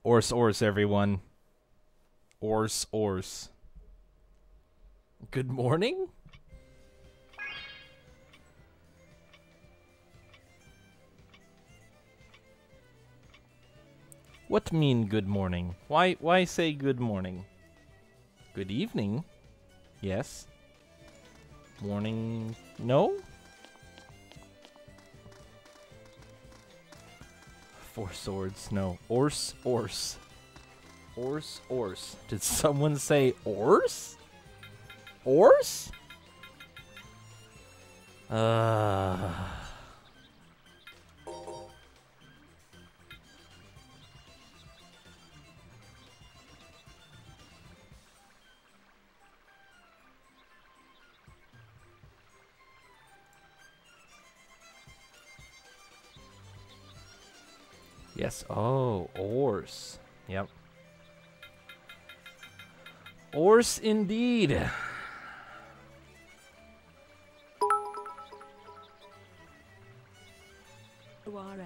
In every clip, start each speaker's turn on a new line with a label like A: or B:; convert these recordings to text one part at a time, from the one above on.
A: Ors, everyone. Ors. Good morning? What mean good morning? Why say good morning? Good evening? Yes. Morning? No? Four swords? No. Ors. Ors. Did someone say ors? Ors? Yes. Oh, ors. Yep. Ors indeed.
B: ORS.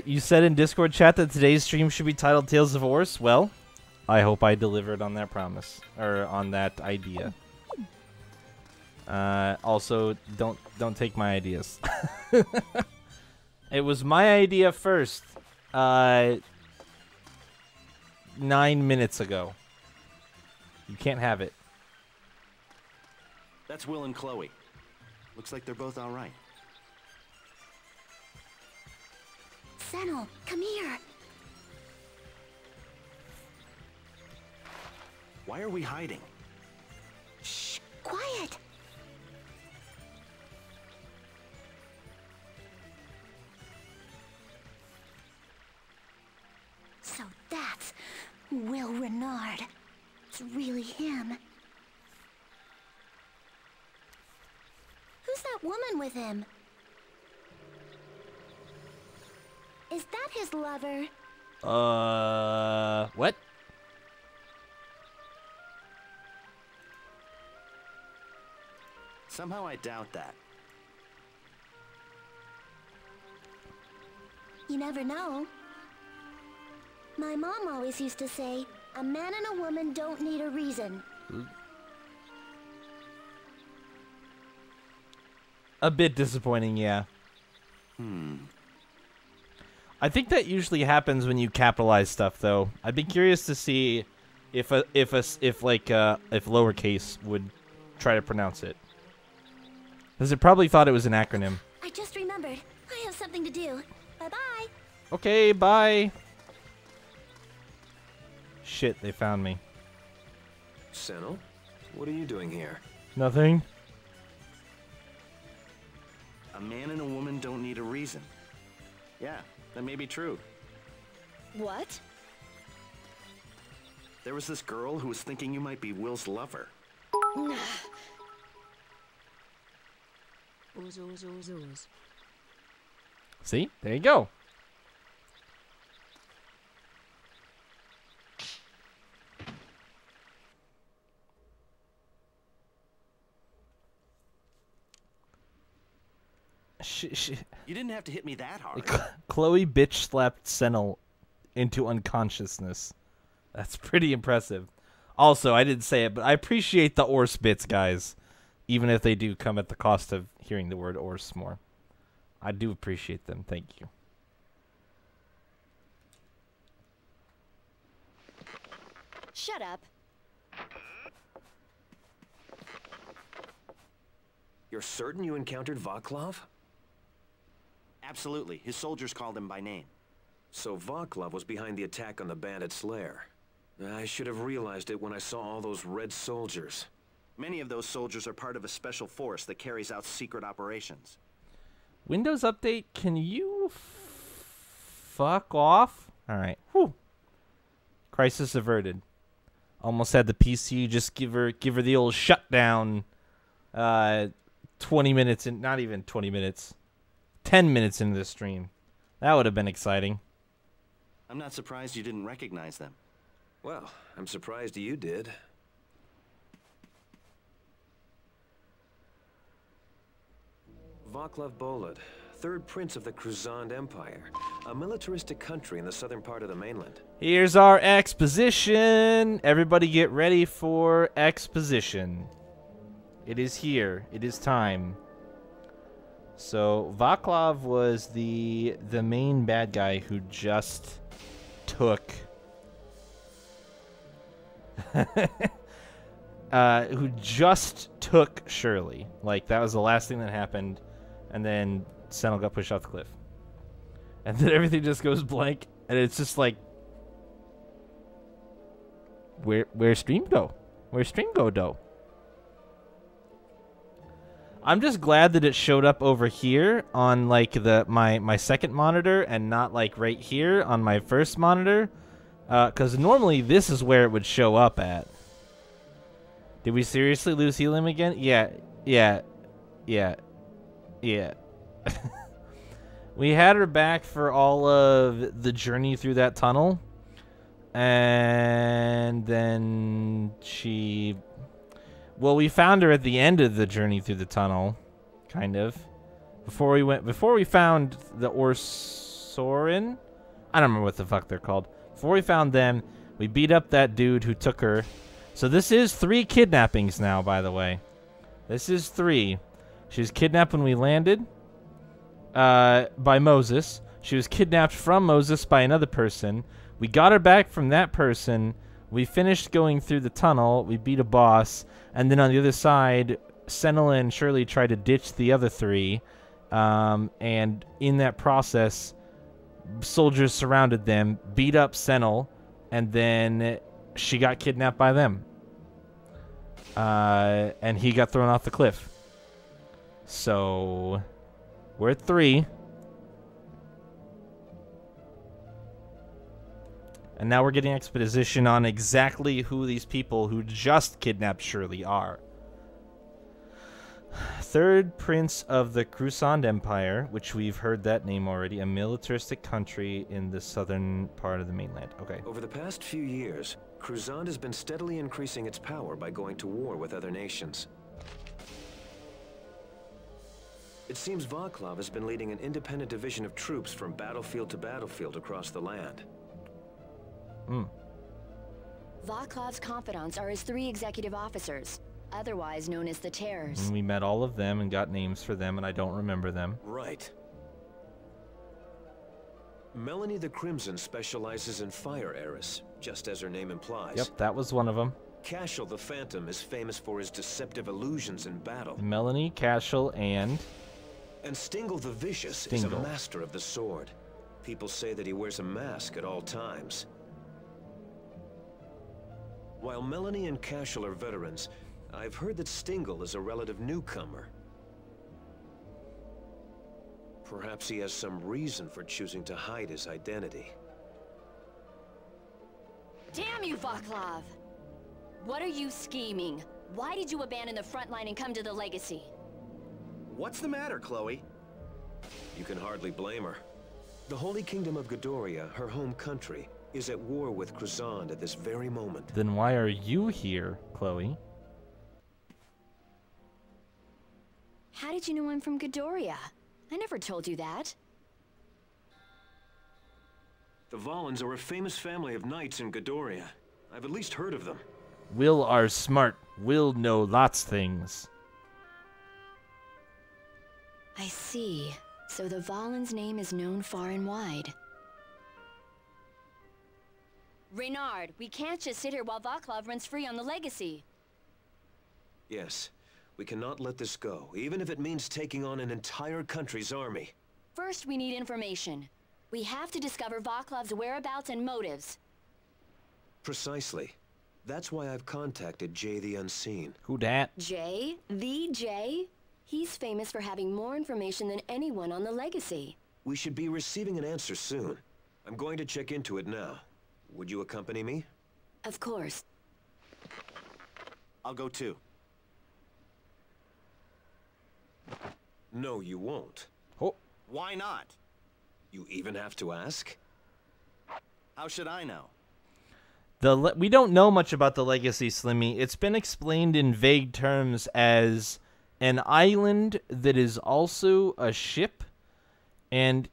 A: You said in Discord chat that today's stream should be titled Tales of Ors. Well, I hope I delivered on that promise or on that idea. Also, don't take my ideas. It was my idea first. 9 minutes ago. You can't have it.
C: That's Will and Chloe. Looks like they're both all right.
D: Senel, come here.
C: Why are we hiding?
D: Shh, quiet. So that's Will Renard. It's really him. Who's that woman with him? Is that his lover?
A: What?
C: Somehow I doubt that.
D: You never know. My mom always used to say, a man and a woman don't need a reason.
A: A bit disappointing, yeah. I think that usually happens when you capitalize stuff, though. I'd be curious to see if lowercase would try to pronounce it, because it probably thought it was an acronym.
D: I just remembered. I have something to do. Bye-bye.
A: Okay, bye. Shit, they found me.
E: Senel, what are you doing here?
A: Nothing.
C: A man and a woman don't need a reason. Yeah, that may be true.
D: What?
C: There was this girl who was thinking you might be Will's lover.
A: See? There you go.
C: You didn't have to hit me that hard.
A: Chloe bitch slapped Senel into unconsciousness. That's pretty impressive. Also, I didn't say it, but I appreciate the Ors bits, guys. Even if they do come at the cost of hearing the word Ors more. I do appreciate them. Thank you.
D: Shut up.
E: You're certain you encountered Vaclav?
C: Absolutely. His soldiers called him by name.
E: So Vaclav was behind the attack on the bandit's lair. I should have realized it when I saw all those red soldiers.
C: Many of those soldiers are part of a special force that carries out secret operations.
A: Windows update, can you fuck off? Alright. Whew. Crisis averted. Almost had the PC just give her the old shutdown 20 minutes in, not even 20 minutes. 10 minutes into the stream. That would have been exciting.
C: I'm not surprised you didn't recognize them.
E: Well, I'm surprised you did. Vaclav Bolid, third prince of the Cruzand Empire, a militaristic country in the southern part of the mainland.
A: Here's our exposition. Everybody get ready for exposition. It is here. It is time. So Vaclav was the main bad guy who just took Shirley. Like, that was the last thing that happened, and then Sentinel got pushed off the cliff. And then everything just goes blank, and it's just like, where's Stream go? Where's Stream go, though? I'm just glad that it showed up over here on like my second monitor and not like right here on my first monitor, because normally this is where it would show up at. Did we seriously lose helium again? Yeah. We had her back for all of the journey through that tunnel, and then she... Well, we found her at the end of the journey through the tunnel, kind of. Before we found the Orsorin? I don't remember what the fuck they're called. Before we found them, we beat up that dude who took her. So this is 3 kidnappings now, by the way. This is 3. She was kidnapped when we landed by Moses. She was kidnapped from Moses by another person. We got her back from that person. We finished going through the tunnel. We beat a boss. And then on the other side, Sentinel and Shirley tried to ditch the other 3. And in that process, soldiers surrounded them, beat up Sentinel, and then she got kidnapped by them. And he got thrown off the cliff. So, we're at 3. And now we're getting exposition on exactly who these people who just kidnapped Shirley are. Third Prince of the Cruzand Empire, which we've heard that name already, a militaristic country in the southern part of the mainland. Okay.
E: Over the past few years, Cruzand has been steadily increasing its power by going to war with other nations. It seems Vaclav has been leading an independent division of troops from battlefield to battlefield across the land.
B: Vaclav's confidants are his 3 executive officers, otherwise known as the Terrors.
A: And we met all of them and got names for them, and I don't remember them.
E: Right. Melanie the Crimson specializes in fire arrows, just as her name implies.
A: Yep, that was one of them.
E: Cashel the Phantom is famous for his deceptive illusions in battle.
A: Melanie, Cashel, and
E: Stingle the Vicious is a master of the sword. People say that he wears a mask at all times. While Melanie and Cashel are veterans, I've heard that Stingle is a relative newcomer. Perhaps he has some reason for choosing to hide his identity.
B: Damn you, Vaclav! What are you scheming? Why did you abandon the front line and come to the Legacy?
C: What's the matter, Chloe?
E: You can hardly blame her. The Holy Kingdom of Godoria, her home country, is at war with Cruzand at this very moment.
A: Then why are you here, Chloe?
B: How did you know I'm from Godoria? I never told you that.
E: The Volans are a famous family of knights in Godoria. I've at least heard of them.
A: Will are smart. Will know lots things.
B: I see. So the Volan's name is known far and wide. Reynard, we can't just sit here while Vaclav runs free on the Legacy.
E: Yes, we cannot let this go, even if it means taking on an entire country's army.
B: First, we need information. We have to discover Vaclav's whereabouts and motives.
E: Precisely. That's why I've contacted Jay the Unseen.
A: Who dat?
B: Jay? The Jay? He's famous for having more information than anyone on the Legacy.
E: We should be receiving an answer soon. I'm going to check into it now. Would you accompany me?
B: Of course.
C: I'll go too.
E: No, you won't.
A: Oh.
C: Why not?
E: You even have to ask?
C: How should I know?
A: We don't know much about the Legacy, Slimmy. It's been explained in vague terms as an island that is also a ship, and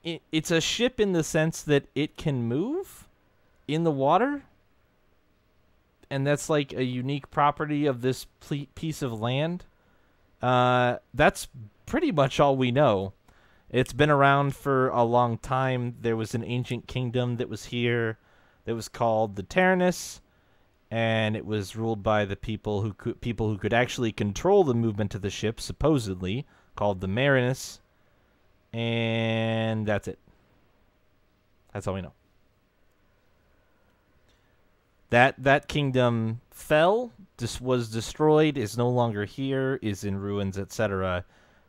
A: it's a ship in the sense that it can move in the water, and that's like a unique property of this piece of land. That's pretty much all we know. It's been around for a long time. There was an ancient kingdom that was here that was called the Terranus, and it was ruled by the people who could actually control the movement of the ship, supposedly, called the Marinus. And that's it. That's all we know. That kingdom fell, was destroyed, is no longer here, is in ruins, etc.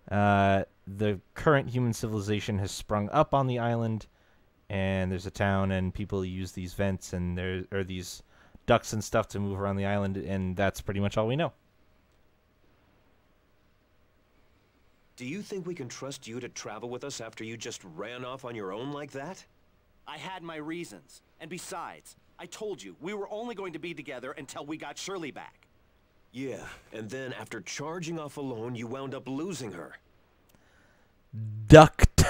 A: The current human civilization has sprung up on the island, and there's a town, and people use these vents, and there are these ducks and stuff to move around the island, and that's pretty much all we know.
E: Do you think we can trust you to travel with us after you just ran off on your own like that?
C: I had my reasons. And besides, I told you, we were only going to be together until we got Shirley back.
E: Yeah, and then after charging off alone, you wound up losing her.
A: Duct.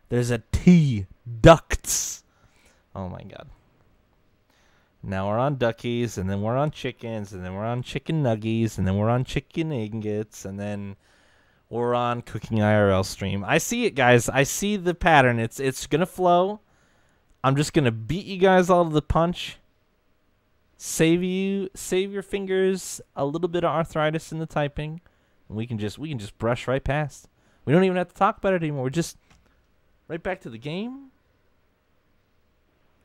A: There's a T. Ducts. Oh my god. Now we're on duckies, and then we're on chickens, and then we're on chicken nuggies, and then we're on chicken ingots, and then we're on cooking IRL stream. I see it, guys. I see the pattern. It's gonna flow. I'm just gonna beat you guys all to the punch. Save your fingers a little bit of arthritis in the typing, and we can just brush right past. We don't even have to talk about it anymore. We're just right back to the game.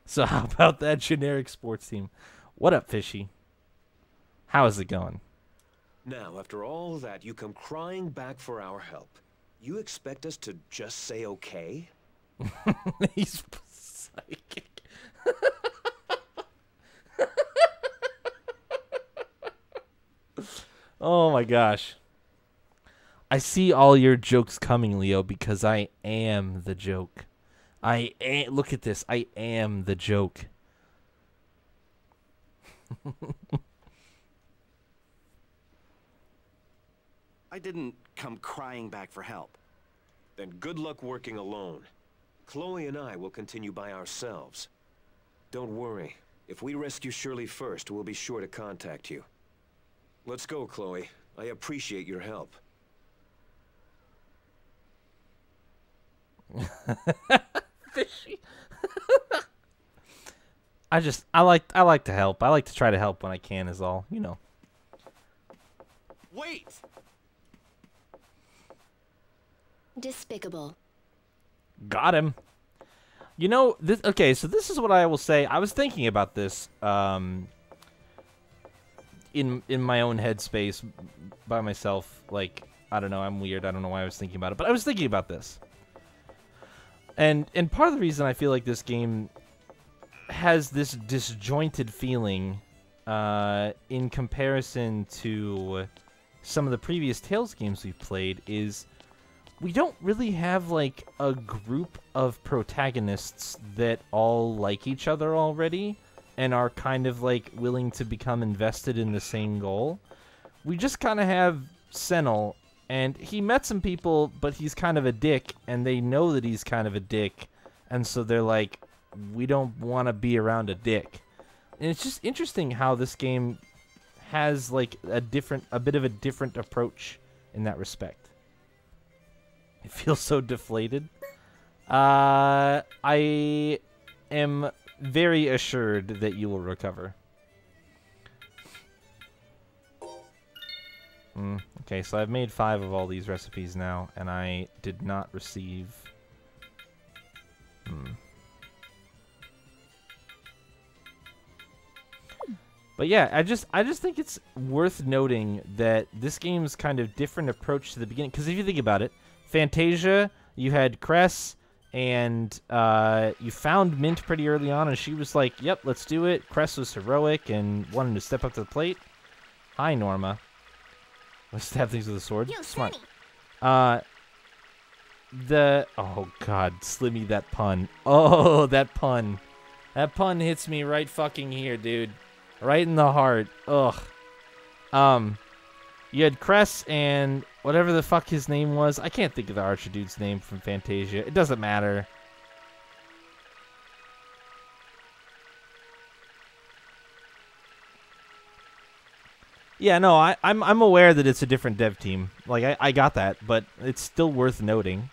A: So how about that generic sports team? What up, Fishy? How is it going?
E: Now, after all that, you come crying back for our help. You expect us to just say okay?
A: He's psychic. Oh my gosh. I see all your jokes coming, Leo, because I am the joke. Look at this. I am the joke.
C: I didn't come crying back for help.
E: Then good luck working alone. Chloe and I will continue by ourselves. Don't worry. If we rescue Shirley first, we'll be sure to contact you. Let's go, Chloe. I appreciate your help.
A: Fishy. I like to help. I like to try to help when I can is all, you know.
C: Wait!
B: Despicable.
A: Got him. You know, this okay, so this is what I will say. I was thinking about this in my own headspace by myself. Like, I don't know, I'm weird. I don't know why I was thinking about it, but I was thinking about this. And part of the reason I feel like this game has this disjointed feeling in comparison to some of the previous Tales games we've played is we don't really have like a group of protagonists that all like each other already and are kind of like willing to become invested in the same goal. We just kind of have Senel, and he met some people, but he's kind of a dick, and they know that he's kind of a dick, and so they're like, we don't want to be around a dick. And it's just interesting how this game has like a bit of a different approach in that respect. It feels so deflated. I am very assured that you will recover. Okay, so I've made 5 of all these recipes now, and I did not receive... But yeah, I just think it's worth noting that this game's kind of different approach to the beginning. Because if you think about it, Fantasia, you had Cress, and you found Mint pretty early on, and she was like, yep, let's do it. Cress was heroic and wanted to step up to the plate. Hi, Norma. Let's stab things with a sword.
D: Yo,
A: Smart.
D: Sonny.
A: Oh god, Slimmy, that pun. Oh, that pun. That pun hits me right fucking here, dude. Right in the heart. Ugh. You had Cress and whatever the fuck his name was. I can't think of the archer dude's name from Fantasia. It doesn't matter. Yeah, no, I'm aware that it's a different dev team. Like, I got that, but it's still worth noting.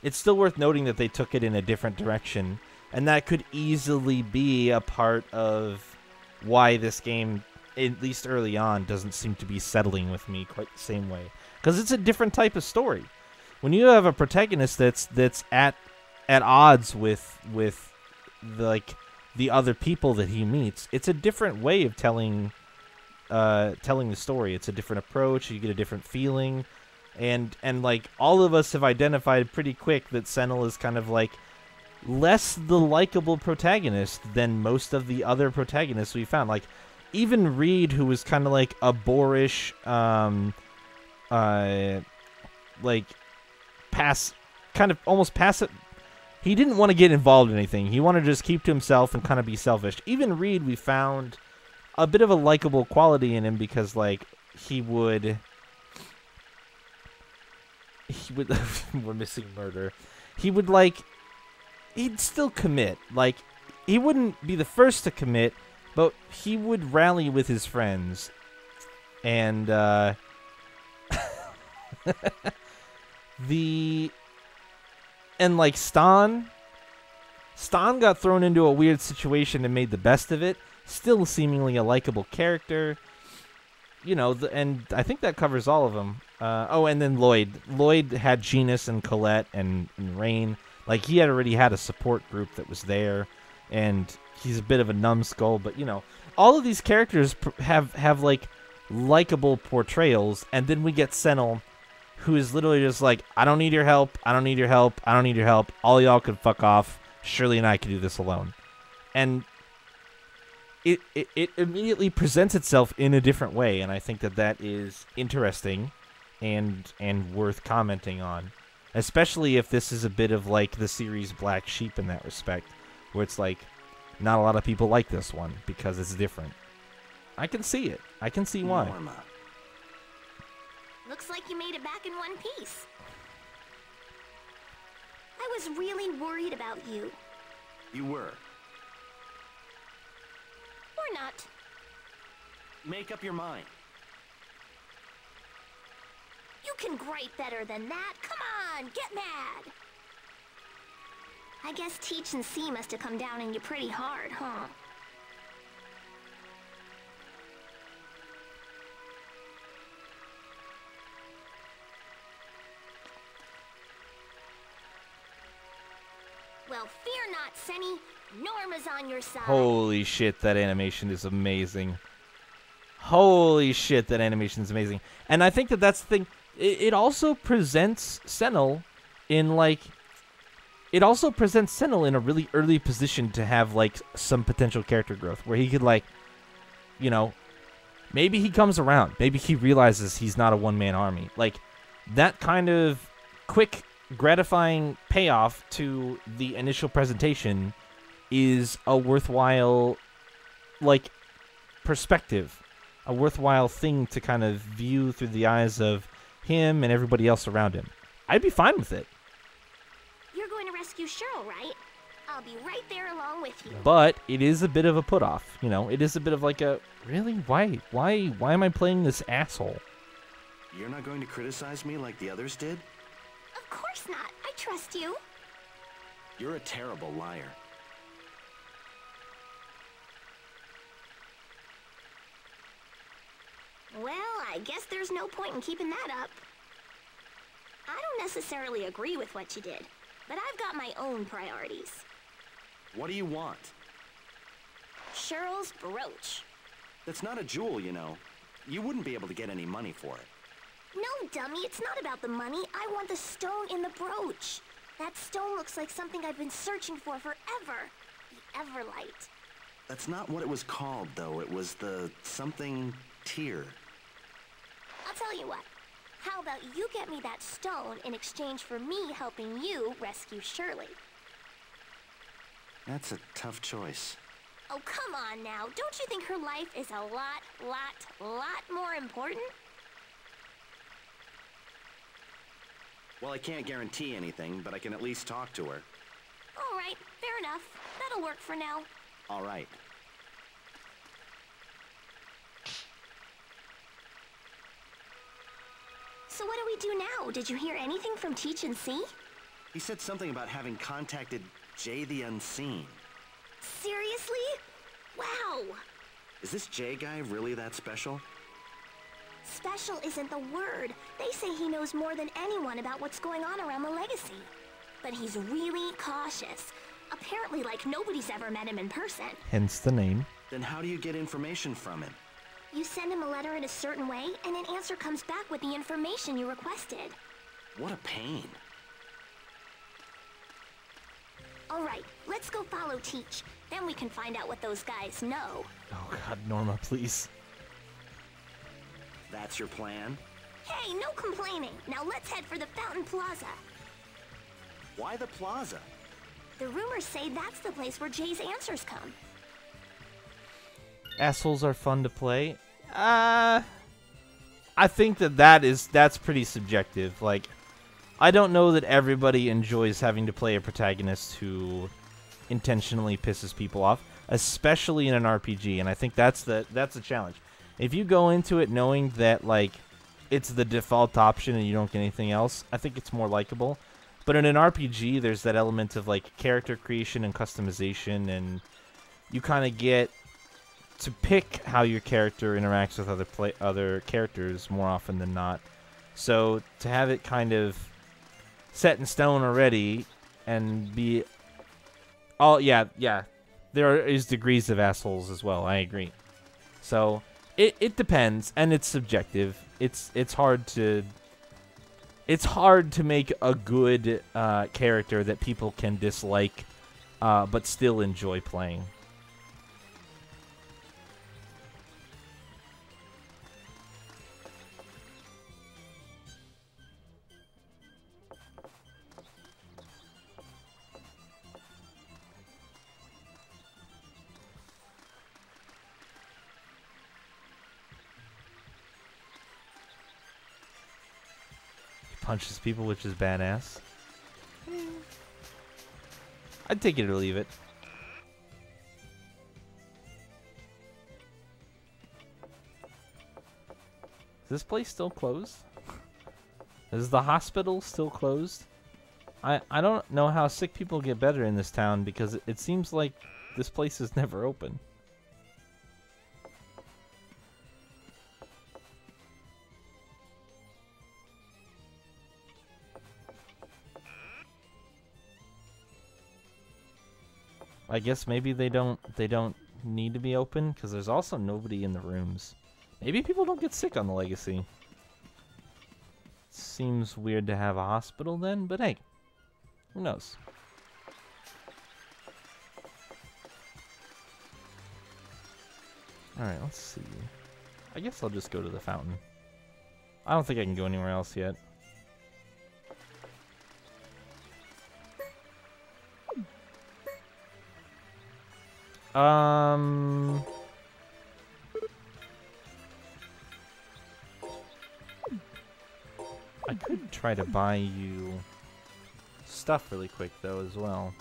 A: It's still worth noting that they took it in a different direction, and that could easily be a part of why this game, at least early on, doesn't seem to be settling with me quite the same way. Because it's a different type of story. When you have a protagonist that's at odds with the other people that he meets, it's a different way of telling the story. It's a different approach. You get a different feeling, and like all of us have identified pretty quick that Senel is kind of like less the likable protagonist than most of the other protagonists we found. Like even Reed, who was kind of like a boorish, like kind of almost passive. He didn't want to get involved in anything. He wanted to just keep to himself and kind of be selfish. Even Reed, we found a bit of a likable quality in him because, like, he would we're missing murder. He'd still commit. Like, he wouldn't be the first to commit, but he would rally with his friends. And, like, Stan got thrown into a weird situation and made the best of it. Still seemingly a likable character. You know, and I think that covers all of them. And then Lloyd. Lloyd had Genus and Colette and Rain. Like, he had already had a support group that was there, and he's a bit of a numbskull, but, you know, all of these characters have like, likable portrayals, and then we get Senel, who is literally just like, I don't need your help, I don't need your help, I don't need your help, all y'all can fuck off, Shirley and I can do this alone. And it immediately presents itself in a different way, and I think that is interesting and worth commenting on. Especially if this is a bit of like the series Black Sheep in that respect, where it's like, not a lot of people like this one because it's different. I can see it. I can see why.
C: Norma.
D: Looks like you made it back in one piece. I was really worried about you.
C: You were.
D: Or not.
C: Make up your mind.
D: You can gripe better than that. Come on, get mad. I guess Teach and C must have come down on you pretty hard, huh? Well, fear not, Senny. Norma's on your side.
A: Holy shit, that animation is amazing. Holy shit, that animation is amazing. And I think that's the thing. It also presents Senel in, like... It also presents Senel in a really early position to have, like, some potential character growth. Where he could, like, you know... Maybe he comes around. Maybe he realizes he's not a one-man army. Like, that kind of quick, gratifying payoff to the initial presentation is a worthwhile, like, perspective. A worthwhile thing to kind of view through the eyes of him and everybody else around him. I'd be fine with it.
D: You're going to rescue Cheryl, right? I'll be right there along with you.
A: But it is a bit of a put-off. You know, it is a bit of like a, really? Why am I playing this asshole?
C: You're not going to criticize me like the others did?
D: Of course not. I trust you.
C: You're a terrible liar.
D: Well, I guess there's no point in keeping that up. I don't necessarily agree with what you did, but I've got my own priorities.
C: What do you want?
D: Cheryl's brooch.
C: That's not a jewel, you know. You wouldn't be able to get any money for it.
D: No, dummy, it's not about the money. I want the stone in the brooch. That stone looks like something I've been searching for forever. The Everlight.
C: That's not what it was called, though. It was the something tier.
D: I'll tell you what. How about you get me that stone in exchange for me helping you rescue Shirley?
C: That's a tough choice.
D: Oh, come on now. Don't you think her life is a lot more important?
C: Well, I can't guarantee anything, but I can at least talk to her.
D: All right, fair enough. That'll work for now.
C: All right.
D: So what do we do now? Did you hear anything from Teach and See?
C: He said something about having contacted Jay the Unseen.
D: Seriously? Wow!
C: Is this Jay guy really that special?
D: Special isn't the word. They say he knows more than anyone about what's going on around the Legacy. But he's really cautious. Apparently like nobody's ever met him in person.
A: Hence the name.
C: Then how do you get information from him?
D: You send him a letter in a certain way, and an answer comes back with the information you requested.
C: What a pain.
D: All right, let's go follow Teach. Then we can find out what those guys know.
A: Oh God, Norma, please.
C: That's your plan?
D: Hey, no complaining. Now let's head for the Fountain Plaza.
C: Why the plaza?
D: The rumors say that's the place where Jay's answers come.
A: Assholes are fun to play. I think that's pretty subjective. Like, I don't know that everybody enjoys having to play a protagonist who intentionally pisses people off, especially in an RPG, and I think that's the challenge. If you go into it knowing that, like, it's the default option and you don't get anything else, I think it's more likable. But in an RPG, there's that element of, like, character creation and customization, and you kind of get to pick how your character interacts with other characters more often than not. So to have it kind of set in stone already and be... Oh, yeah, there is degrees of assholes as well, I agree. So it depends, and it's subjective. It's hard to make a good character that people can dislike but still enjoy playing. Punches people, which is badass. I'd take it or leave it. Is this place still closed? Is the hospital still closed? I don't know how sick people get better in this town because it seems like this place is never open. I guess maybe they don't need to be open because there's also nobody in the rooms. Maybe people don't get sick on the Legacy. Seems weird to have a hospital then, but hey, who knows? Alright, let's see. I guess I'll just go to the fountain. I don't think I can go anywhere else yet. I could try to buy you stuff really quick though as well.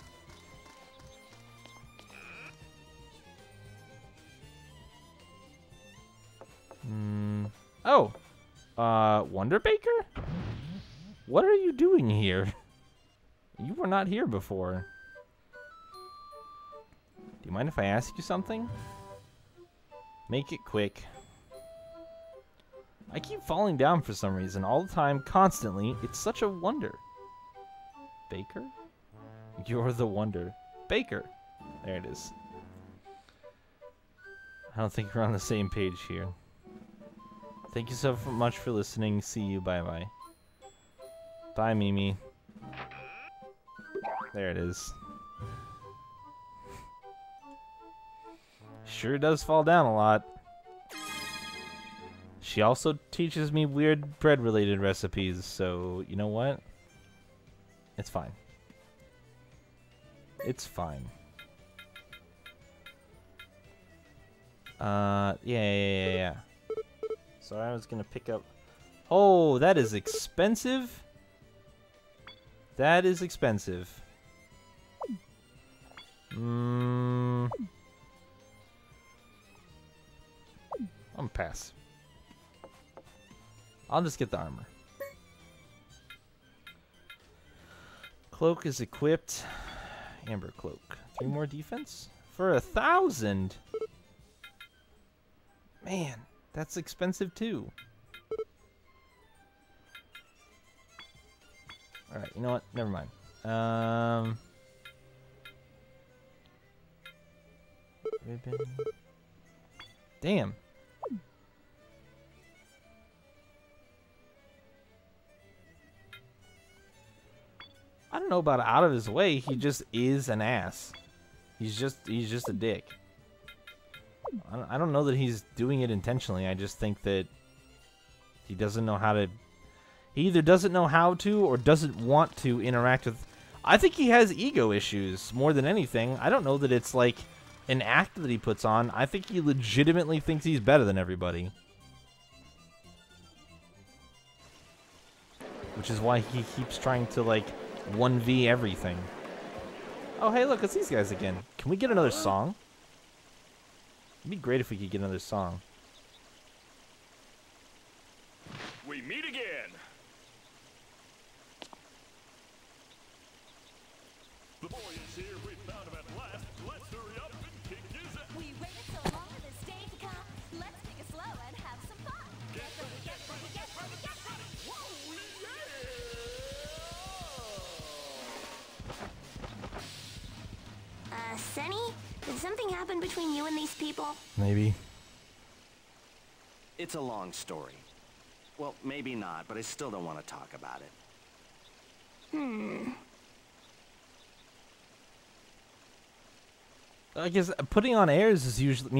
A: Oh! Wonder Baker? What are you doing here? You were not here before. Do you mind if I ask you something? Make it quick. I keep falling down for some reason, all the time, constantly. It's such a wonder. Baker? You're the wonder. Baker! There it is. I don't think we're on the same page here. Thank you so much for listening. See you. Bye-bye. Bye, Mimi. There it is. Sure does fall down a lot. She also teaches me weird bread-related recipes, so you know what? It's fine. It's fine. Yeah. So I was gonna pick up... Oh, that is expensive? That is expensive. I'm gonna pass. I'll just get the armor. Cloak is equipped. Amber cloak. 3 more defense? For 1,000? Man, that's expensive too. Alright, you know what? Never mind. Ribbon. Damn. I don't know about out of his way. He just is an ass. He's just a dick. I don't know that he's doing it intentionally. I just think that he doesn't know how to. He either doesn't know how to or doesn't want to interact with. I think he has ego issues more than anything. I don't know that it's like an act that he puts on. I think he legitimately thinks he's better than everybody. Which is why he keeps trying to like 1v everything. Oh, hey, look, it's these guys again. Can we get another song? It'd be great if we could get another song.
F: We meet again. The boy is here. We found him at last. Let's hurry up and kick his ass.
B: We waited so long for this day to come. Let's take it slow and have some fun. Get ready, get ready, get ready, get ready.
F: Whoa, yeah!
D: Senny? Did something happen between you and these people?
A: Maybe.
C: It's a long story. Well, maybe not, but I still don't want to talk about it.
A: I guess putting on airs is usually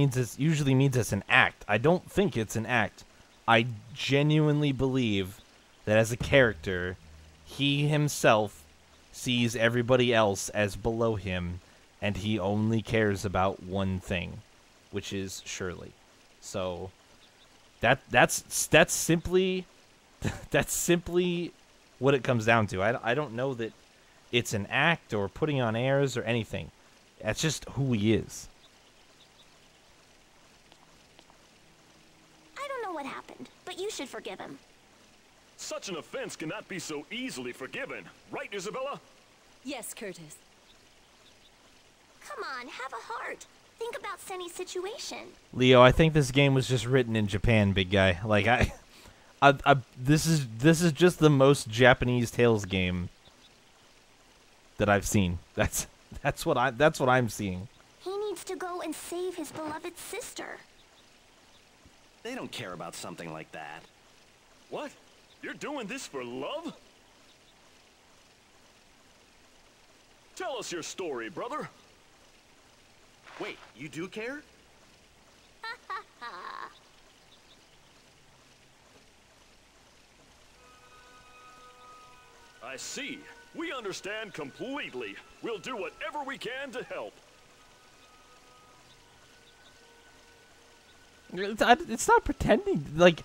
A: means it's an act. I don't think it's an act. I genuinely believe that as a character, he himself sees everybody else as below him, and he only cares about one thing, which is Shirley. So that's simply that's simply what it comes down to. I don't know that it's an act or putting on airs or anything. That's just who he is.
D: I don't know what happened, but you should forgive him.
F: Such an offense cannot be so easily forgiven. Right, Isabella?
B: Yes, Curtis.
D: Come on, have a heart. Think about Senny's situation.
A: Leo, I think this game was just written in Japan, big guy. Like this is just the most Japanese Tales game that I've seen. That's what I'm seeing.
D: He needs to go and save his beloved sister.
C: They don't care about something like that.
F: What? You're doing this for love? Tell us your story, brother.
C: Wait, you do care?
F: I see. We understand completely. We'll do whatever we can to help.
A: It's not pretending. Like,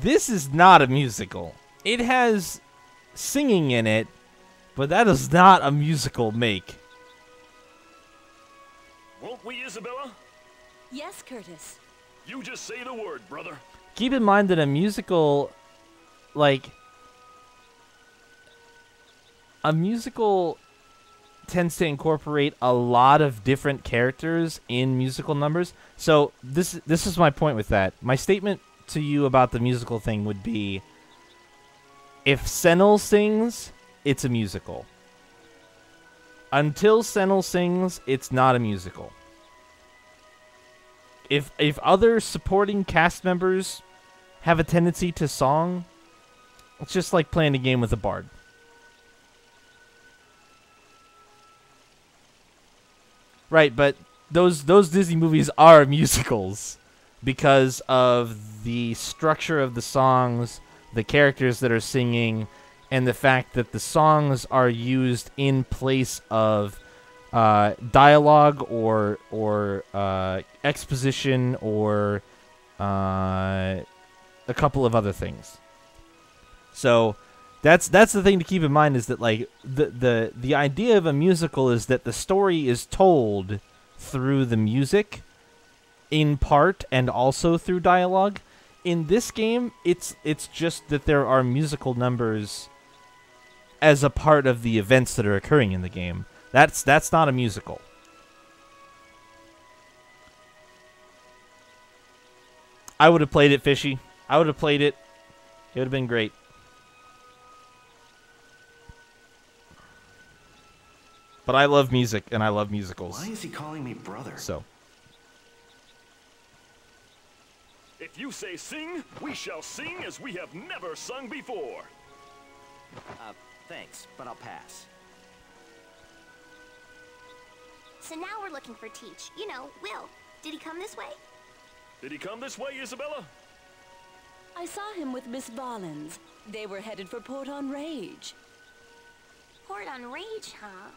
A: this is not a musical. It has singing in it, but that is not a musical make.
F: Won't we, Isabella?
B: Yes, Curtis.
F: You just say the word, brother.
A: Keep in mind that a musical, like, a musical tends to incorporate a lot of different characters in musical numbers. So this is my point with that. My statement to you about the musical thing would be, if Senel sings, it's a musical. Until Senel sings, it's not a musical. If other supporting cast members have a tendency to song, it's just like playing a game with a bard. Right, but those Disney movies are musicals because of the structure of the songs, the characters that are singing, and the fact that the songs are used in place of dialogue or exposition or a couple of other things. So That's the thing to keep in mind, is that like the idea of a musical is that the story is told through the music in part and also through dialogue. In this game, it's just that there are musical numbers as a part of the events that are occurring in the game. That's not a musical. I would have played it, Fishy. I would have played it. It would have been great. But I love music, and I love musicals.
C: Why is he calling me brother?
A: So.
F: If you say sing, we shall sing as we have never sung before.
C: Thanks, but I'll pass.
D: So now we're looking for Teach. You know, Will. Did he come this way?
F: Did he come this way, Isabella?
B: I saw him with Miss Bollins. They were headed for Port on Rage.
D: Port on Rage, huh?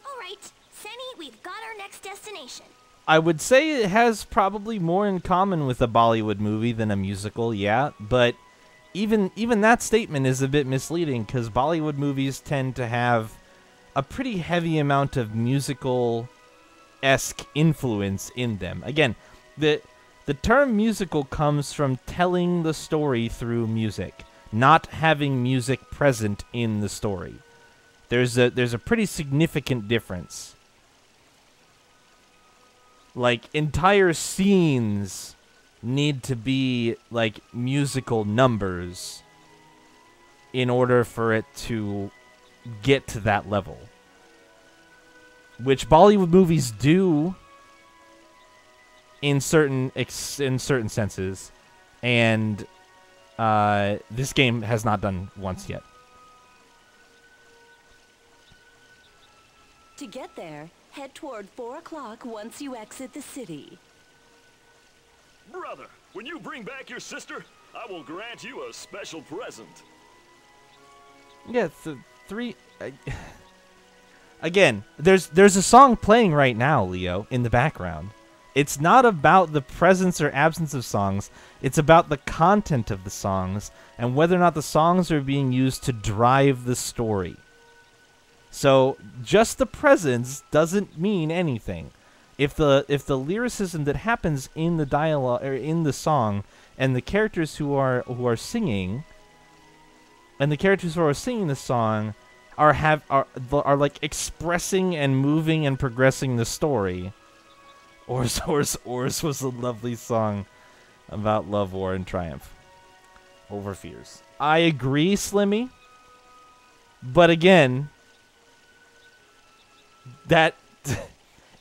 D: All right, Senny, we've got our next destination.
A: I would say it has probably more in common with a Bollywood movie than a musical, yeah, but even that statement is a bit misleading, because Bollywood movies tend to have a pretty heavy amount of musical-esque influence in them. Again, the term musical comes from telling the story through music, not having music present in the story. There's a pretty significant difference. Like, entire scenes need to be, like, musical numbers in order for it to get to that level. Which Bollywood movies do in certain senses, and this game has not done once yet.
B: To get there, head toward 4 o'clock once you exit the city.
F: Brother, when you bring back your sister, I will grant you a special present.
A: Yeah, three. Again, there's a song playing right now, Leo, in the background. It's not about the presence or absence of songs. It's about the content of the songs and whether or not the songs are being used to drive the story. So just the presence doesn't mean anything. If the lyricism that happens in the dialogue or in the song and the characters who are singing the song are like expressing and moving and progressing the story. Ors was a lovely song about love, war, and triumph over fears. I agree, Slimmy. But again, that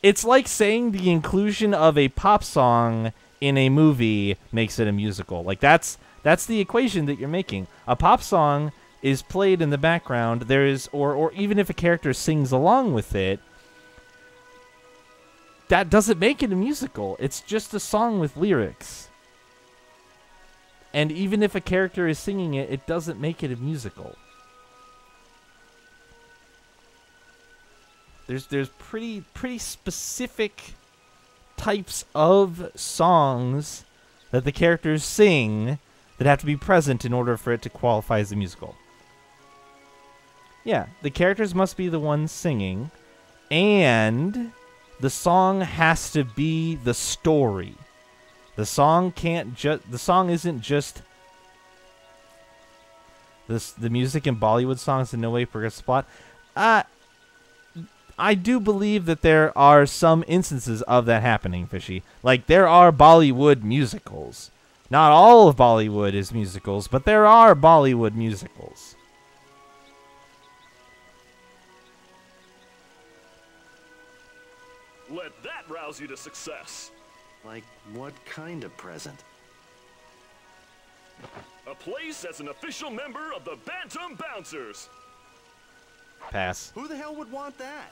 A: it's like saying the inclusion of a pop song in a movie makes it a musical. Like that's the equation that you're making. A pop song is played in the background. There is, or even if a character sings along with it, that doesn't make it a musical. It's just a song with lyrics. And even if a character is singing it, it doesn't make it a musical. There's pretty specific types of songs that the characters sing that have to be present in order for it to qualify as a musical. Yeah, the characters must be the ones singing, and the song has to be the story. The song isn't just the music in Bollywood songs in no way progress the plot. I do believe that there are some instances of that happening, Fishy. Like, there are Bollywood musicals. Not all of Bollywood is musicals, but there are Bollywood musicals.
F: Let that rouse you to success.
C: Like, what kind of present?
F: A place as an official member of the Bantam Bouncers.
A: Pass.
C: Who the hell would want that?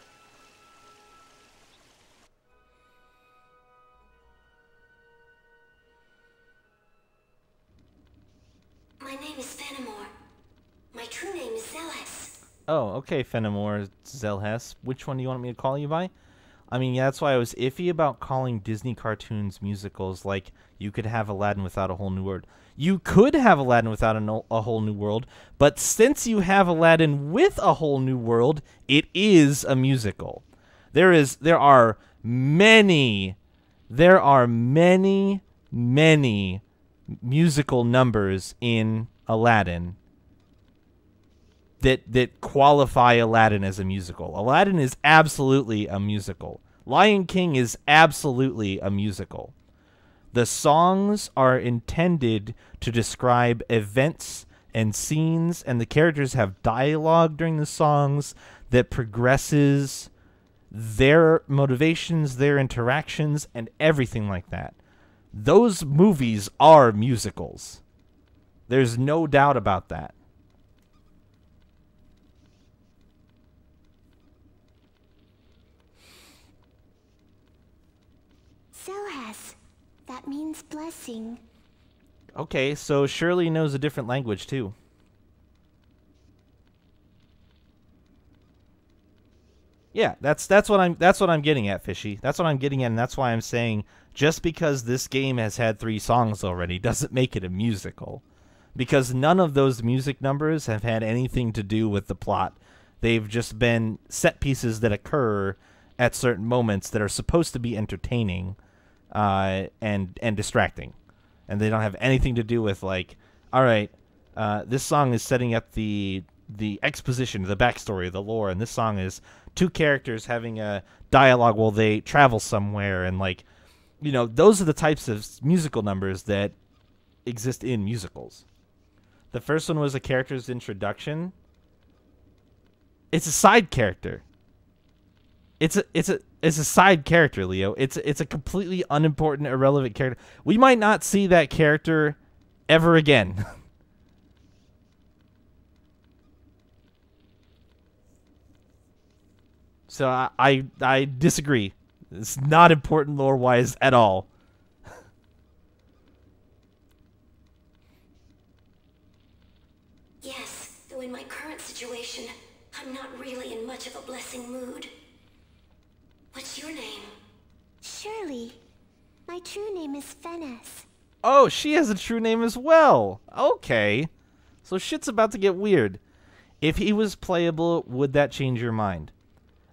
D: My name is Fenimore. My true name is Zealous.
A: Oh, okay, Fenimore Zelhes. Which one do you want me to call you by? I mean, yeah, that's why I was iffy about calling Disney cartoons musicals. Like, you could have Aladdin without a whole new world. You could have Aladdin without a whole new world, but since you have Aladdin with a whole new world, it is a musical. There are many musical numbers in Aladdin that qualify Aladdin as a musical. Aladdin is absolutely a musical. Lion King is absolutely a musical. The songs are intended to describe events and scenes, and the characters have dialogue during the songs that progresses their motivations, their interactions, and everything like that. Those movies are musicals. There's no doubt about that.
D: Selhas. That means blessing.
A: Okay, so Shirley knows a different language too. Yeah, that's what I'm getting at, Fishy. That's what I'm getting at, and that's why I'm saying just because this game has had 3 songs already doesn't make it a musical. Because none of those music numbers have had anything to do with the plot. They've just been set pieces that occur at certain moments that are supposed to be entertaining and distracting. And they don't have anything to do with, like, all right, this song is setting up the exposition, the backstory, the lore, and this song is 2 characters having a dialogue while they travel somewhere, and, like, you know, those are the types of musical numbers that exist in musicals. The first one was a character's introduction. It's a side character. It's a side character, Leo. It's a completely unimportant, irrelevant character. We might not see that character ever again. So I disagree. It's not important lore-wise at all.
D: Yes, though in my current situation, I'm not really in much of a blessing mood. What's your name? Shirley. My true name is Fennes.
A: Oh, she has a true name as well. Okay. So shit's about to get weird. If he was playable, would that change your mind?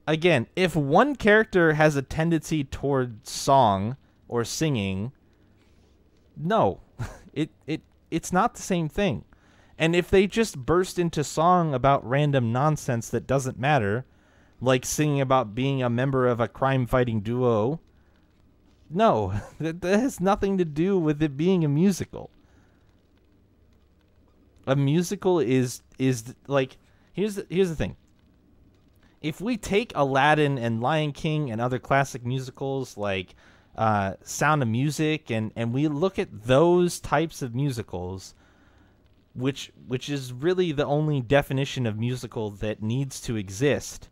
A: Again, if one character has a tendency toward song or singing, no. It's not the same thing. And if they just burst into song about random nonsense that doesn't matter, like singing about being a member of a crime-fighting duo, no, that has nothing to do with it being a musical. A musical is like, here's the thing. If we take Aladdin and Lion King and other classic musicals like Sound of Music, and we look at those types of musicals, which is really the only definition of musical that needs to exist,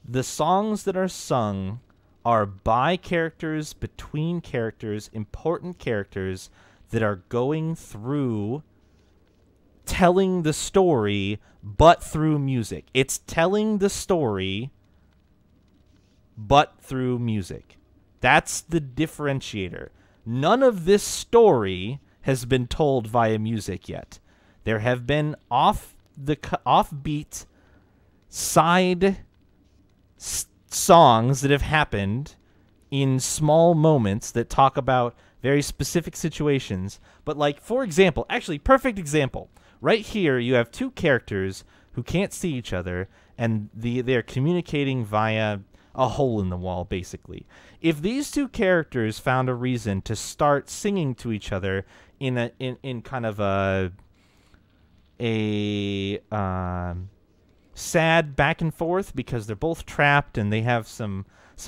A: the songs that are sung are by characters, between characters, important characters that are going through telling the story, but through music. It's telling the story, but through music. That's the differentiator. None of this story has been told via music yet. There have been offbeat side songs that have happened in small moments that talk about very specific situations. But, like, for example, actually, perfect example. Right here, you have 2 characters who can't see each other, and they're communicating via a hole in the wall, basically. If these 2 characters found a reason to start singing to each other in kind of a sad back and forth because they're both trapped and they have some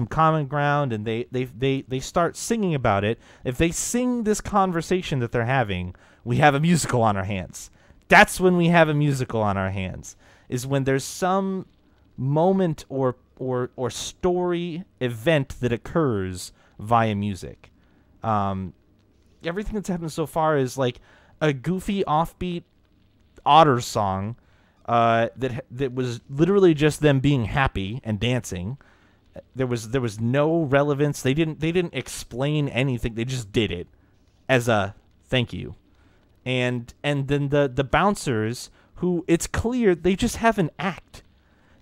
A: common ground, and they start singing about it, if they sing this conversation that they're having, we have a musical on our hands. That's when we have a musical on our hands, is when there's some moment or story event that occurs via music. Everything that's happened so far is like a goofy offbeat otter song that was literally just them being happy and dancing, There was no relevance. They didn't explain anything. They just did it as a thank you. And then the bouncers, who it's clear they just have an act.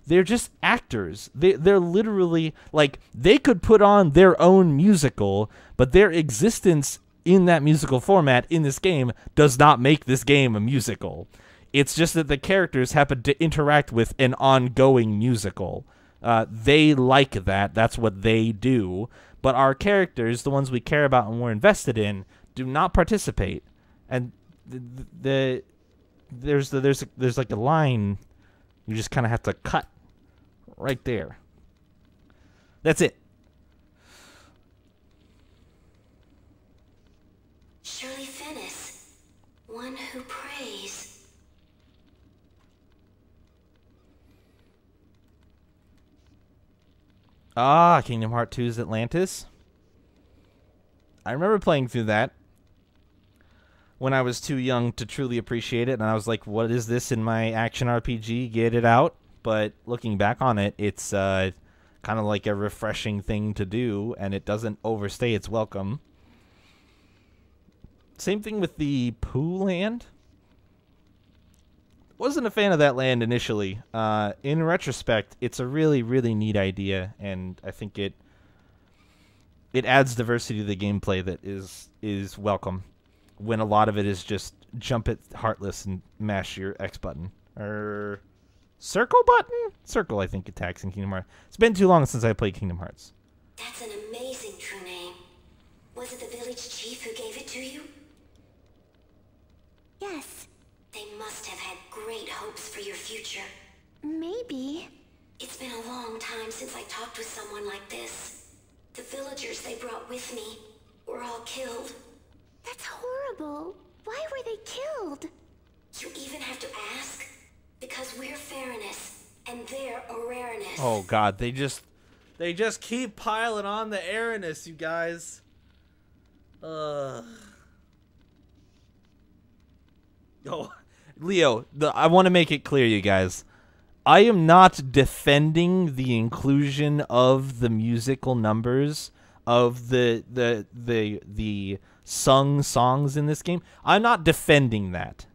A: They're just actors. They're literally, like, they could put on their own musical, but their existence in that musical format in this game does not make this game a musical. It's just that the characters happen to interact with an ongoing musical. They like that. That's what they do. But our characters, the ones we care about and we're invested in, do not participate. And there's like a line you just kind of have to cut right there. That's it.
D: Shirley Finnis, one who prays.
A: Ah, Kingdom Hearts 2's Atlantis. I remember playing through that when I was too young to truly appreciate it, and I was like, what is this in my action RPG? Get it out. But looking back on it, it's kind of like a refreshing thing to do, and it doesn't overstay its welcome. Same thing with the Pooh Land. Wasn't a fan of that land initially. In retrospect, it's a really, really neat idea, and I think it adds diversity to the gameplay that is welcome, when a lot of it is just jump it heartless and mash your X button. Or circle button? Circle, I think, attacks in Kingdom Hearts. It's been too long since I played Kingdom Hearts.
D: That's an amazing true name. Was it the village chief who gave it to you?
G: Yes.
D: They must have had great hopes for your future.
G: Maybe.
D: It's been a long time since I talked with someone like this. The villagers they brought with me were all killed.
G: That's horrible. Why were they killed?
D: You even have to ask? Because we're Fairness, and they're Arareness.
A: Oh god, they just keep piling on the Arareness, you guys. Oh, Leo, I want to make it clear, you guys. I am not defending the inclusion of the musical numbers of the sung songs in this game. I'm not defending that.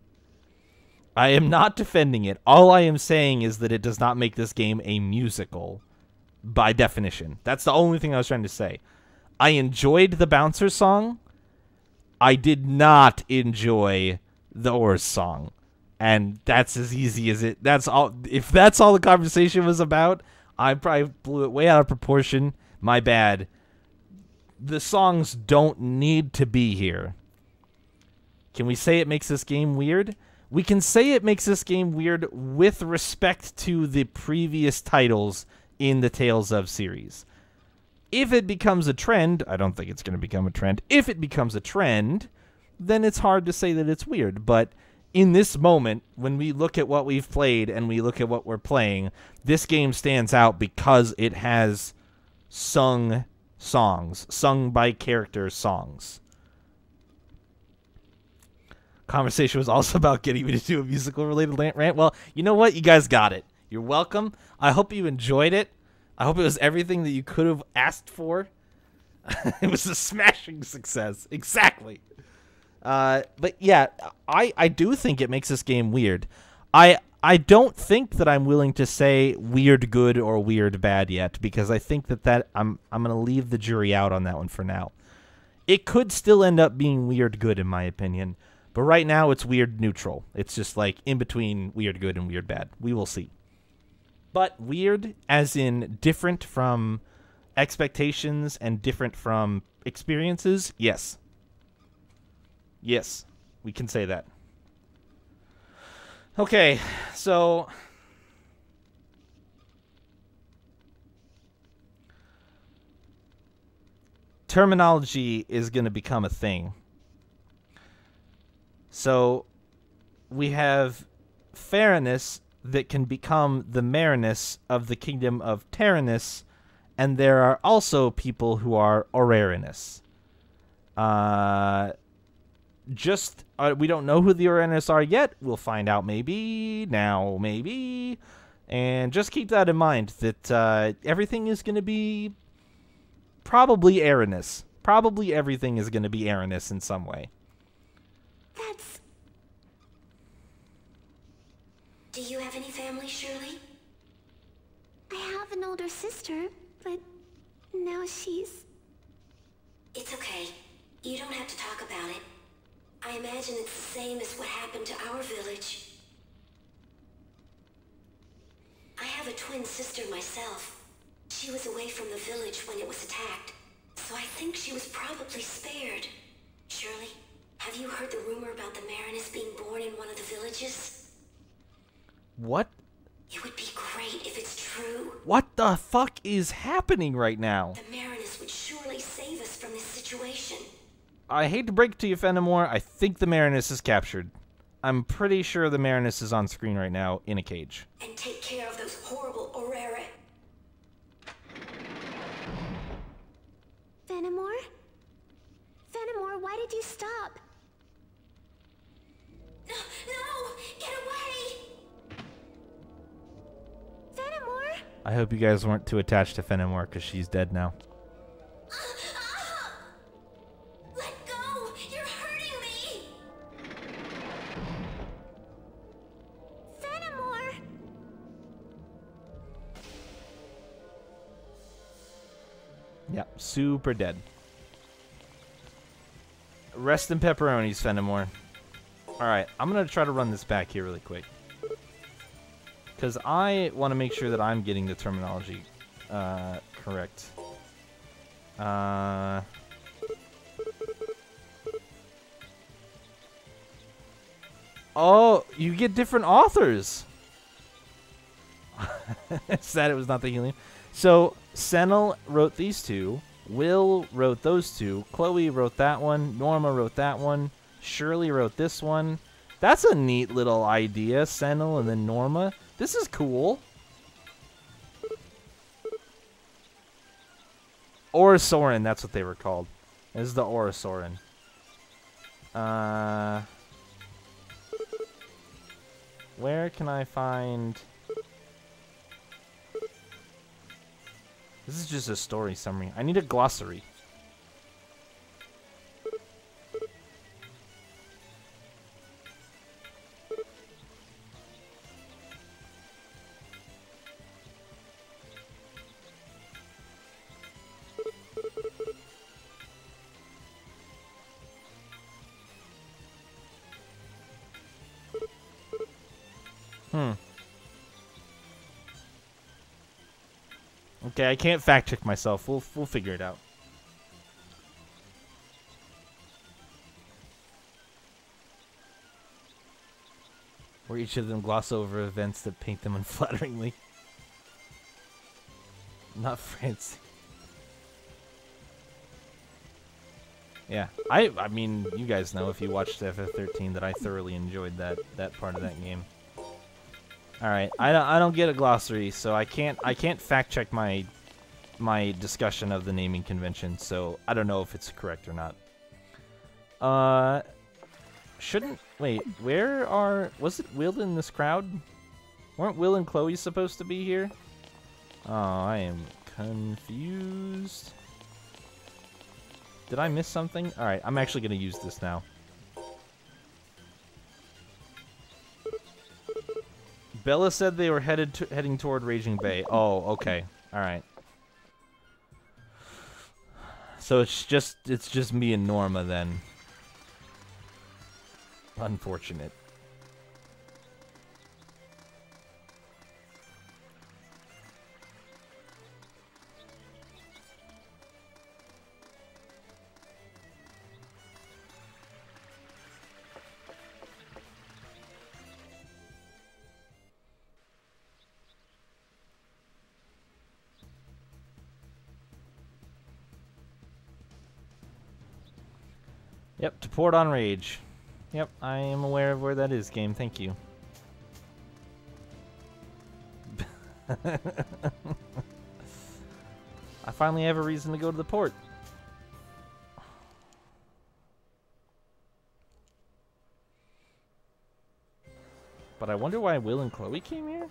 A: I am not defending it. All I am saying is that it does not make this game a musical by definition. That's the only thing I was trying to say. I enjoyed the Bouncer song. I did not enjoy the Oars song. And that's as easy as it. That's all. If that's all the conversation was about, I probably blew it way out of proportion. My bad. The songs don't need to be here. Can we say it makes this game weird? We can say it makes this game weird with respect to the previous titles in the Tales of series. If it becomes a trend, I don't think it's going to become a trend. If it becomes a trend, then it's hard to say that it's weird. But in this moment, when we look at what we've played and we look at what we're playing, this game stands out because it has sung songs, sung by character songs. Conversation was also about getting me to do a musical-related rant. Well, you know what? You guys got it. You're welcome. I hope you enjoyed it. I hope it was everything that you could have asked for. It was a smashing success. Exactly. But yeah, I do think it makes this game weird. I don't think that I'm willing to say weird good or weird bad yet, because I think that I'm going to leave the jury out on that one for now. It could still end up being weird good in my opinion, but right now it's weird neutral. It's just like in between weird good and weird bad. We will see. But weird as in different from expectations and different from experiences, yes. Yes, we can say that. Okay, so terminology is going to become a thing. So we have fairness that can become the mariness of the kingdom of Terranus, and there are also people who are Orarinus. We don't know who the Orarinus are yet. We'll find out maybe now, maybe. And just keep that in mind, that everything is going to be probably Erinus. Probably everything is going to be Erinus in some way.
D: That's... Do you have any family, Shirley? I have an older sister, but now she's... It's okay. You don't have to talk about it. I imagine it's the same as what happened to our village. I have a twin sister myself. She was away from the village when it was attacked, so I think she was probably spared. Shirley, have you heard the rumor about the Marinus being born in one of the villages?
A: What?
D: It would be great if it's true.
A: What the fuck is happening right now?
D: The Marinus would surely save us from this situation.
A: I hate to break it to you, Fenimore. I think the Marinus is captured. I'm pretty sure the Marinus is on screen right now in a cage.
D: And take care of those horrible Aurora. Fenimore? Fenimore, why did you stop? No! Get away! Fenimore?
A: I hope you guys weren't too attached to Fenimore, because she's dead now.
D: Let go! You're hurting me! Fenimore!
A: Yeah, super dead. Rest in pepperonis, Fenimore. Alright, I'm going to try to run this back here really quick. Because I want to make sure that I'm getting the terminology correct. Oh, you get different authors. Sad it was not the helium. So, Senel wrote these two. Will wrote those two. Chloe wrote that one. Norma wrote that one. Shirley wrote this one. That's a neat little idea. Senel and then Norma. This is cool. Orosoran, that's what they were called. This is the Orosoran. Where can I find... This is just a story summary. I need a glossary. Okay, I can't fact check myself. We'll figure it out. Where each of them gloss over events that paint them unflatteringly. Not fancy. Yeah, I mean, you guys know if you watched FF13 that I thoroughly enjoyed that part of that game. All right, I don't get a glossary, so I can't fact check my discussion of the naming convention. So I don't know if it's correct or not. Wait, was it Will in this crowd? Weren't Will and Chloe supposed to be here? Oh, I am confused. Did I miss something? All right, I'm actually gonna use this now. Bella said they were heading toward Raging Bay. Oh, okay. All right. So it's just me and Norma then. Unfortunate. Yep, to port on Rage. Yep, I am aware of where that is, game. Thank you. I finally have a reason to go to the port. But I wonder why Will and Chloe came here?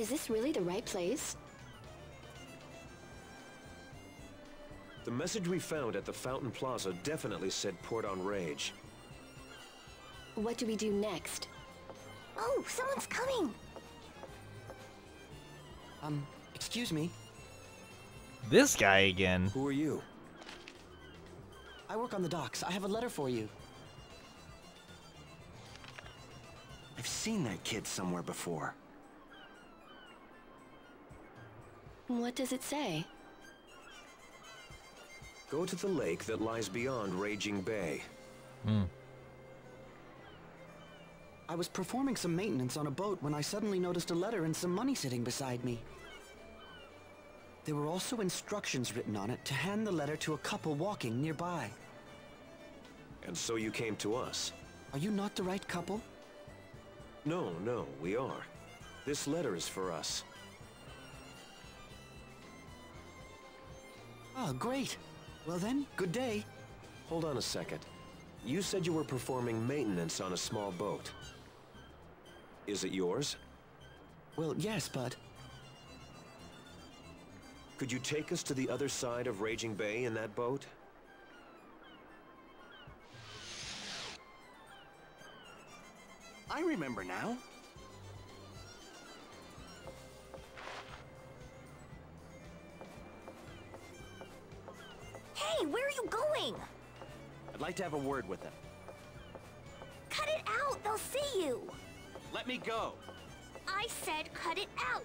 B: Is this really the right place?
E: The message we found at the Fountain Plaza definitely said Port on Rage.
B: What do we do next?
D: Oh, someone's coming.
H: Excuse me.
A: This guy again.
E: Who are you?
H: I work on the docks. I have a letter for you.
C: I've seen that kid somewhere before.
B: What does it say?
E: Go to the lake that lies beyond Raging Bay.
H: I was performing some maintenance on a boat when I suddenly noticed a letter and some money sitting beside me. There were also instructions written on it to hand the letter to a couple walking nearby.
E: And so you came to us.
H: Are you not the right couple?
E: No, we are. This letter is for us.
H: Ah, great. Well then, good day.
E: Hold on a second. You said you were performing maintenance on a small boat. Is it yours?
H: Well, yes, but...
E: Could you take us to the other side of Raging Bay in that boat?
C: I remember now.
D: Hey, where are you going?
C: I'd like to have a word with him.
D: Cut it out, they'll see you.
C: Let me go.
D: I said cut it out.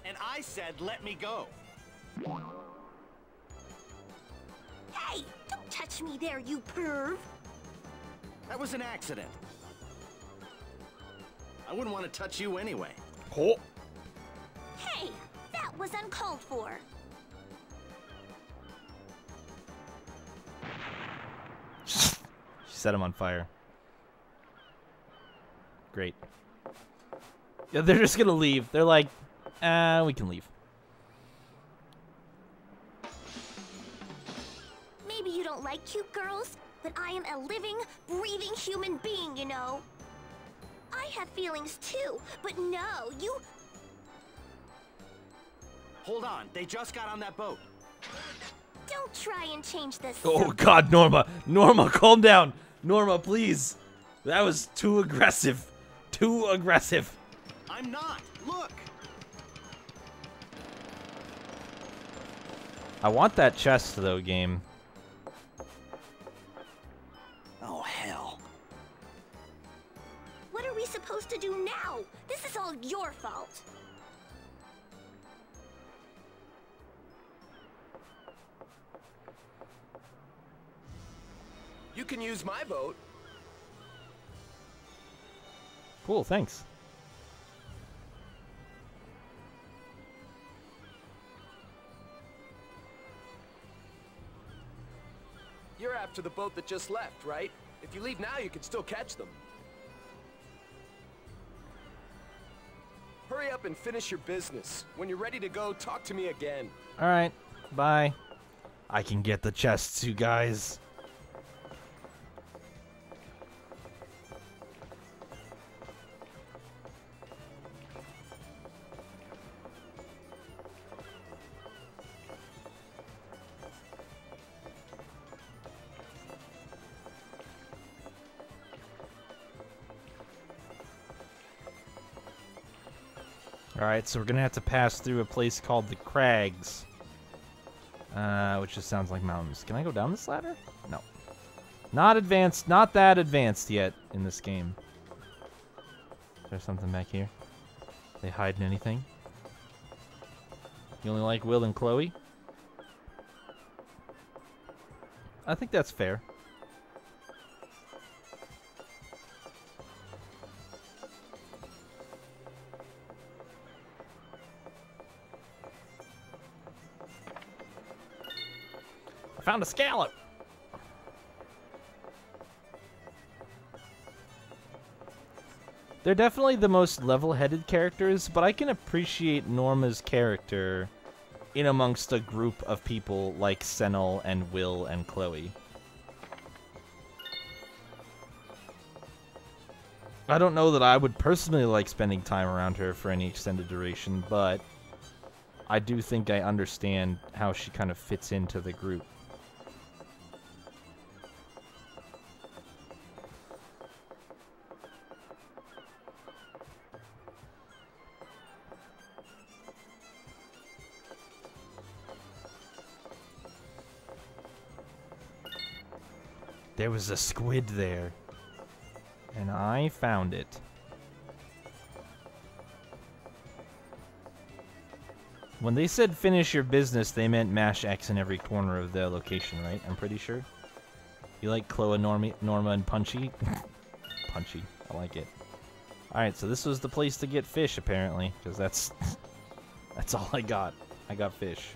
C: And I said let me go.
D: Hey, don't touch me there, you perv.
C: That was an accident. I wouldn't want to touch you anyway.
A: Oh.
D: Hey, that was uncalled for.
A: She set him on fire. Great. Yeah, they're just gonna leave. They're like, we can leave.
D: Maybe you don't like cute girls, but I am a living, breathing human being, you know. I have feelings too, but no, you...
C: Hold on, they just got on that boat.
D: Don't try and change this.
A: Oh God, Norma! Norma, calm down! Norma, please! That was too aggressive. Too aggressive.
C: I'm not. Look.
A: I want that chest though, game.
C: Oh, hell.
D: What are we supposed to do now? This is all your fault.
I: You can use my boat.
A: Cool, thanks.
I: You're after the boat that just left, right? If you leave now, you can still catch them. Hurry up and finish your business. When you're ready to go, talk to me again.
A: Alright, bye. I can get the chests, you guys. Alright, so we're gonna have to pass through a place called the Crags. Which just sounds like mountains. Can I go down this ladder? No. Not advanced, not that advanced yet in this game. Is there something back here? They hiding anything? You only like Will and Chloe? I think that's fair. Found a scallop. They're definitely the most level-headed characters, but I can appreciate Norma's character in amongst a group of people like Senel and Will and Chloe. I don't know that I would personally like spending time around her for any extended duration, but I do think I understand how she kind of fits into the group. There was a squid there, and I found it. When they said finish your business, they meant mash X in every corner of the location, right? I'm pretty sure. You like Chloe, Norma, and Punchy? Punchy. I like it. Alright, so this was the place to get fish, apparently, because that's all I got. I got fish.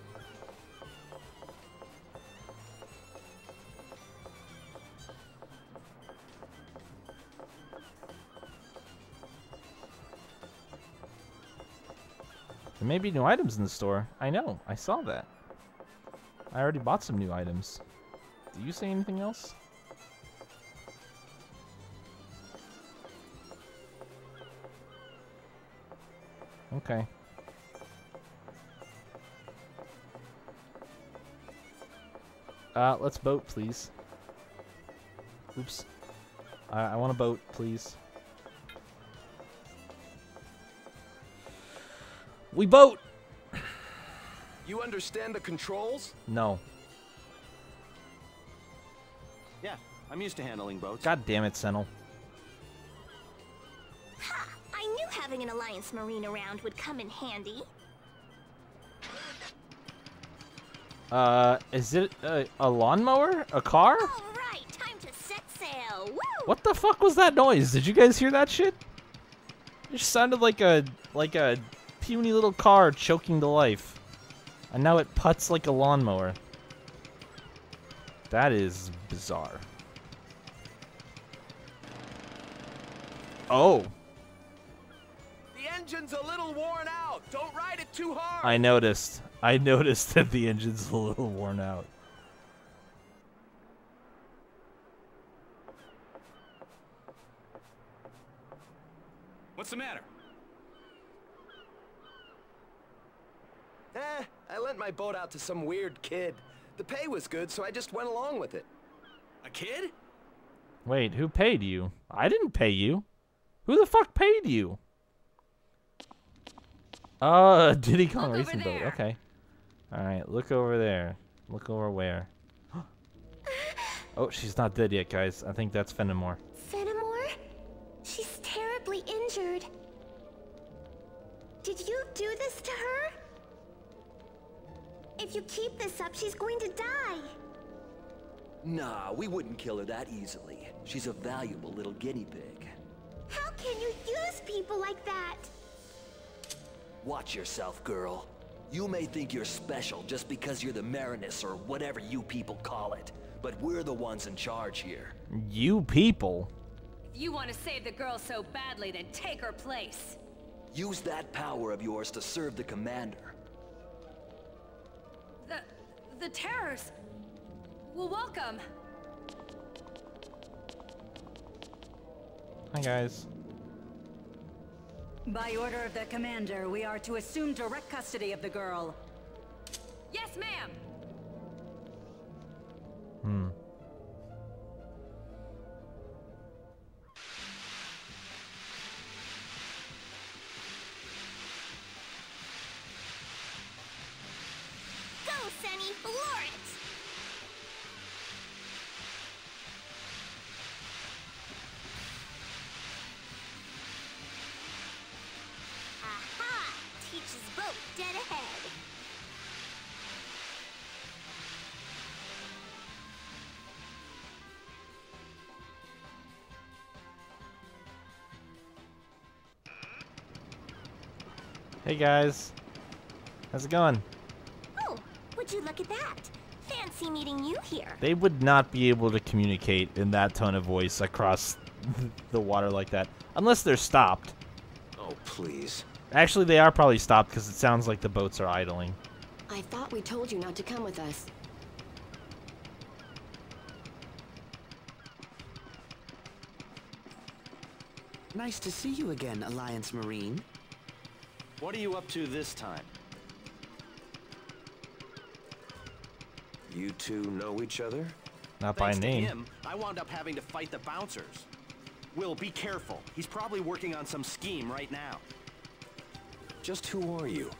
A: There may be new items in the store. I know. I saw that. I already bought some new items. Do you say anything else? Okay. Let's boat, please. Oops. I want a boat, please. We boat!
I: You understand the controls?
A: No.
C: Yeah, I'm used to handling boats.
A: God damn it, Senel.
D: Ha! I knew having an Alliance Marine around would come in handy.
A: Is it a lawnmower? A car?
D: All right, time to set sail. Woo!
A: What the fuck was that noise? Did you guys hear that shit? It just sounded like a puny little car choking to life. And now it putts like a lawnmower. That is bizarre. Oh.
I: The engine's a little worn out. Don't ride it too hard.
A: I noticed. I noticed that the engine's a little worn out.
C: What's the matter?
I: I lent my boat out to some weird kid. The pay was good, so I just went along with it.
C: A kid?
A: Wait, who paid you? I didn't pay you. Who the fuck paid you? Diddy Kong Racing Boat. Okay. Alright, look over there. Look over where? Oh, she's not dead yet, guys. I think that's Fenimore.
G: Fenimore? She's terribly injured. Did you do this to her? If you keep this up, she's going to die.
J: Nah, we wouldn't kill her that easily. She's a valuable little guinea pig.
G: How can you use people like that?
J: Watch yourself, girl. You may think you're special just because you're the Marinus or whatever you people call it, but we're the ones in charge here.
A: You people?
B: If you want to save the girl so badly, then take her place.
J: Use that power of yours to serve the commander.
B: The terrors. Well, welcome.
A: Hi, guys.
K: By order of the commander, we are to assume direct custody of the girl.
B: Yes, ma'am.
D: Go, Sunny, floor it! Aha! Teach's boat dead ahead.
A: Hey, guys. How's it going?
D: Oh, would you look at that? Fancy meeting you here.
A: They would not be able to communicate in that tone of voice across the water like that. Unless they're stopped.
E: Oh, please.
A: Actually, they are probably stopped because it sounds like the boats are idling.
B: I thought we told you not to come with us.
H: Nice to see you again, Alliance Marine.
C: What are you up to this time?
E: You two know each other?
A: Not by
C: Thanks to
A: name.
C: him, I wound up having to fight the bouncers. Will, be careful. He's probably working on some scheme right now.
E: Just who are you?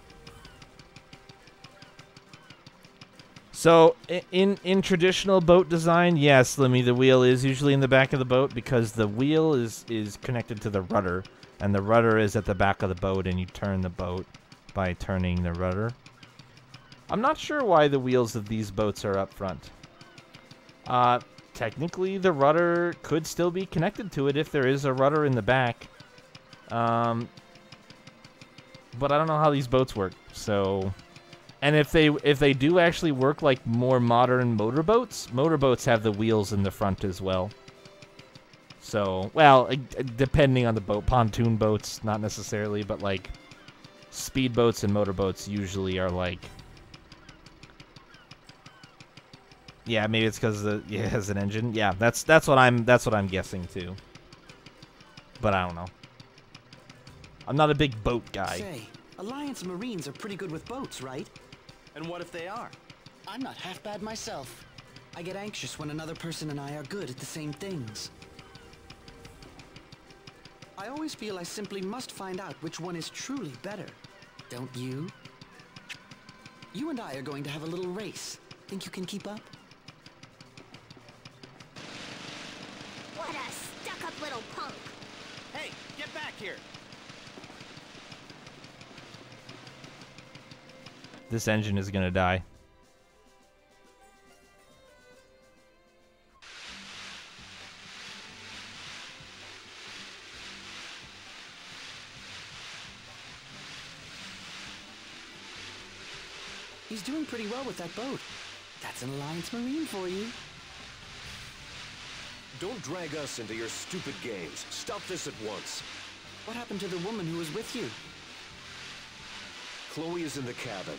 A: So, in traditional boat design, yes, Lemmy, the wheel is usually in the back of the boat because the wheel is connected to the rudder, and the rudder is at the back of the boat, and you turn the boat by turning the rudder. I'm not sure why the wheels of these boats are up front. Technically, the rudder could still be connected to it if there is a rudder in the back. But I don't know how these boats work, so... And if they do actually work like more modern motorboats have the wheels in the front as well. So, well, depending on the boat, pontoon boats, not necessarily, but like speedboats and motorboats usually are like, yeah, maybe it's because it has an engine. Yeah, that's what I'm guessing too. But I don't know. I'm not a big boat guy.
H: Say, Alliance Marines are pretty good with boats, right?
C: And what if they are?
H: I'm not half bad myself. I get anxious when another person and I are good at the same things. I always feel I simply must find out which one is truly better. Don't you? You and I are going to have a little race. Think you can keep up?
D: What a stuck-up little punk.
C: Hey, get back here!
A: This engine is gonna die.
H: He's doing pretty well with that boat. That's an Alliance Marine for you.
E: Don't drag us into your stupid games. Stop this at once.
H: What happened to the woman who was with you?
E: Chloe is in the cabin.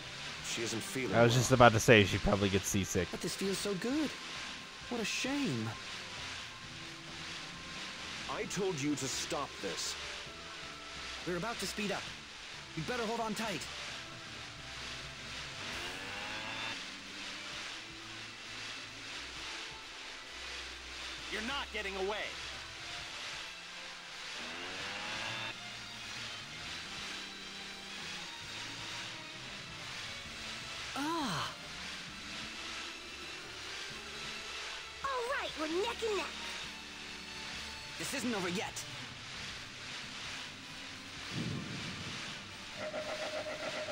E: She isn't feeling
A: I was
E: well.
A: just about to say she probably gets seasick.
H: But this feels so good. What a shame.
E: I told you to stop this.
H: We're about to speed up. We better hold on tight.
C: You're not getting away!
H: Ah!
D: All right, we're neck and neck.
H: This isn't over yet.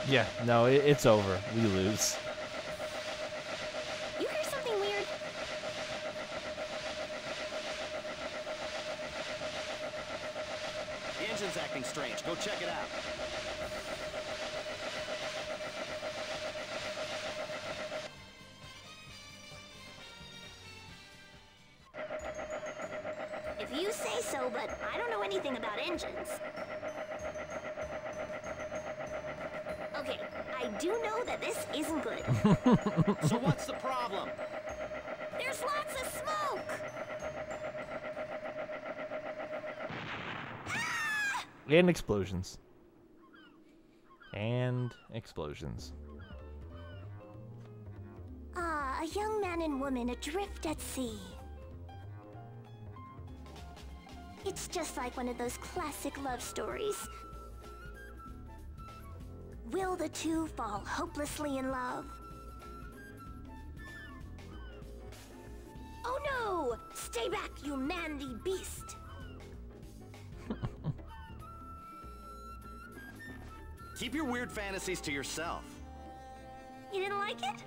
A: Yeah, no, it's over. We lose.
D: You hear something weird?
C: The engine's acting strange. Go check it out.
D: If you say so, but I don't know anything about engines. Okay, I do know that this isn't good.
C: So what's the problem?
D: There's lots of smoke!
A: And explosions. And explosions.
D: Ah, a young man and woman adrift at sea. It's just like one of those classic love stories. Will the two fall hopelessly in love? Oh no! Stay back, you manly beast!
C: Keep your weird fantasies to yourself.
D: You didn't like it?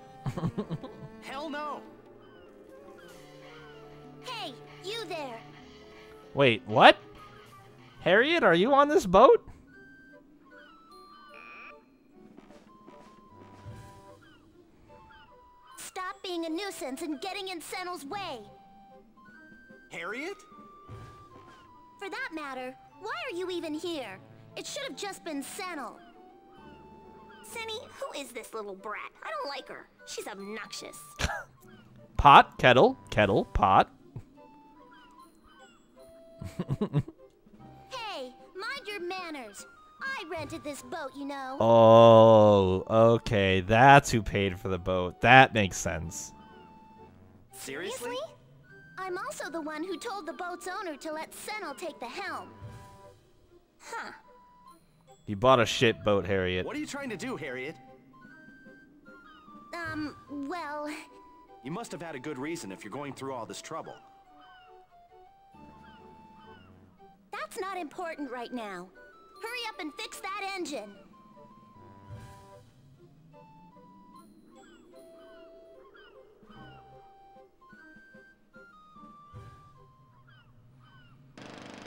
C: Hell no!
D: Hey, you there!
A: Wait, what? Harriet, are you on this boat?
D: Stop being a nuisance and getting in Senel's way!
C: Harriet?
D: For that matter, why are you even here? It should have just been Senel. Senny, who is this little brat? I don't like her. She's obnoxious.
A: Pot, kettle, pot.
D: Hey,
G: manners. I rented this boat, you know.
A: Oh, okay. That's who paid for the boat. That makes sense.
C: Seriously?
G: I'm also the one who told the boat's owner to let Senel take the helm. Huh.
A: You bought a shit boat, Harriet.
C: What are you trying to do, Harriet?
G: Well...
C: You must have had a good reason if you're going through all this trouble.
G: That's not important right now. Hurry up and fix that engine.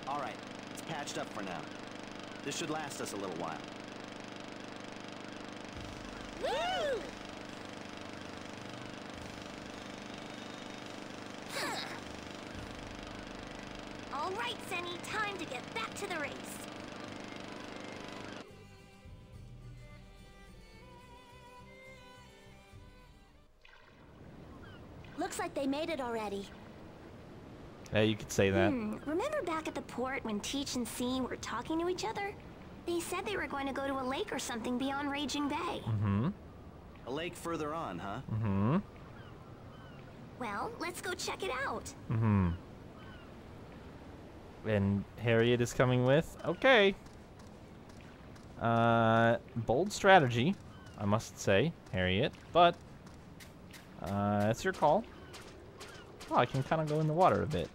C: All right, it's patched up for now. This should last us a little while.
G: Woo! All right, Senny, time to get back to the race. Looks like they made it already.
A: Yeah, you could say that.
D: Remember back at the port when Teach and C were talking to each other? They said they were going to go to a lake or something beyond Raging Bay.
A: Mm-hmm.
C: A lake further on, huh?
A: Mm-hmm.
D: Well, let's go check it out.
A: Mm-hmm. And Harriet is coming with? Okay. Bold strategy, I must say, Harriet. But, it's your call. Oh, I can kind of go in the water a bit.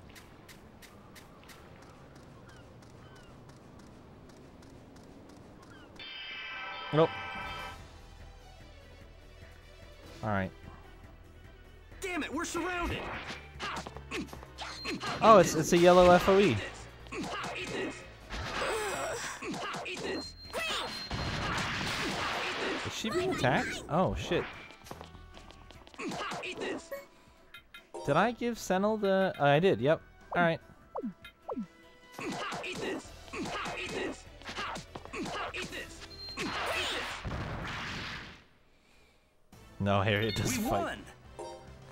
A: Nope. Alright.
C: Damn it, we're surrounded!
A: Oh, it's a yellow FOE. Is she being attacked? Oh, shit. Did I give Senel the... I did, yep. Alright. No, Harriet doesn't fight.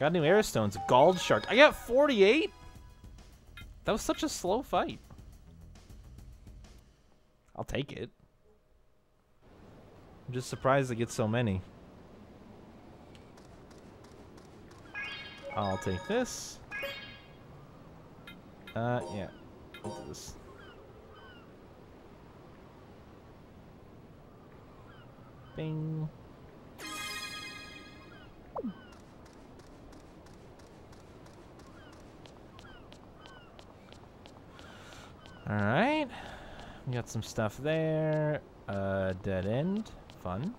A: Got new air stones. Galled shark. I got 48? That was such a slow fight. I'll take it. I'm just surprised to get so many. I'll take this. Yeah. I'll do this. Bing. Alright. We got some stuff there. Dead end. Fun.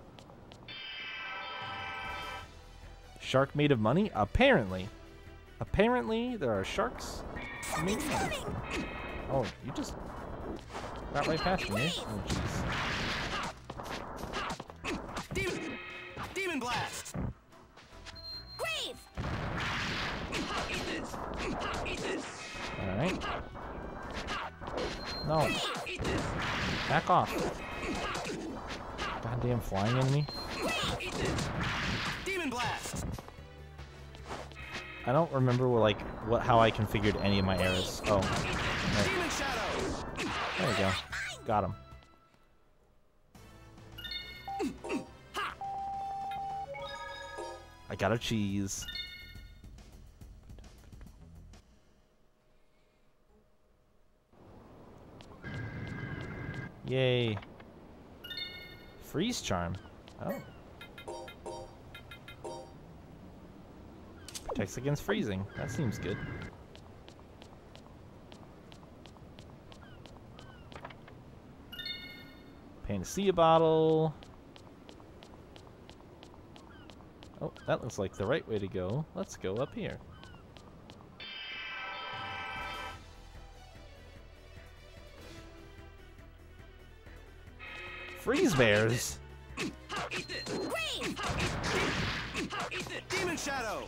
A: Shark made of money? Apparently. Apparently, there are sharks made of money. Oh, you just got right past me. Oh, jeez.
C: Demon blast!
G: Grave!
A: Alright. No. Back off. Goddamn flying enemy.
C: Demon blast!
A: I don't remember how I configured any of my arrows. Oh. Right.
C: Demon shadow!
A: There we go. Got him. I got a cheese. Yay. Freeze charm. Oh. Protects against freezing. That seems good. Panacea bottle. Oh, that looks like the right way to go. Let's go up here. Freeze bears?
C: Demon shadow!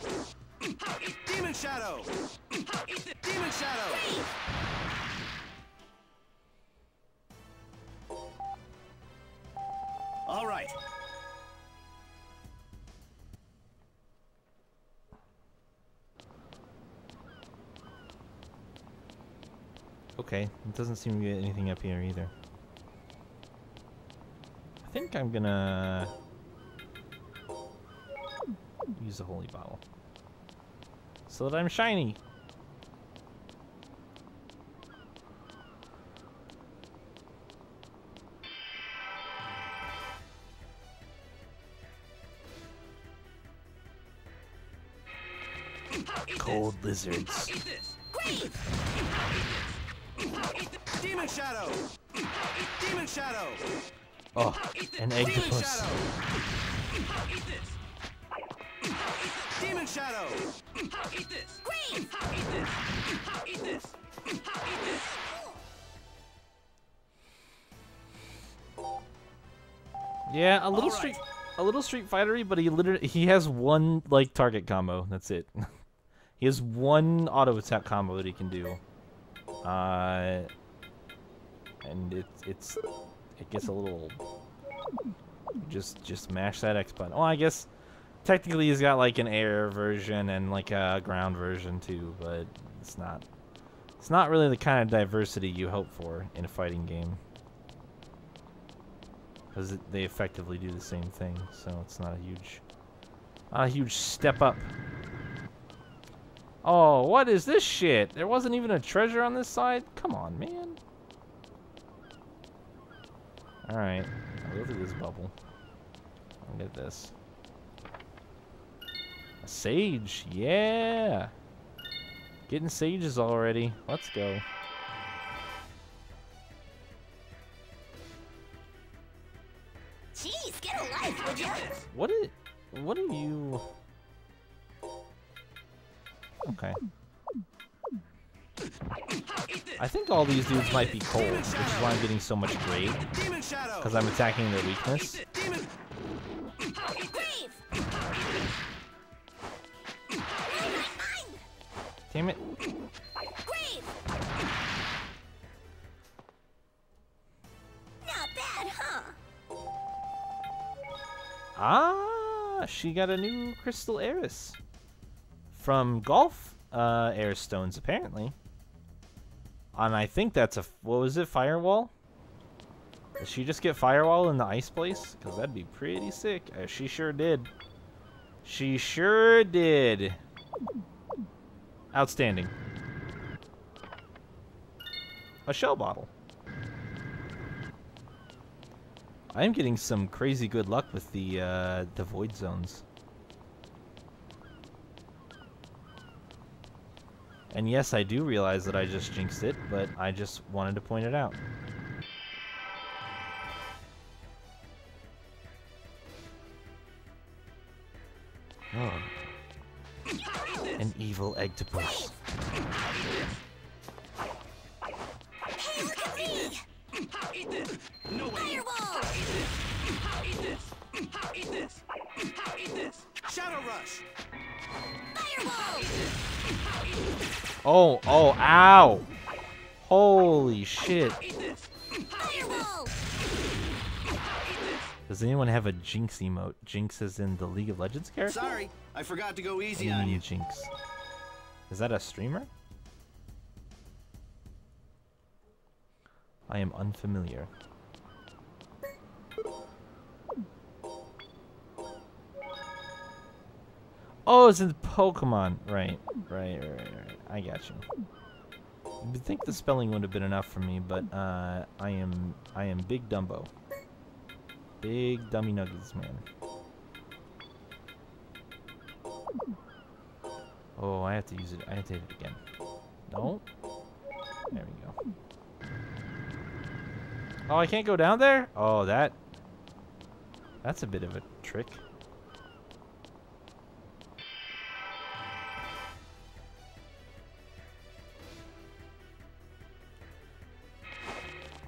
C: Demon shadow! Demon shadow! All right.
A: Okay, it doesn't seem to be anything up here either. think I'm gonna use a holy bottle so that I'm shiny. Cold lizards.
C: Demon Shadow! Demon Shadow!
A: Oh, an octopus.
C: Demon Shadow!
G: Eat this! Great! Eat this! Eat this! Eat this!
A: Yeah, a little Street Fightery, but he has one like target combo. That's it. He has one auto attack combo that he can do. And it gets a little just mash that X button. Oh, I guess technically he's got like an air version and like a ground version too, but it's not really the kind of diversity you hope for in a fighting game. Because they effectively do the same thing, so it's not a huge step up. Oh, what is this shit? There wasn't even a treasure on this side? Come on, man. Alright, I'll go through this bubble. I'll get this. A sage, yeah! Getting sages already. Let's go.
G: Jeez, get a life, would ya?
A: What are you... Okay. I think all these dudes might be cold, which is why I'm getting so much grade. Because I'm attacking their weakness. Damn it.
G: Not bad, huh?
A: Ah, she got a new Crystal Heiress. From Golf Air Stones, apparently. And I think that's a... What was it? Firewall? Did she just get Firewall in the ice place? Because that'd be pretty sick. She sure did. She sure did. Outstanding. A shell bottle. I am getting some crazy good luck with the void zones. And yes, I do realize that I just jinxed it, but I just wanted to point it out. Oh. An evil octopus.
G: Hey, look at me!
F: Eat this! No way!
G: Fireball!
F: Eat this! Eat this! Eat this!
C: Shadow Rush!
G: Fireball!
A: Oh, ow! Holy shit.
G: Fireball!
A: Does anyone have a Jinx emote? Jinx is in the League of Legends character?
C: Sorry, I forgot to go easy
A: What do
C: on
A: mean
C: you.
A: Jinx? Is that a streamer? I am unfamiliar. Oh, it's in the Pokemon. Right. I got you. You'd think the spelling would have been enough for me, but I am Big Dumbo. Big dummy nuggets, man. Oh, I have to use it. I have to hit it again. No. There we go. Oh, I can't go down there? Oh, that's a bit of a trick.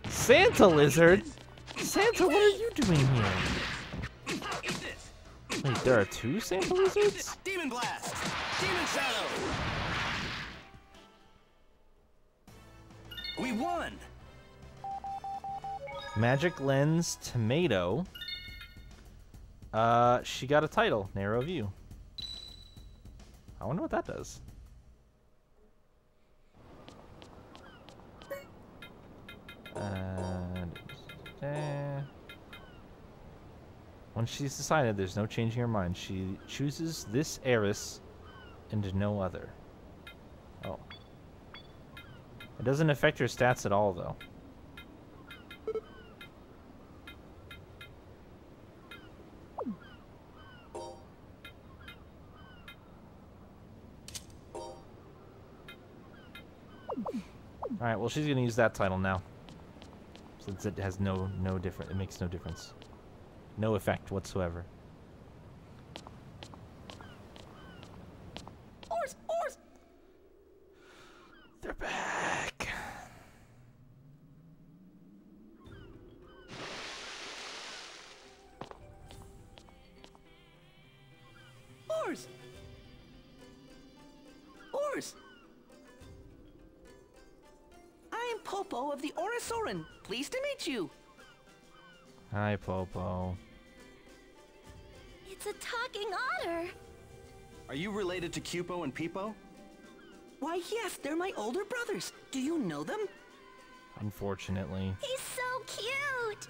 A: Santa Lizard? Santa, what are you doing here? Wait, there are two Santa Lizards?
C: Demon Blast! Demon Shadow! We won!
A: Magic Lens Tomato. She got a title, Narrow View. I wonder what that does. Once she's decided, there's no changing her mind. She chooses this heiress and no other. Oh. It doesn't affect her stats at all, though. Alright, well, she's gonna use that title now. Since it has no different, it makes no difference. No effect whatsoever.
I: Horse!
A: They're back.
I: Horse! I am Popo of the Orasoran. Pleased to meet you.
A: Hi, Popo.
D: It's a talking otter.
C: Are you related to Cupo and Peepo?
I: Why, yes, they're my older brothers. Do you know them?
A: Unfortunately.
D: He's so cute.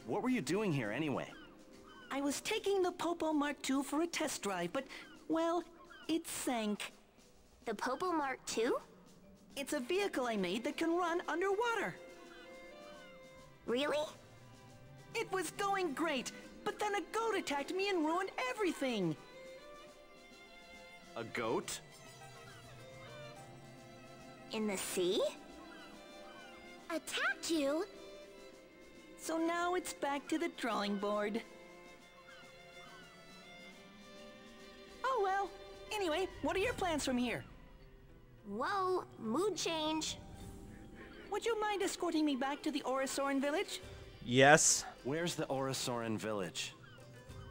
C: What were you doing here anyway?
I: I was taking the Popo Mark II for a test drive, but, well, it sank.
D: The Popo Mark II?
I: It's a vehicle I made that can run underwater.
D: Really?
I: It was going great, but then a goat attacked me and ruined everything.
C: A goat?
D: In the sea? Attacked you?
I: So now it's back to the drawing board. Oh well. Anyway, what are your plans from here?
D: Whoa, mood change.
I: Would you mind escorting me back to the Orasoran village?
A: Yes.
C: Where's the Orasoran village?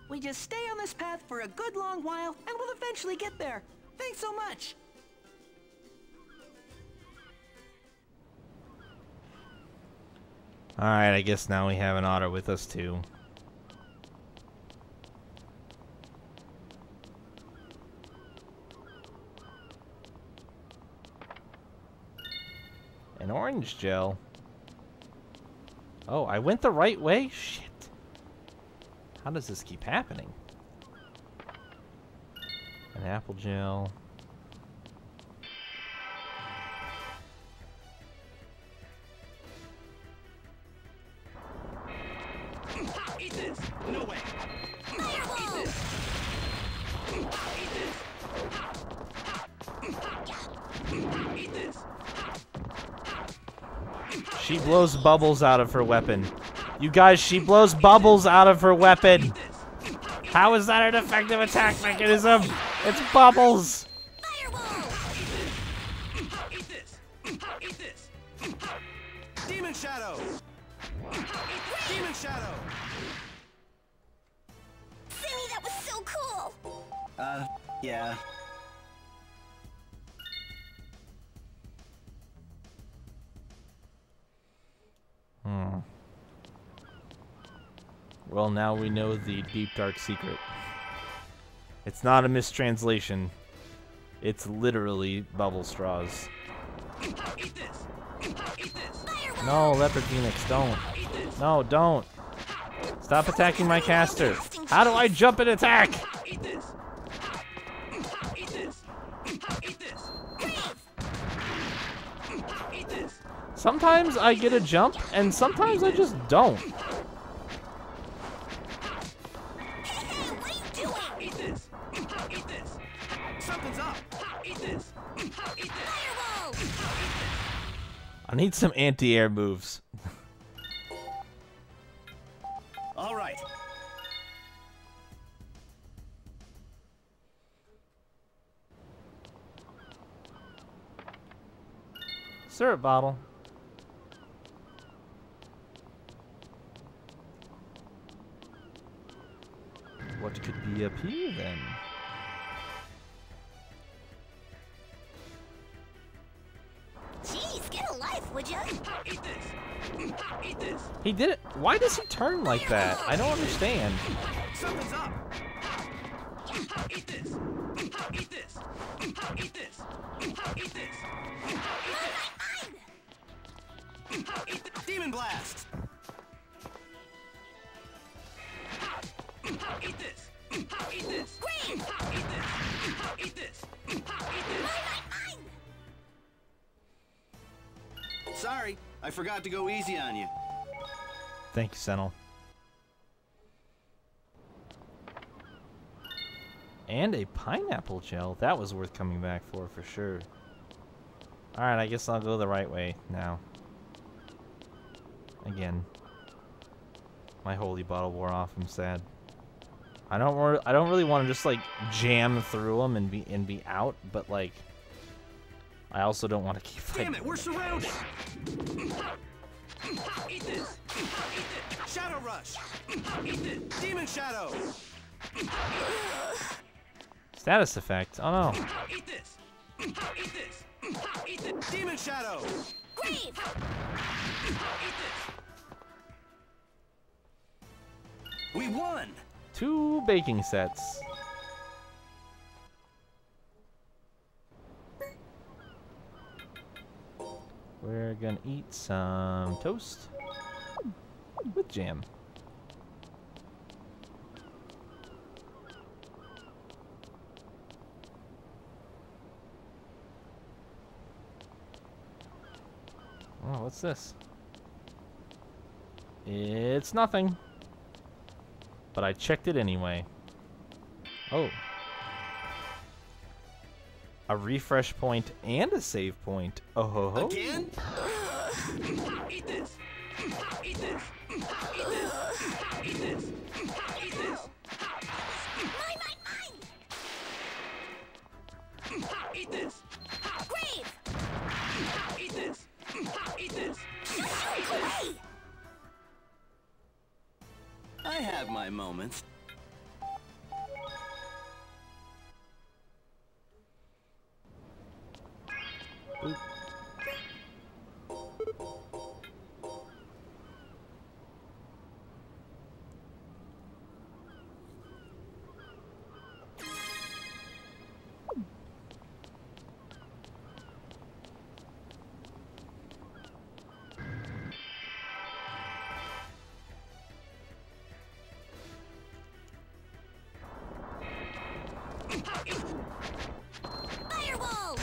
I: We just stay on this path for a good long while, and we'll eventually get there. Thanks so much.
A: Alright, I guess now we have an otter with us too. An orange gel. Oh, I went the right way? Shit. How does this keep happening? An apple gel.
F: Eat this! No way! Eat this! Eat this!
A: She blows bubbles out of her weapon. You guys, she blows bubbles out of her weapon. How is that an effective attack mechanism? It's bubbles.
F: Eat this! Eat this!
C: Demon Shadow! Demon Shadow!
D: Sammy, that was so cool.
C: Yeah.
A: Well, now we know the deep dark secret. It's not a mistranslation. It's literally bubble straws.
F: Eat this! Eat this!
A: No, Leopard Phoenix, don't. No, don't. Stop attacking my caster. How do I jump and attack?
F: Eat this! Eat this! Eat this! Eat this!
A: Sometimes I get a jump, and sometimes I just don't.
D: Hey, what are you doing?
F: Eat this! Eat this!
C: Something's up!
F: Eat this! Eat this!
D: Fireball!
A: I need some anti-air moves.
C: All right.
A: Syrup bottle. What could be up here then?
D: Jeez, get a life, would ya?
F: Eat this! Eat this!
A: He did it. Why does he turn like that? I don't understand.
C: Something's up!
F: Eat this! Eat this! Eat this! Eat this!
C: Demon Blast! I forgot to go easy on you.
A: Thank you, Sentinel. And a pineapple gel. That was worth coming back for sure. Alright, I guess I'll go the right way now. Again. My holy bottle wore off. I'm sad. I don't really want to just like jam through them and be out, but like I also don't want to keep fighting.
C: Damn it, we're surrounded. Eat this. Eat this. Shadow rush. Eat this. Demon shadow.
A: Status effect. Oh no.
C: Eat this. Eat this. Eat this. Demon shadow.
G: Grave!
C: Eat this. We won.
A: 2 baking sets. We're gonna eat some toast with jam. Oh, what's this? It's nothing. But I checked it anyway. Oh. A refresh point and a save point. Oh ho ho.
C: Again? Eat this. Eat this. Eat this. Eat this. Eat this.
G: Mine!
C: Eat this.
G: Grave!
C: Eat this. Eat this.
G: Go away!
C: I have my moments.
A: Boop.
G: Firewall!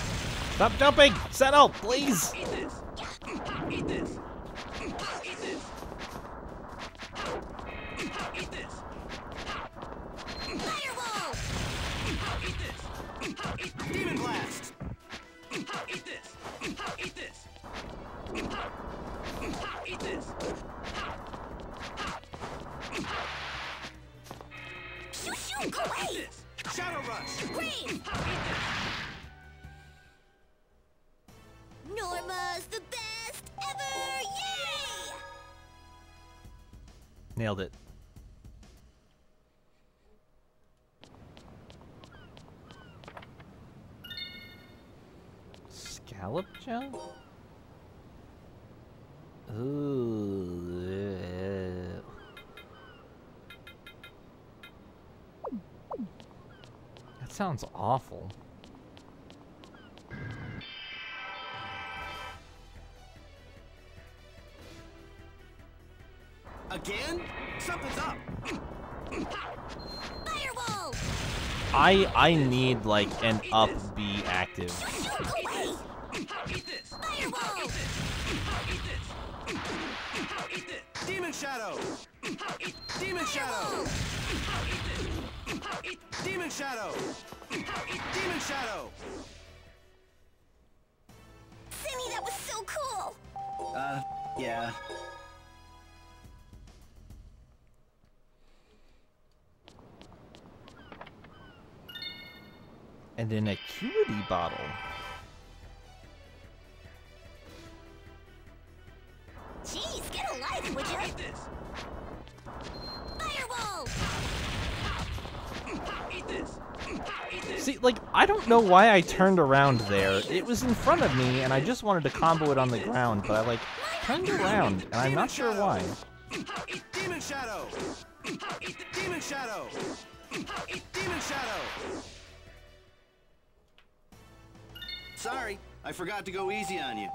A: Stop jumping! Settle, please!
C: Eat this. Eat this. Eat this. Eat this.
G: Firewall!
C: Eat this. Demon blast. Eat this. Eat this. Eat this.
G: Shoo! Go away!
C: Eat this. Shadow rush.
G: Grave! Norma's the best ever! Yay!
A: Nailed it. Scallop gel? Ooh. That sounds awful.
C: Again? Something's up.
G: Firewall!
A: I need like an up B active.
G: Go away!
C: Eat this.
G: Firewall!
C: Eat this. Eat this. Demon shadow. Demon shadow. Demon shadow. Demon shadow.
G: Sammy, that was so cool!
C: Yeah.
A: And an acuity bottle.
G: Jeez, get a life, would you?
C: Eat this.
G: Firewall!
C: Eat this. Eat this.
A: See, like, I don't know why I turned around there. It was in front of me, and I just wanted to combo it on the ground, but I, like, turned around, and I'm not sure why.
C: Demon shadow. Demon shadow. Demon shadow. Sorry, I forgot to go easy on you.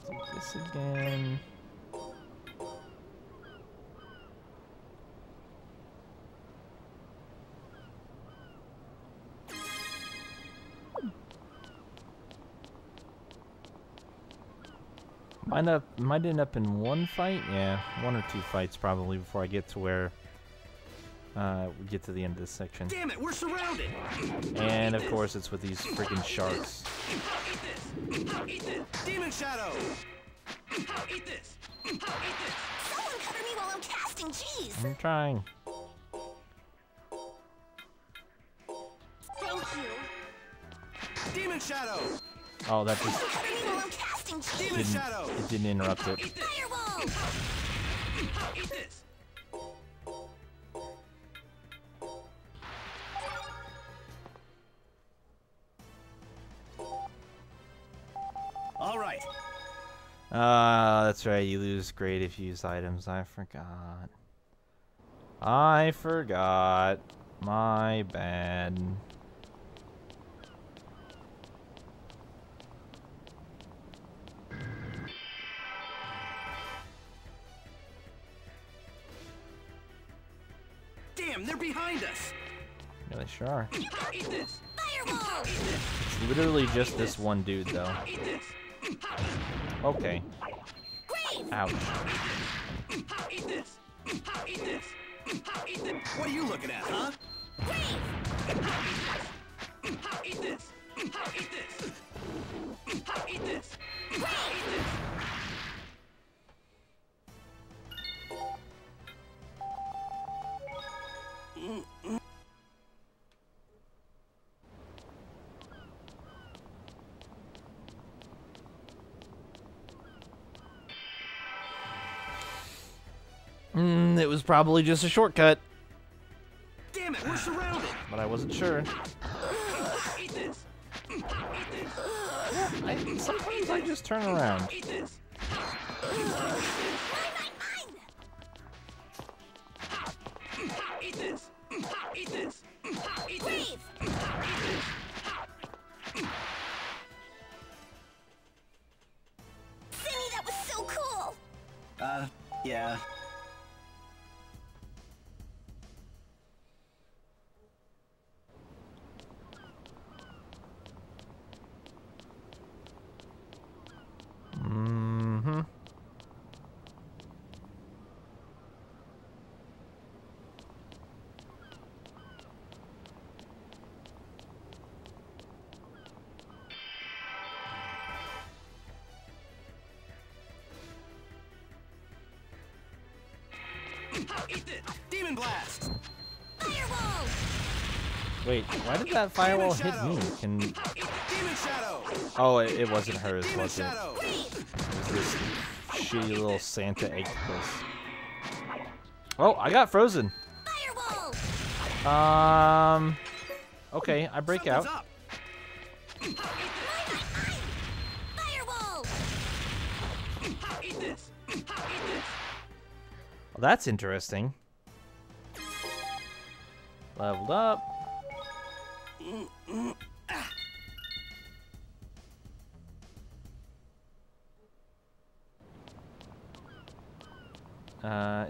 A: Do this again. Might end up in one fight. Yeah, one or two fights probably before I get to where we get to the end of this section.
C: Damn it, we're surrounded.
A: And of course, it's with these freaking sharks.
C: Eat this. Demon Shadow. Eat this. Eat this.
D: Someone cover me while I'm casting cheese.
A: I'm trying.
D: Thank you.
C: Demon Shadow.
A: Oh, that just
D: Someone cover me while I'm casting cheese.
C: Demon Shadow.
A: it didn't interrupt it.
D: Fireball.
C: Eat this. All right.
A: That's right. You lose grade if you use items. I forgot. I forgot. My bad.
C: Damn, they're behind us.
A: Yeah, they sure are.
C: Eat this.
D: Fireball.
A: It's literally just this one dude, though.
C: Eat this.
A: Okay.
D: Grave.
A: Ouch.
C: Eat this. Eat this. Eat this. What are you looking at, huh? Eat this. Eat this. Eat this. Eat this.
A: It was probably just a shortcut,
C: Damn it, we're surrounded.
A: but I wasn't sure.
C: Eat this. Eat this.
A: Sometimes I just turn around.
C: Eat this. Eat this. Eat this. Eat this.
D: Sammy, that was so cool.
H: Yeah.
A: Mm-hmm.
C: Eat this. Demon Blast.
D: Fireball.
A: Wait, why did that firewall hit me? Can...
C: Demon Shadow.
A: Oh, it wasn't hers,
C: Demon
A: was it?
C: Shadow.
A: It was this shitty little Santa octopus. Oh, I got frozen.
D: Fireball.
A: Okay, I break out.
C: Something's up.
D: Fireball.
C: Eat this. Eat this.
A: Well, that's interesting. Leveled up.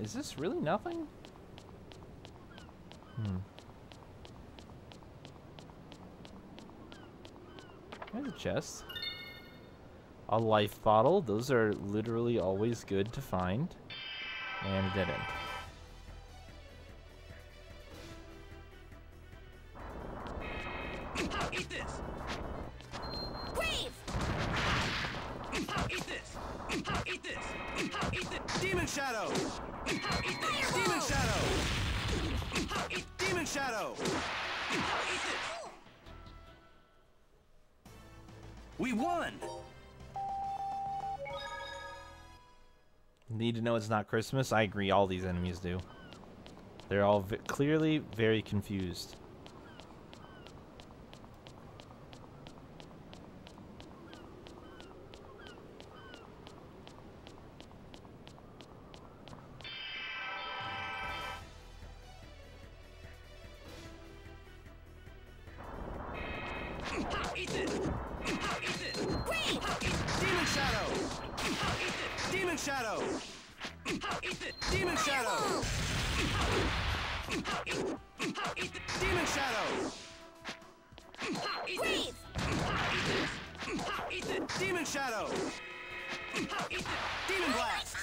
A: Is this really nothing? There's a chest. A life bottle. Those are literally always good to find. And a dead end.
C: Eat this.
D: Grave.
C: Eat this. Eat this. Eat this. Demon Shadow. Eat this. Demon Shadow. Demon Shadow. Eat this. We won.
A: Need to know it's not Christmas? I agree, all these enemies do. They're all clearly very confused.
C: Eat this. Eat this. Demon Shadow. Eat this. Demon Shadow. Eat this. Demon Shadow. Eat this. Demon Shadow. Eat this. Eat this. Eat this. Demon Shadow. Demon blast.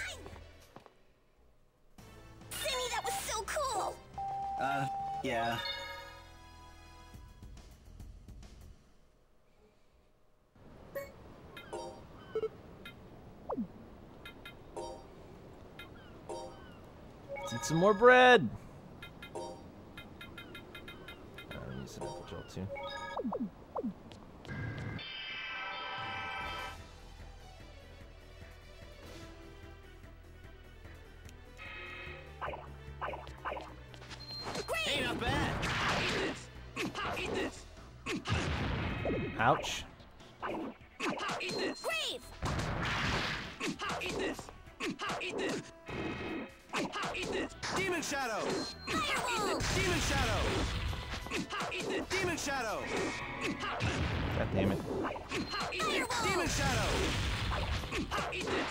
G: Simmy, that was so cool!
H: Yeah.
A: Let's eat some more bread. I need some apple gel too.
C: Hey, not bad. Eat this.
A: Ouch.
C: Eat this.
G: Brave!
C: Eat this. Eat this. Eat this. Demon shadow.
G: Fireball!
C: Demon shadow. Eat this. Demon shadow.
A: God damn it.
C: Demon shadow. Eat this.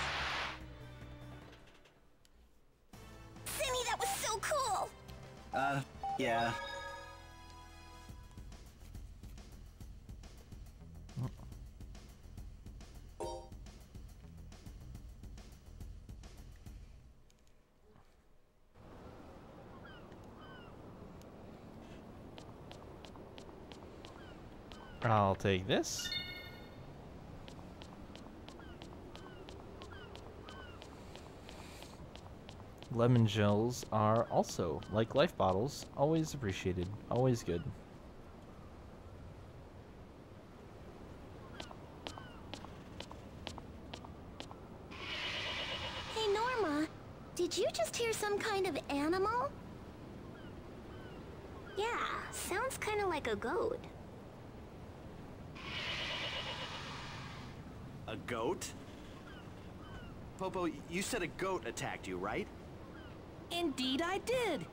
G: Simmy, that was so cool!
H: Yeah.
A: I'll take this. Lemon gels are also, like life bottles, always appreciated. Always good.
G: Hey, Norma, did you just hear some kind of animal?
D: Yeah, sounds kind of like a goat.
C: A goat? Popo, you said a goat attacked you, right?
I: Indeed I did.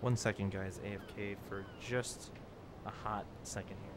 A: 1 second, guys. AFK for just a hot second here.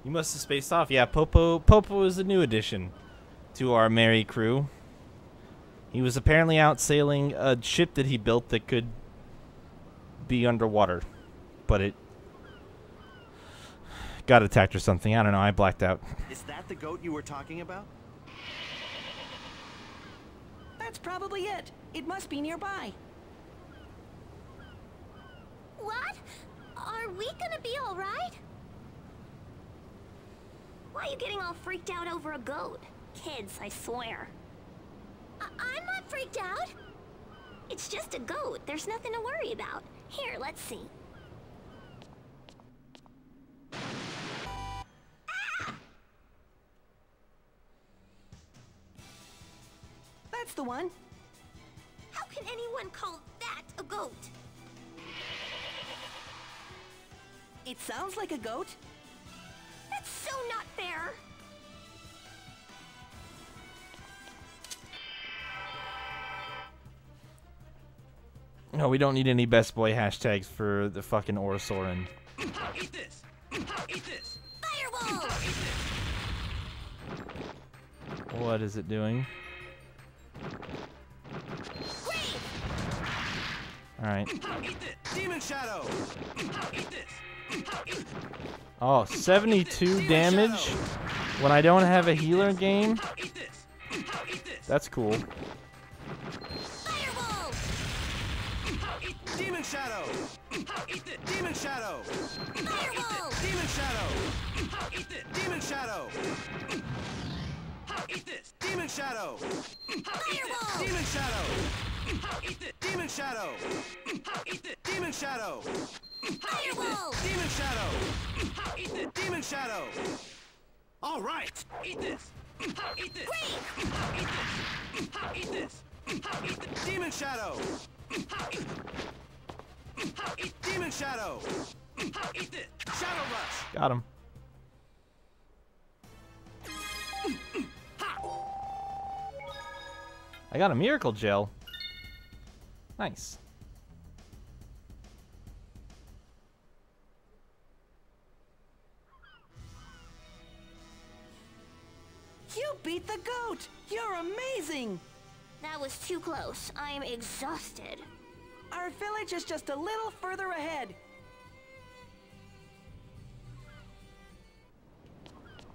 A: You must have spaced off. Yeah, Popo is a new addition to our merry crew. He was apparently out sailing a ship that he built that could be underwater, but it got attacked or something. I don't know. I blacked out.
C: Is that the goat you were talking about?
I: That's probably it. It must be nearby.
G: What? Are we gonna be alright?
D: Why are you getting all freaked out over a goat? Kids, I swear.
G: I'm not freaked out.
D: It's just a goat. There's nothing to worry about. Here, let's see.
I: That's the one.
G: How can anyone call that a goat?
I: It sounds like a goat.
G: That's so not fair.
A: No, we don't need any best boy hashtags for the fucking Orosaurin.
C: Eat this. Eat this.
G: Fireball!
A: What is it doing? Alright.
C: Eat this. Demon shadow. Eat this.
A: Oh, 72 damage when I don't have a healer game?
C: Eat this. Eat this.
A: That's cool.
G: Fireball!
C: Demon shadow. Eat this. Demon shadow.
G: Fireball!
C: Demon shadow. Eat this. Demon shadow. Eat this. Demon shadow.
G: Fireball!
C: Demon shadow. Eat this. Demon shadow. Eat this. Demon shadow.
G: Fireball!
C: Demon shadow. Eat this. Demon shadow. All right. Eat this. Eat this.
G: Great!
C: Eat this. Eat this. Demon Shadow! Demon Shadow! Shadow Rush!
A: Got him. I got a miracle gel. Nice.
I: You beat the goat! You're amazing!
D: That was too close. I'm exhausted.
I: Our village is just a little further ahead.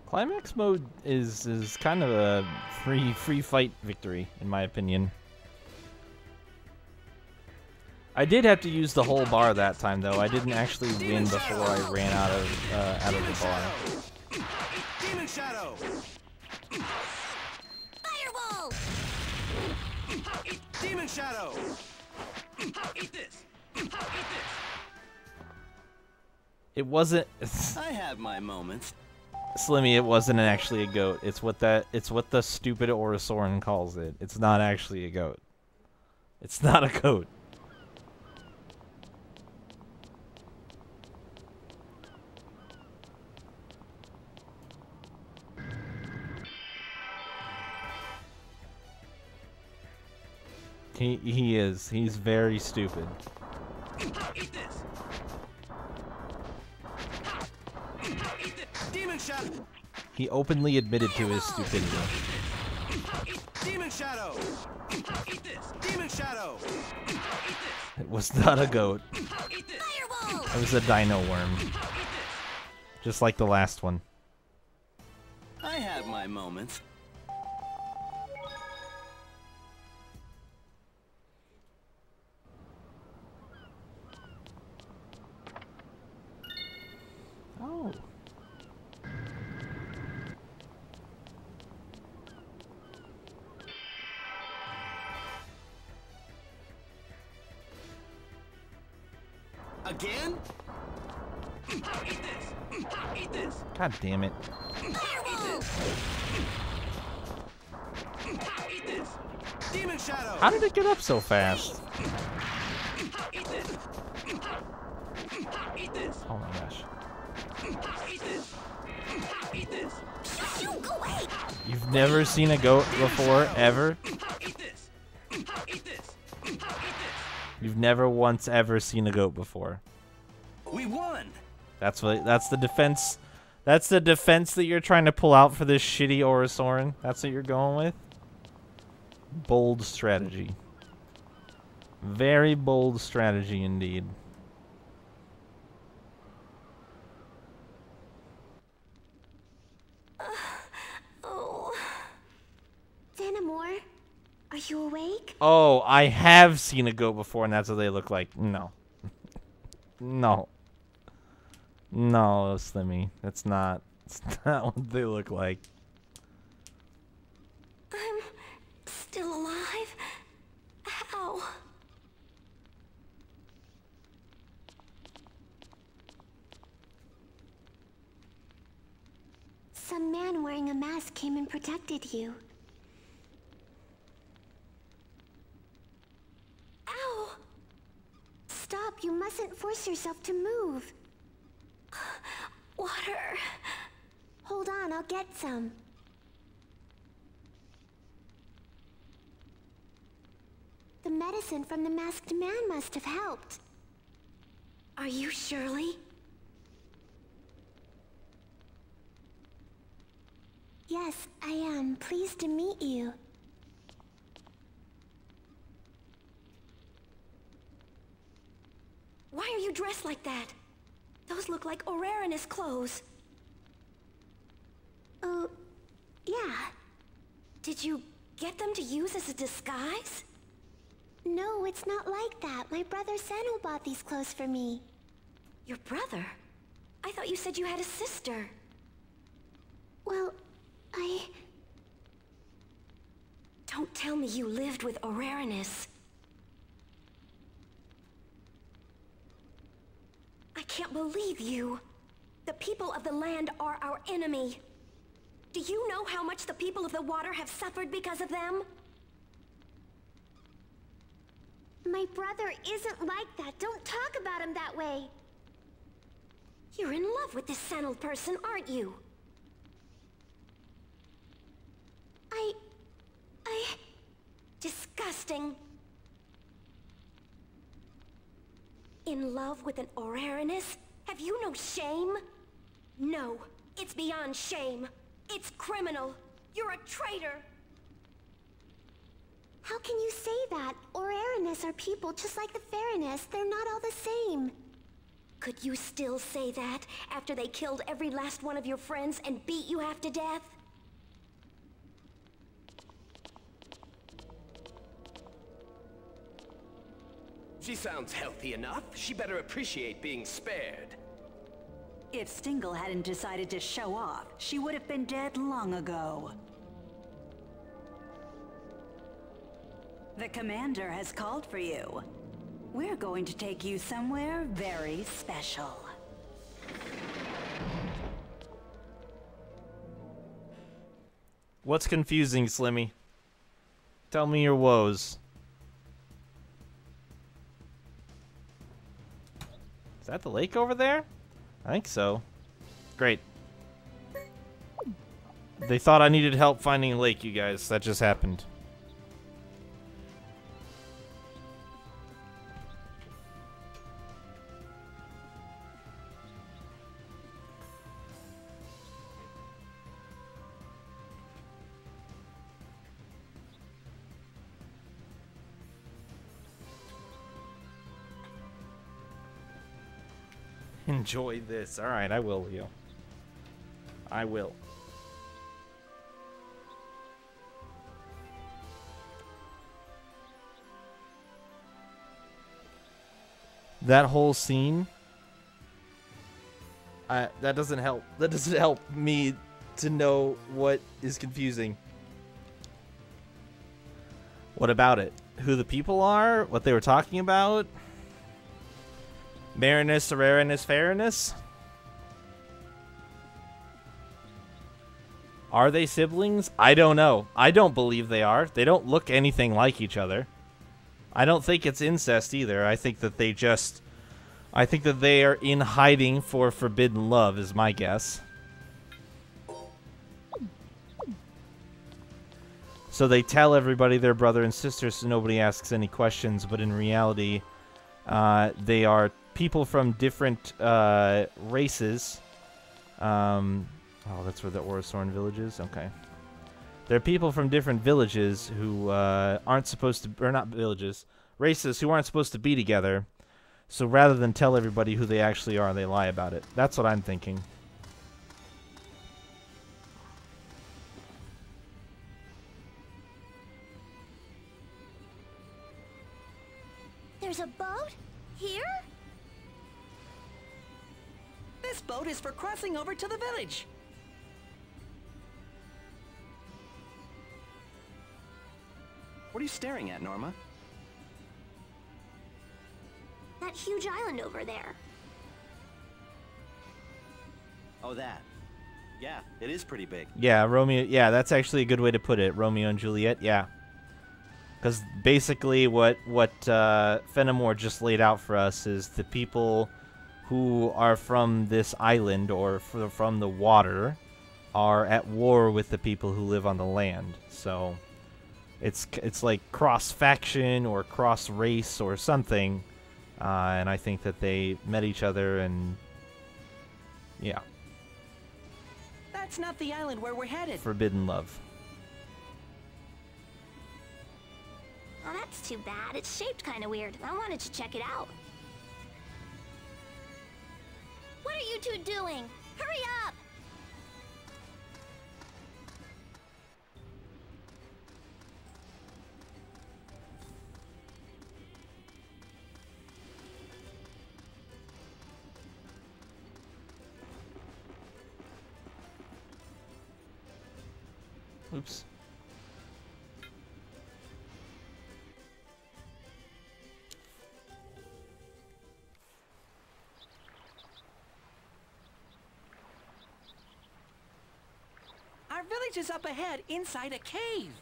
A: Climax mode is kind of a free fight victory, in my opinion. I did have to use the whole bar that time, though. I didn't actually win before I ran out of the bar.
C: Demon Shadow!
D: Fireball!
C: Demon Shadow! Eat this! Eat this!
A: It wasn't.
C: I have my moments.
A: Slimmy, it wasn't actually a goat. It's what the stupid Orosoran calls it. It's not actually a goat. It's not a goat. He is. He's very stupid.
C: Eat this! Demon Shadow!
A: He openly admitted to his stupidity.
C: Demon Shadow! Eat this! Demon Shadow!
A: It was not a goat.
D: Fireball!
A: It was a dino worm. Just like the last one.
C: I have my moments.
A: Oh.
C: Again? Eat this! Eat this!
A: God damn it.
C: Eat this! Demon Shadow!
A: How did it get up so fast?
C: Eat this! Eat this!
A: Oh my gosh.
C: Eat this! Eat this!
D: Shoo, go away!
A: You've never seen a goat before, ever?
C: Eat this! Eat this! Eat this!
A: You've never once ever seen a goat before.
C: We won!
A: That's the defense. That's the defense that you're trying to pull out for this shitty Orosoran. That's what you're going with? Bold strategy. Very bold strategy indeed.
D: Oh. Danamore, are you awake?
A: Oh, I have seen a goat before, and that's what they look like. No. No. No, Slimmy. It's not what they look like.
D: I'm still alive? How? Some man wearing a mask came and protected you. Ow! Stop, you mustn't force yourself to move. Water. Hold on, I'll get some. The medicine from the masked man must have helped. Are you Shirley? Yes, I am. Pleased to meet you. Why are you dressed like that? Those look like Orerinus clothes. Oh, yeah. Did you get them to use as a disguise? No, it's not like that. My brother Sano bought these clothes for me. Your brother? I thought you said you had a sister. Well, Don't tell me you lived with Orerinus. I can't believe you. The people of the land are our enemy. Do you know how much the people of the water have suffered because of them? My brother isn't like that. Don't talk about him that way. You're in love with this Sentinel person, aren't you? Disgusting. In love with an Orarinus? Have you no shame? No, it's beyond shame. It's criminal. You're a traitor. How can you say that? Orarinus are people just like the Farinus. They're not all the same. Could you still say that after they killed every last one of your friends and beat you half to death?
C: She sounds healthy enough. She better appreciate being spared.
K: If Stingle hadn't decided to show off, she would have been dead long ago. The commander has called for you. We're going to take you somewhere very special.
A: What's confusing, Slimmy? Tell me your woes. Is that the lake over there? I think so. Great. They thought I needed help finding a lake, you guys. That just happened. Enjoy this. Alright, I will, Leo. I will. That whole scene, that doesn't help. That doesn't help me to know what is confusing. What about it? Who the people are? What they were talking about? Marinus, Ararinus, Farinus? Are they siblings? I don't know. I don't believe they are. They don't look anything like each other. I don't think it's incest either. I think that they just... I think that they are in hiding for forbidden love is my guess. So they tell everybody they're brother and sister so nobody asks any questions, but in reality, they are people from different races. Oh, that's where the Orasorn village is? Okay. They're people from different villages who aren't supposed to... Or not villages. Races who aren't supposed to be together. So rather than tell everybody who they actually are, they lie about it. That's what I'm thinking.
D: There's a boat? Here?
I: This boat is for crossing over to the village.
C: What are you staring at, Norma?
D: That huge island over there.
C: Oh, that. Yeah, it is pretty big.
A: Yeah, Romeo... Yeah, that's actually a good way to put it. Romeo and Juliet, yeah. Because basically what Fenimore just laid out for us is the people who are from this island or from the water are at war with the people who live on the land. So it's like cross-faction or cross-race or something. And I think that they met each other and... Yeah.
I: That's not the island where we're headed.
A: Forbidden love.
D: Oh, that's too bad. It's shaped kind of weird. I wanted to check it out.
G: What are you two doing? Hurry up!
A: Oops.
I: Our village is up ahead, inside a cave.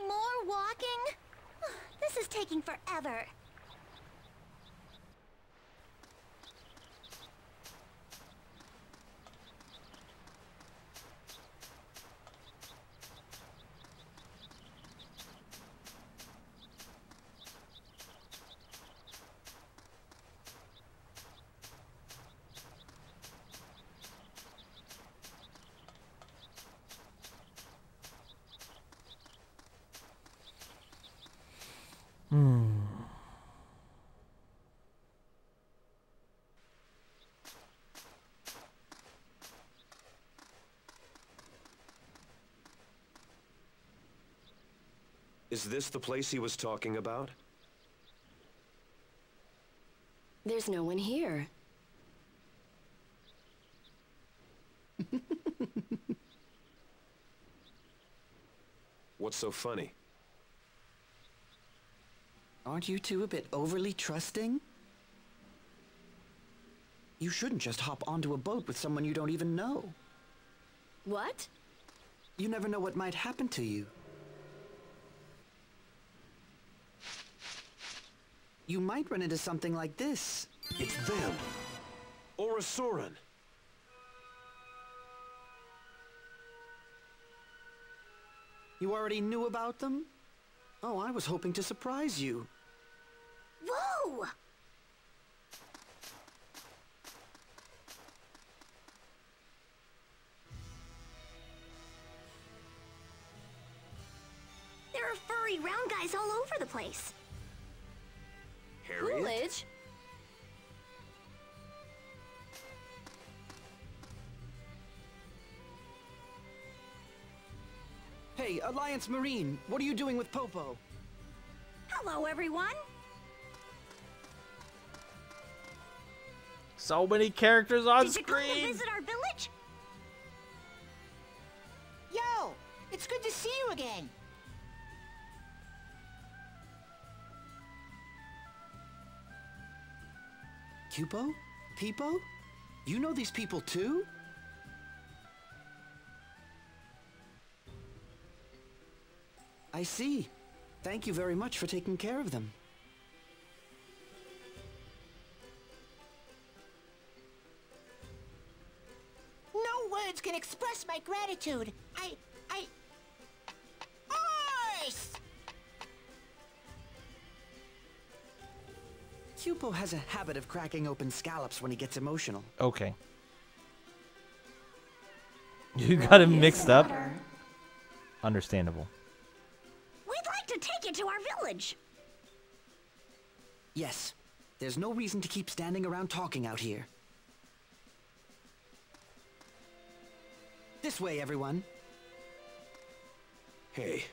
G: More walking? This is taking forever.
E: Is this the place he was talking about?
B: There's no one here.
E: What's so funny?
H: Aren't you two a bit overly trusting? You shouldn't just hop onto a boat with someone you don't even know.
B: What?
H: You never know what might happen to you. You might run into something like this.
E: It's them! Orasuran!
H: You already knew about them? Oh, I was hoping to surprise you.
G: Whoa!
D: There are furry round guys all over the place.
E: Harriet?
B: Coolidge?
H: Hey, Alliance Marine, what are you doing with Popo?
D: Hello, everyone.
A: So many characters on
D: Did you come to
A: screen.
D: visit our village?
I: Yo, it's good to see you again.
H: Cupo? Peepo? You know these people too? I see. Thank you very much for taking care of them.
I: No words can express my gratitude. Arse!
H: Cupo has a habit of cracking open scallops when he gets emotional.
A: Okay. You got him mixed up. Understandable.
D: We'd like to take you to our village.
H: Yes. There's no reason to keep standing around talking out here. This way, everyone.
E: Hey,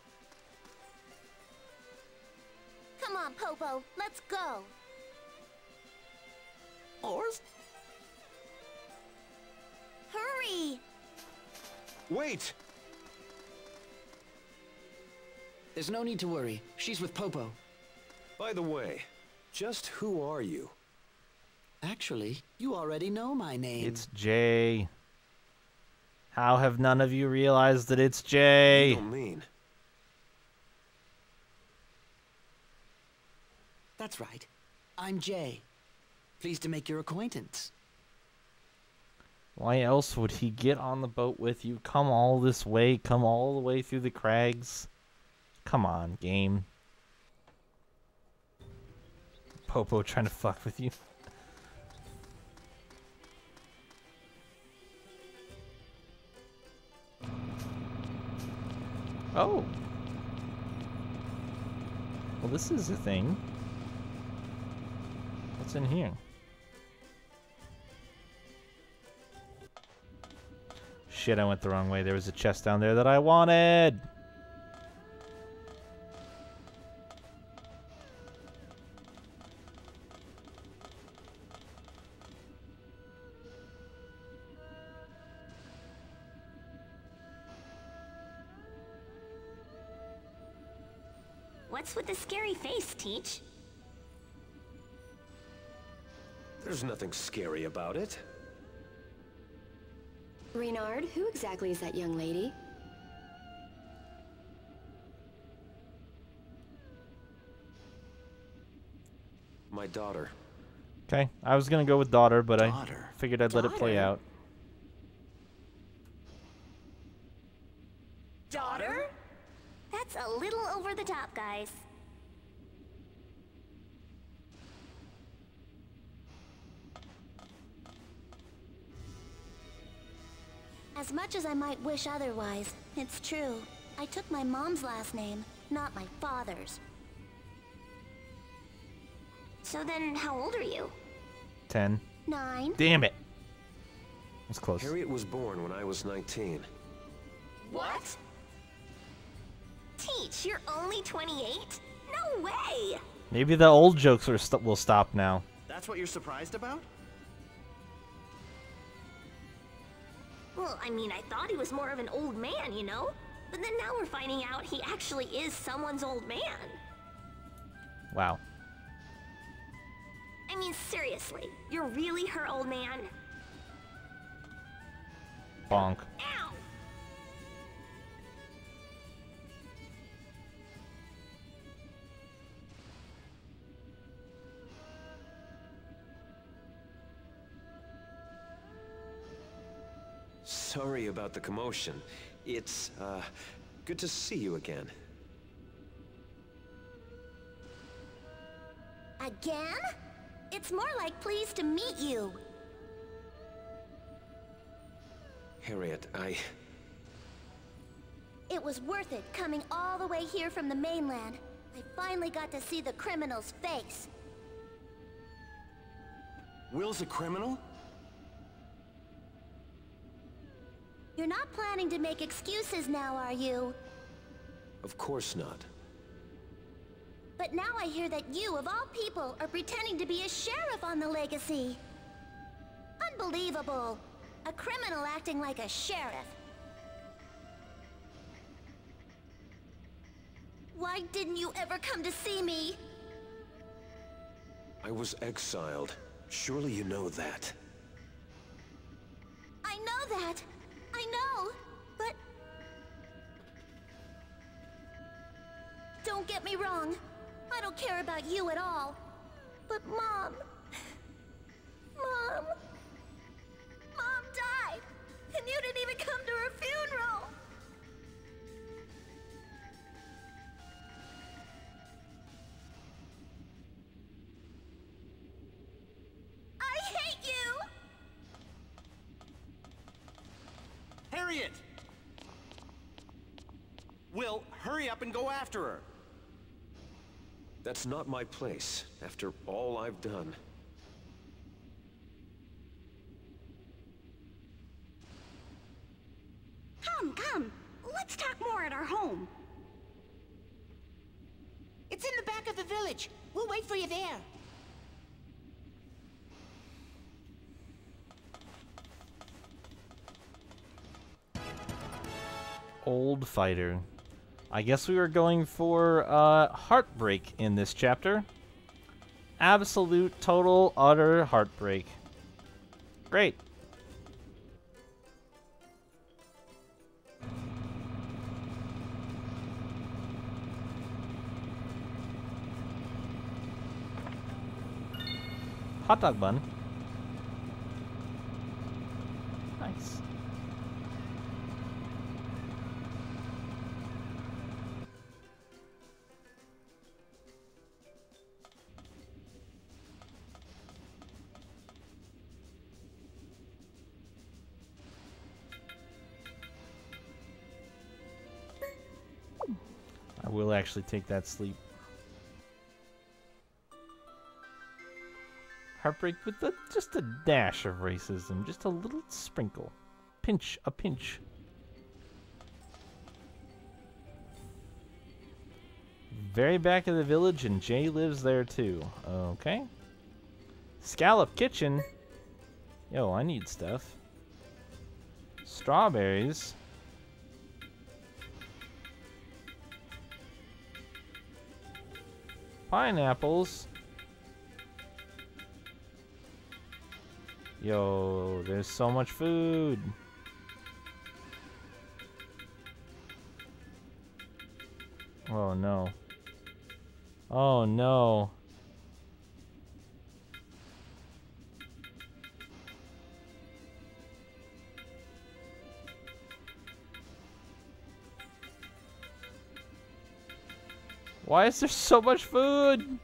G: Come on, Popo, let's go.
I: Ors?
G: Hurry!
E: wait!
H: There's no need to worry. She's with Popo.
E: By the way, just who are you?
H: Actually, you already know my name.
A: It's Jay. How have none of you realized that it's
E: You
A: Jay?
E: don't mean.
H: That's right. I'm Jay. Pleased to make your acquaintance.
A: Why else would he get on the boat with you? Come all this way, come all the way through the crags. Come on, game. Popo trying to fuck with you. Oh. Well, this is a thing. What's in here? Shit, I went the wrong way. There was a chest down there that I wanted.
D: What's with the scary face, Teach?
E: There's nothing scary about it.
B: Reynard, who exactly is that young lady?
E: my daughter.
A: Okay, I was gonna go with daughter, but
I: Daughter?
A: I figured I'd let it play out.
B: Daughter?
D: That's a little over the top, guys. As much as I might wish otherwise, it's true. I took my mom's last name, not my father's. So then, how old are you?
A: 10.
D: 9.
A: Damn it. That's close.
E: Harriet was born when I was 19.
D: What? Teach, you're only 28? No way!
A: Maybe the old jokes will stop now.
C: That's what you're surprised about?
D: Well, I mean, I thought he was more of an old man, you know? But then now we're finding out he actually is someone's old man.
A: Wow.
D: I mean, seriously, you're really her old man?
A: Bonk.
D: Ow!
E: Sorry about the commotion. It's, good to see you again.
D: Again? It's more like pleased to meet you.
E: Harriet,
D: It was worth it coming all the way here from the mainland. I finally got to see the criminal's face.
C: Will's a criminal?
D: You're not planning to make excuses now, are you?
E: Of course not.
D: But now I hear that you, of all people, are pretending to be a sheriff on the Legacy. Unbelievable. A criminal acting like a sheriff. Why didn't you ever come to see me?
E: I was exiled. Surely you know that.
D: I know that. I know, but... Don't get me wrong. I don't care about you at all. But Mom... Mom... Mom died! And you didn't even come to her funeral! I hate you!
C: Harriet! Will, hurry up and go after her.
E: That's not my place, after all I've done.
K: Come. Let's talk more at our home.
L: It's in the back of the village. We'll wait for you there.
A: Old fighter. I guess we were going for heartbreak in this chapter. Absolute, total, utter heartbreak. Great. Hot dog bun. Nice. I will actually take that sleep. Heartbreak with just a dash of racism, just a little sprinkle. A pinch. Very back of the village, and Jay lives there too. Okay. Scallop Kitchen. Yo, I need stuff. Strawberries. Pineapples. Yo, there's so much food. Oh no. Oh no. Why is there so much food?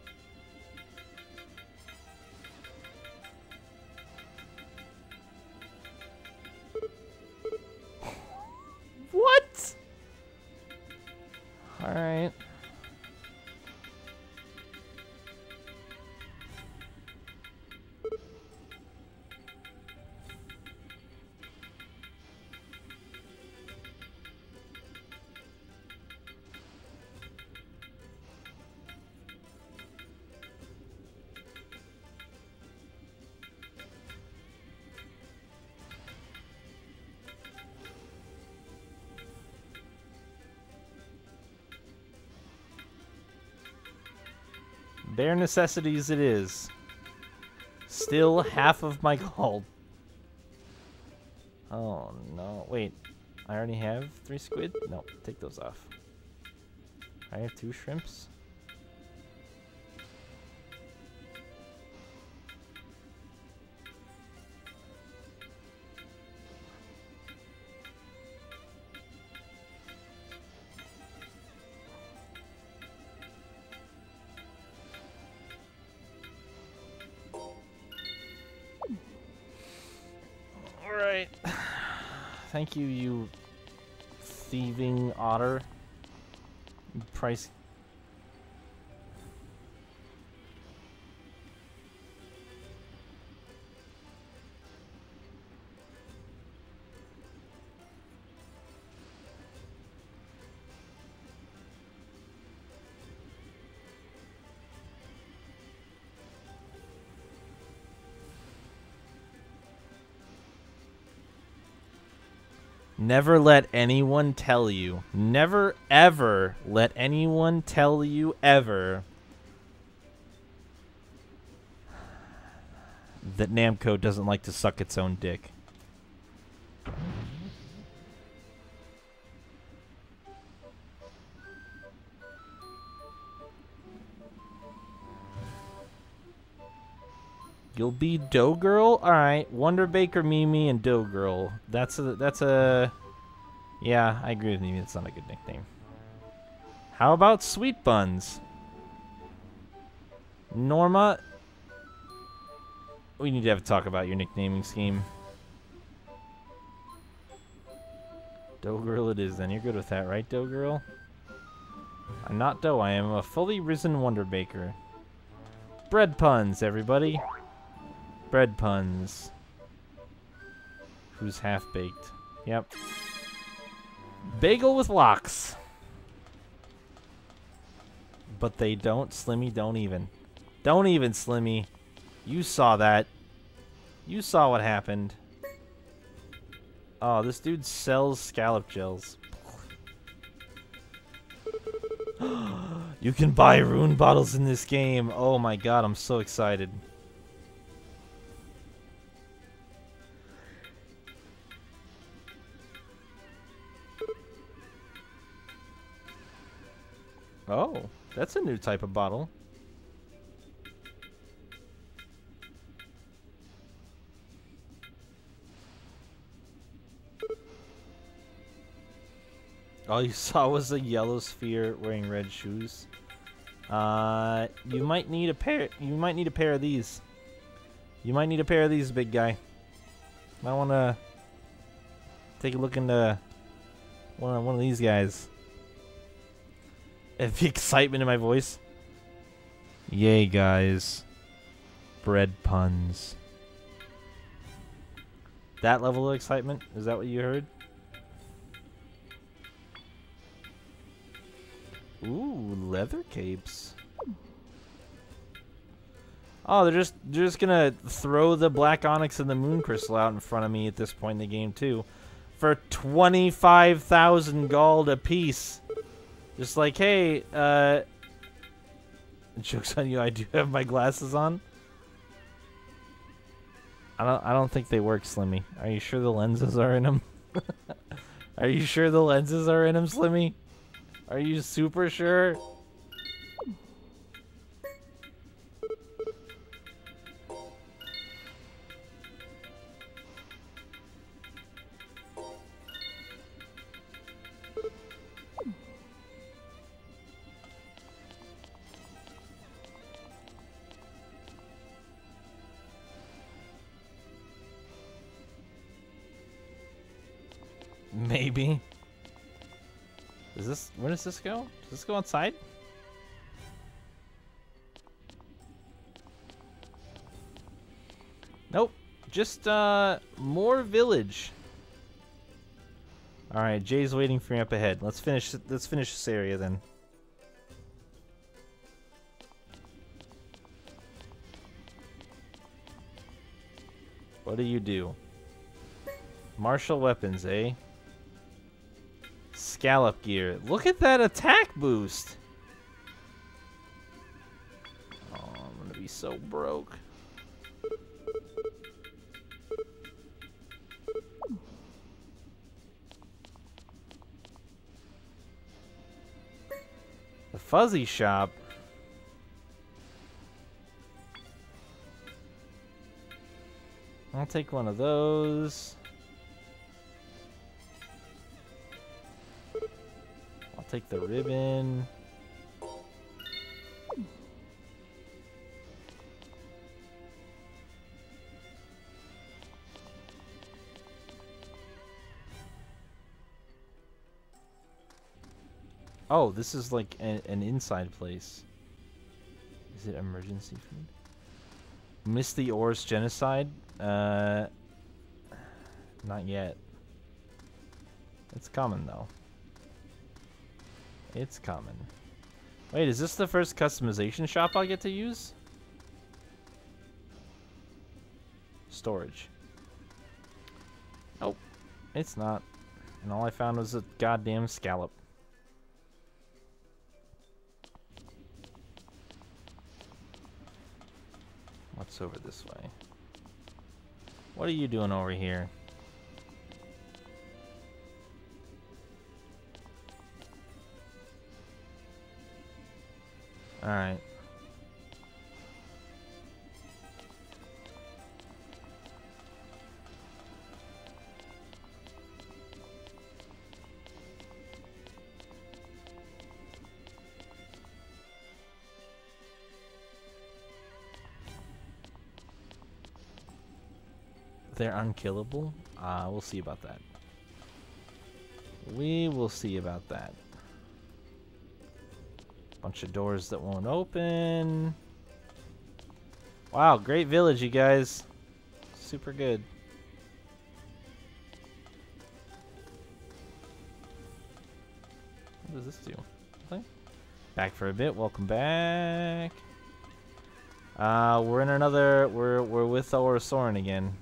A: What? All right. Bare necessities it is. Still half of my gold. Oh no, wait. I already have 3 squid? No, take those off. I have 2 shrimps. Alright. Thank you, you thieving otter. Price. Never let anyone tell you. Never ever let anyone tell you ever that Namco doesn't like to suck its own dick. You'll be Dough Girl? Alright. Wonder Baker Mimi and Dough Girl. That's a... Yeah, I agree with Mimi. It's not a good nickname. How about Sweet Buns? Norma? We need to have a talk about your nicknaming scheme. Dough Girl it is then. You're good with that, right, Dough Girl? I'm not Dough. I am a fully risen Wonder Baker. Bread puns, everybody. Bread puns. Who's half-baked? Yep. Bagel with locks. But they don't. Slimmy, don't even. Don't even, Slimmy. You saw that. You saw what happened. Oh, this dude sells scallop gels. You can buy rune bottles in this game. Oh my god, I'm so excited. Oh, that's a new type of bottle. All you saw was a yellow sphere wearing red shoes. You might need a pair. You might need a pair of these. You might need a pair of these, big guy. I want to take a look into one of these guys. And the excitement in my voice. Yay, guys. Bread puns. That level of excitement? Is that what you heard? Ooh, leather capes. Oh, they're just gonna throw the black onyx and the moon crystal out in front of me at this point in the game too, for 25,000 gold apiece. Just like, hey, joke's on you, I do have my glasses on. I don't think they work, Slimmy. Are you sure the lenses are in them? Are you sure the lenses are in them, Slimmy? Are you super sure? Maybe. Is this... Where does this go? Does this go outside? Nope. Just, more village. Alright, Jay's waiting for me up ahead. Let's finish this area then. What do you do? Martial weapons, eh? Scallop gear. Look at that attack boost! Oh, I'm gonna be so broke. The fuzzy shop. I'll take one of those. I'll take the ribbon. Oh, this is like an inside place. Is it emergency food? Misty Oars Genocide? Not yet. It's coming though. It's coming. Wait, is this the first customization shop I get to use? Storage. Nope, it's not. And all I found was a goddamn scallop. What's over this way? What are you doing over here? Alright. They're unkillable? We'll see about that. We will see about that. Bunch of doors that won't open. Wow, great village, you guys. Super good. What does this do? Nothing? Back for a bit. Welcome back. We're in another. We're with our Soren again.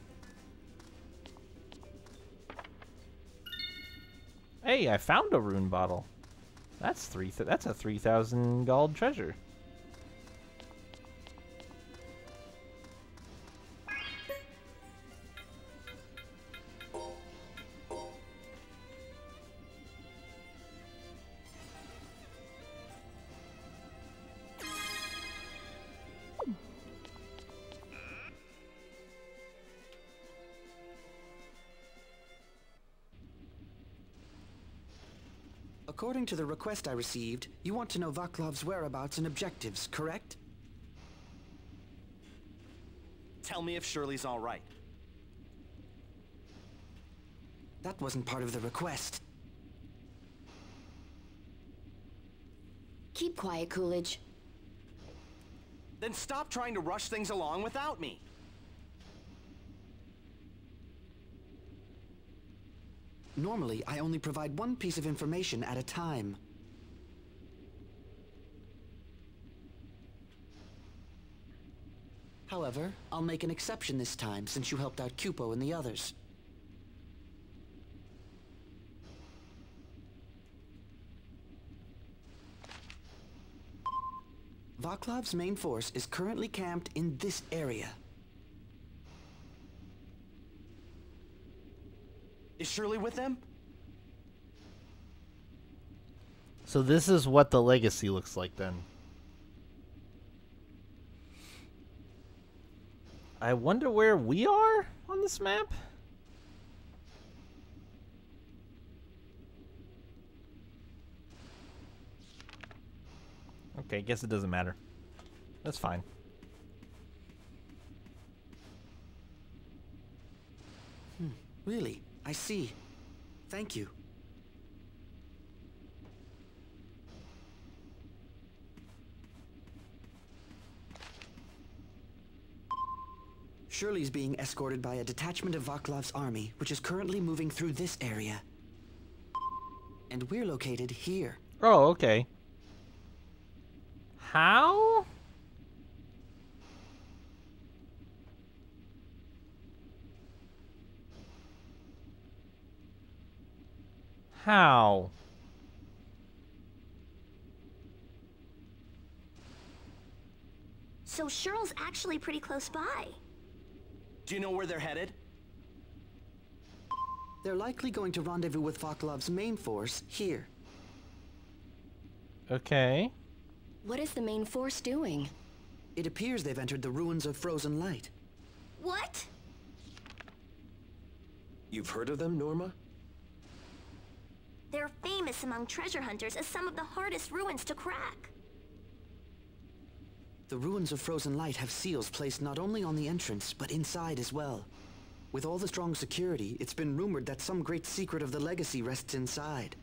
A: Hey, I found a rune bottle. That's that's a 3,000 gold treasure.
H: According to the request I received, you want to know Vaclav's whereabouts and objectives, correct?
C: Tell me if Shirley's all right.
H: That wasn't part of the request.
B: Keep quiet, Coolidge.
C: Then stop trying to rush things along without me.
H: Normally, I only provide one piece of information at a time. However, I'll make an exception this time since you helped out Cupo and the others. Vaclav's main force is currently camped in this area.
C: Is Shirley with them?
A: So this is what the legacy looks like then. I wonder where we are on this map? Okay, guess it doesn't matter. That's fine.
H: Really? I see. Thank you. Shirley's being escorted by a detachment of Vaclav's army, which is currently moving through this area. And we're located here.
A: Oh, okay. How? How?
D: So Shirl's actually pretty close by.
C: Do you know where they're headed?
H: They're likely going to rendezvous with Vaclav's main force here.
A: Okay.
B: What is the main force doing?
H: It appears they've entered the ruins of Frozen Light.
D: What?
E: You've heard of them, Norma?
D: They're famous among treasure hunters as some of the hardest ruins to crack.
H: The ruins of Frozen Light have seals placed not only on the entrance, but inside as well. With all the strong security, it's been rumored that some great secret of the legacy rests inside.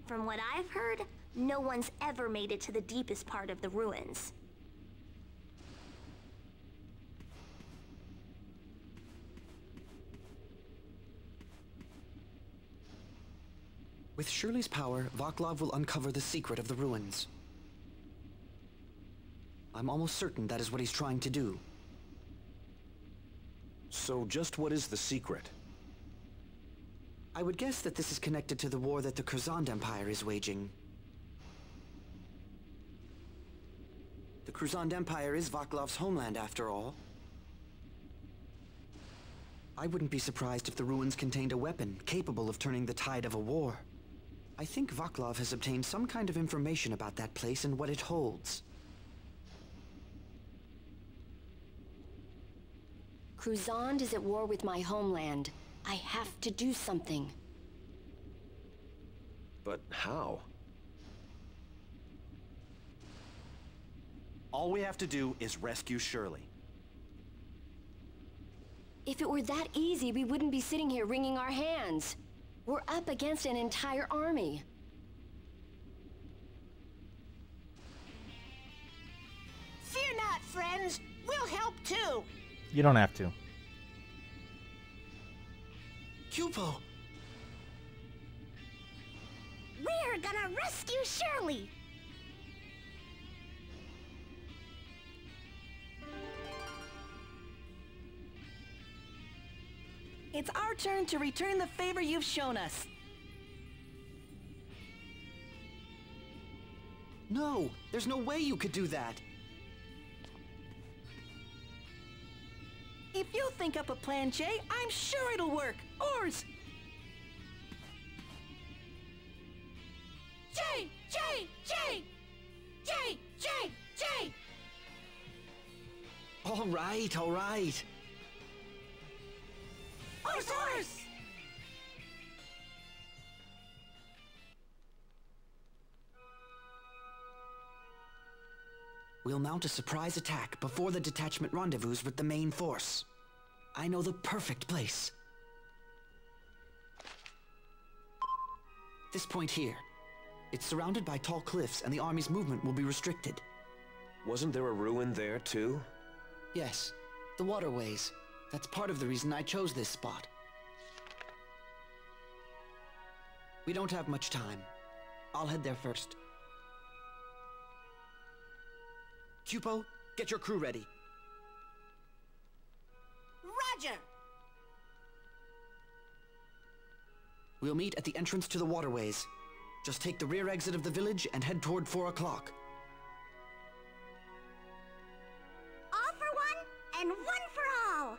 D: From what I've heard, no one's ever made it to the deepest part of the ruins.
H: With Shirley's power, Vaclav will uncover the secret of the ruins. I'm almost certain that is what he's trying to do.
E: So just what is the secret?
H: I would guess that this is connected to the war that the Curzon Empire is waging. The Curzon Empire is Vaclav's homeland, after all. I wouldn't be surprised if the ruins contained a weapon capable of turning the tide of a war. I think Vaclav has obtained some kind of information about that place and what it holds.
B: Cruzond is at war with my homeland. I have to do something.
E: But how?
C: All we have to do is rescue Shirley.
B: If it were that easy, we wouldn't be sitting here wringing our hands. We're up against an entire army.
L: Fear not, friends. We'll help too.
A: You don't have to.
H: Cupo!
D: We're gonna rescue Shirley!
I: It's our turn to return the favor you've shown us.
H: No! There's no way you could do that!
I: If you think up a plan, Jay, I'm sure it'll work. Oars!
L: Jay! Jay! Jay! Jay! Jay! Jay!
H: All right, all right.
L: Oars! Oars!
H: We'll mount a surprise attack before the detachment rendezvous with the main force. I know the perfect place. This point here. It's surrounded by tall cliffs and the army's movement will be restricted.
E: Wasn't there a ruin there, too?
H: Yes, the waterways. That's part of the reason I chose this spot. We don't have much time. I'll head there first. Cupo, get your crew ready.
L: Roger!
H: We'll meet at the entrance to the waterways. Just take the rear exit of the village and head toward 4 o'clock.
D: All for one, and one for all!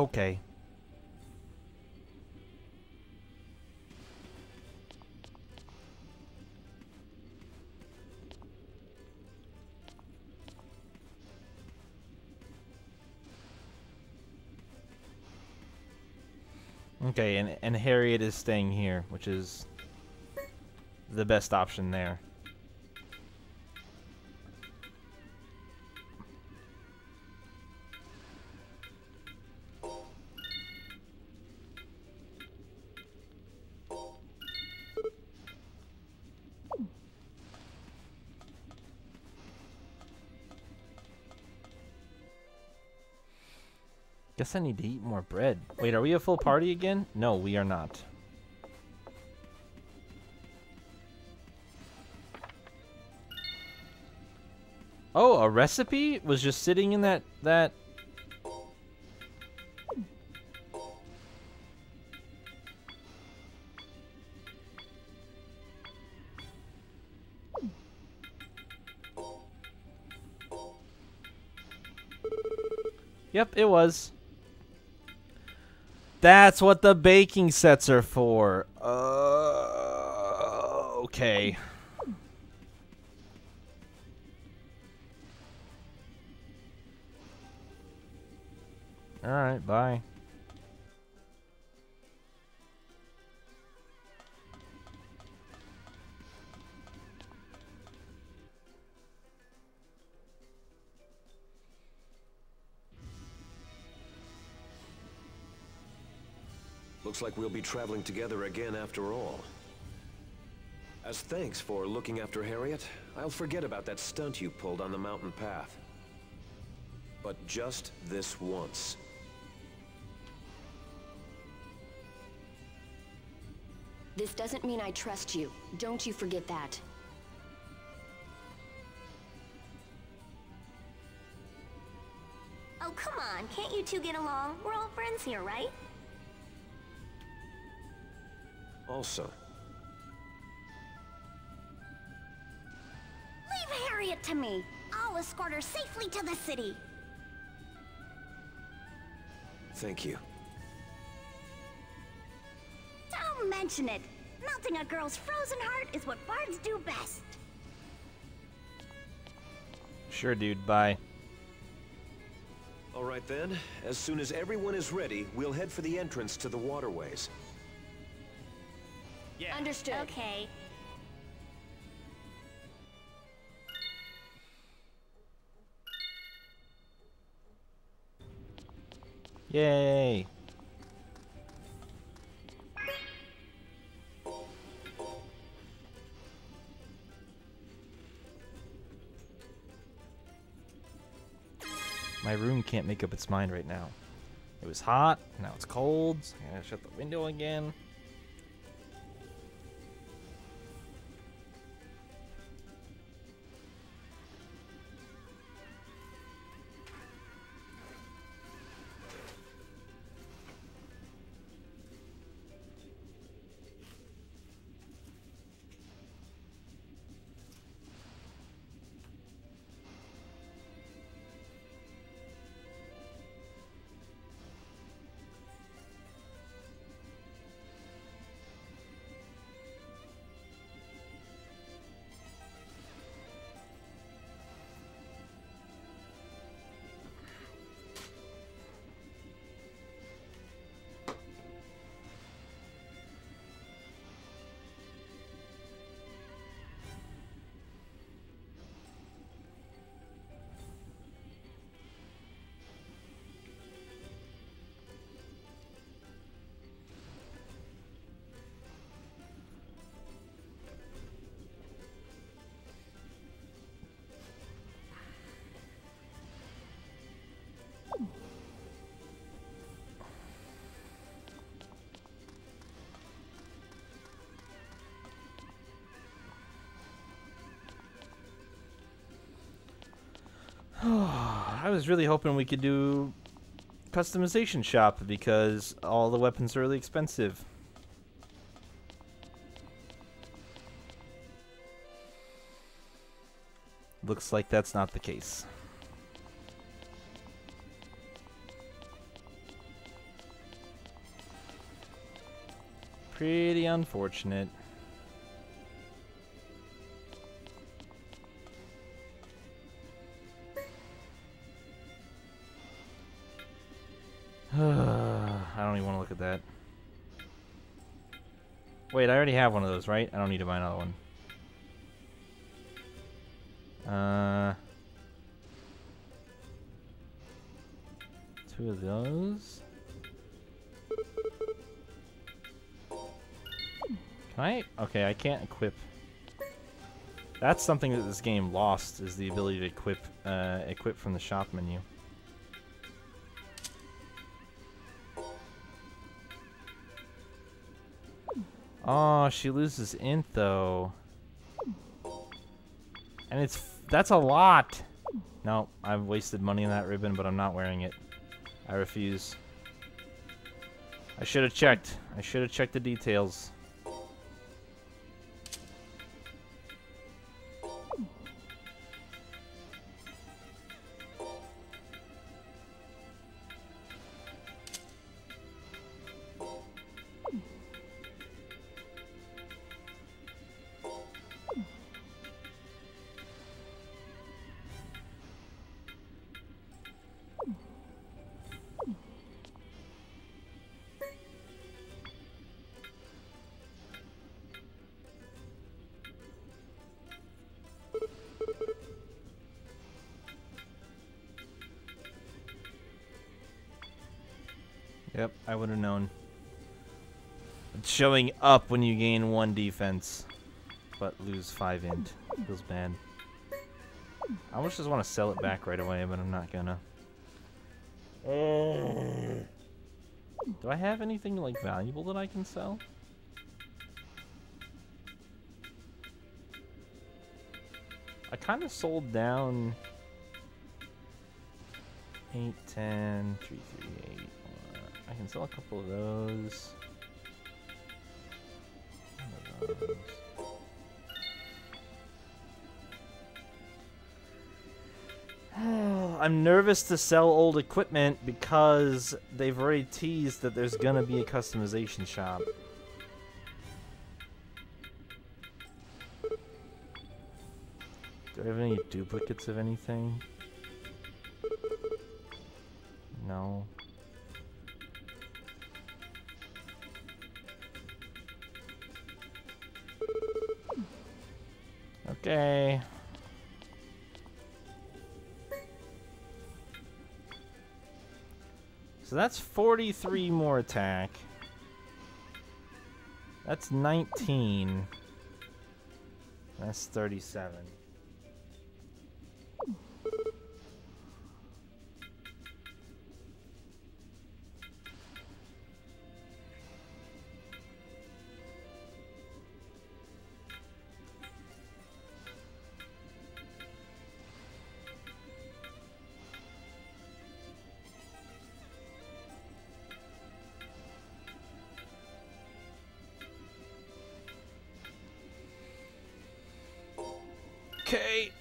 A: Okay. Okay, and Harriet is staying here, which is the best option there. Guess I need to eat more bread. Wait, are we a full party again? No, we are not. Oh, a recipe was just sitting in that. Yep, it was. That's what the baking sets are for. Okay. Alright, bye.
E: Looks like we'll be traveling together again after all. As thanks for looking after Harriet, I'll forget about that stunt you pulled on the mountain path. But just this once.
B: This doesn't mean I trust you. Don't you forget that.
D: Oh, come on. Can't you two get along? We're all friends here, right?
E: Also,
G: Leave Harriet to me. I'll escort her safely to the city.
E: thank you.
G: Don't mention it. Melting a girl's frozen heart is what bards do best.
A: Sure, dude. Bye.
E: All right then. As soon as everyone is ready, we'll head for the entrance to the waterways.
B: Yeah. Understood.
D: Okay.
A: Yay. My room can't make up its mind right now. It was hot, now it's cold. So I gotta shut the window again. I was really hoping we could do customization shop because all the weapons are really expensive. Looks like that's not the case. Pretty unfortunate. I don't even want to look at that. Wait, I already have one of those, right? I don't need to buy another one. Two of those. Can I? Okay, I can't equip. That's something that this game lost, is the ability to equip from the shop menu. Oh, she loses int though. And that's a lot. No, I've wasted money on that ribbon, but I'm not wearing it. I refuse. I should have checked. I should have checked the details. Yep, I would have known. It's showing up when you gain 1 defense, but lose 5 int. Feels bad. I almost just want to sell it back right away, but I'm not gonna. Do I have anything like valuable that I can sell? I kind of sold down 8, 10, 3, 3, 8. I can sell a couple of those. One of those. I'm nervous to sell old equipment because they've already teased that there's gonna be a customization shop. Do I have any duplicates of anything? No. Okay. So that's 43 more attack. That's 19. That's 37. Okay.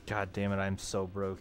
A: God damn it, I'm so broke.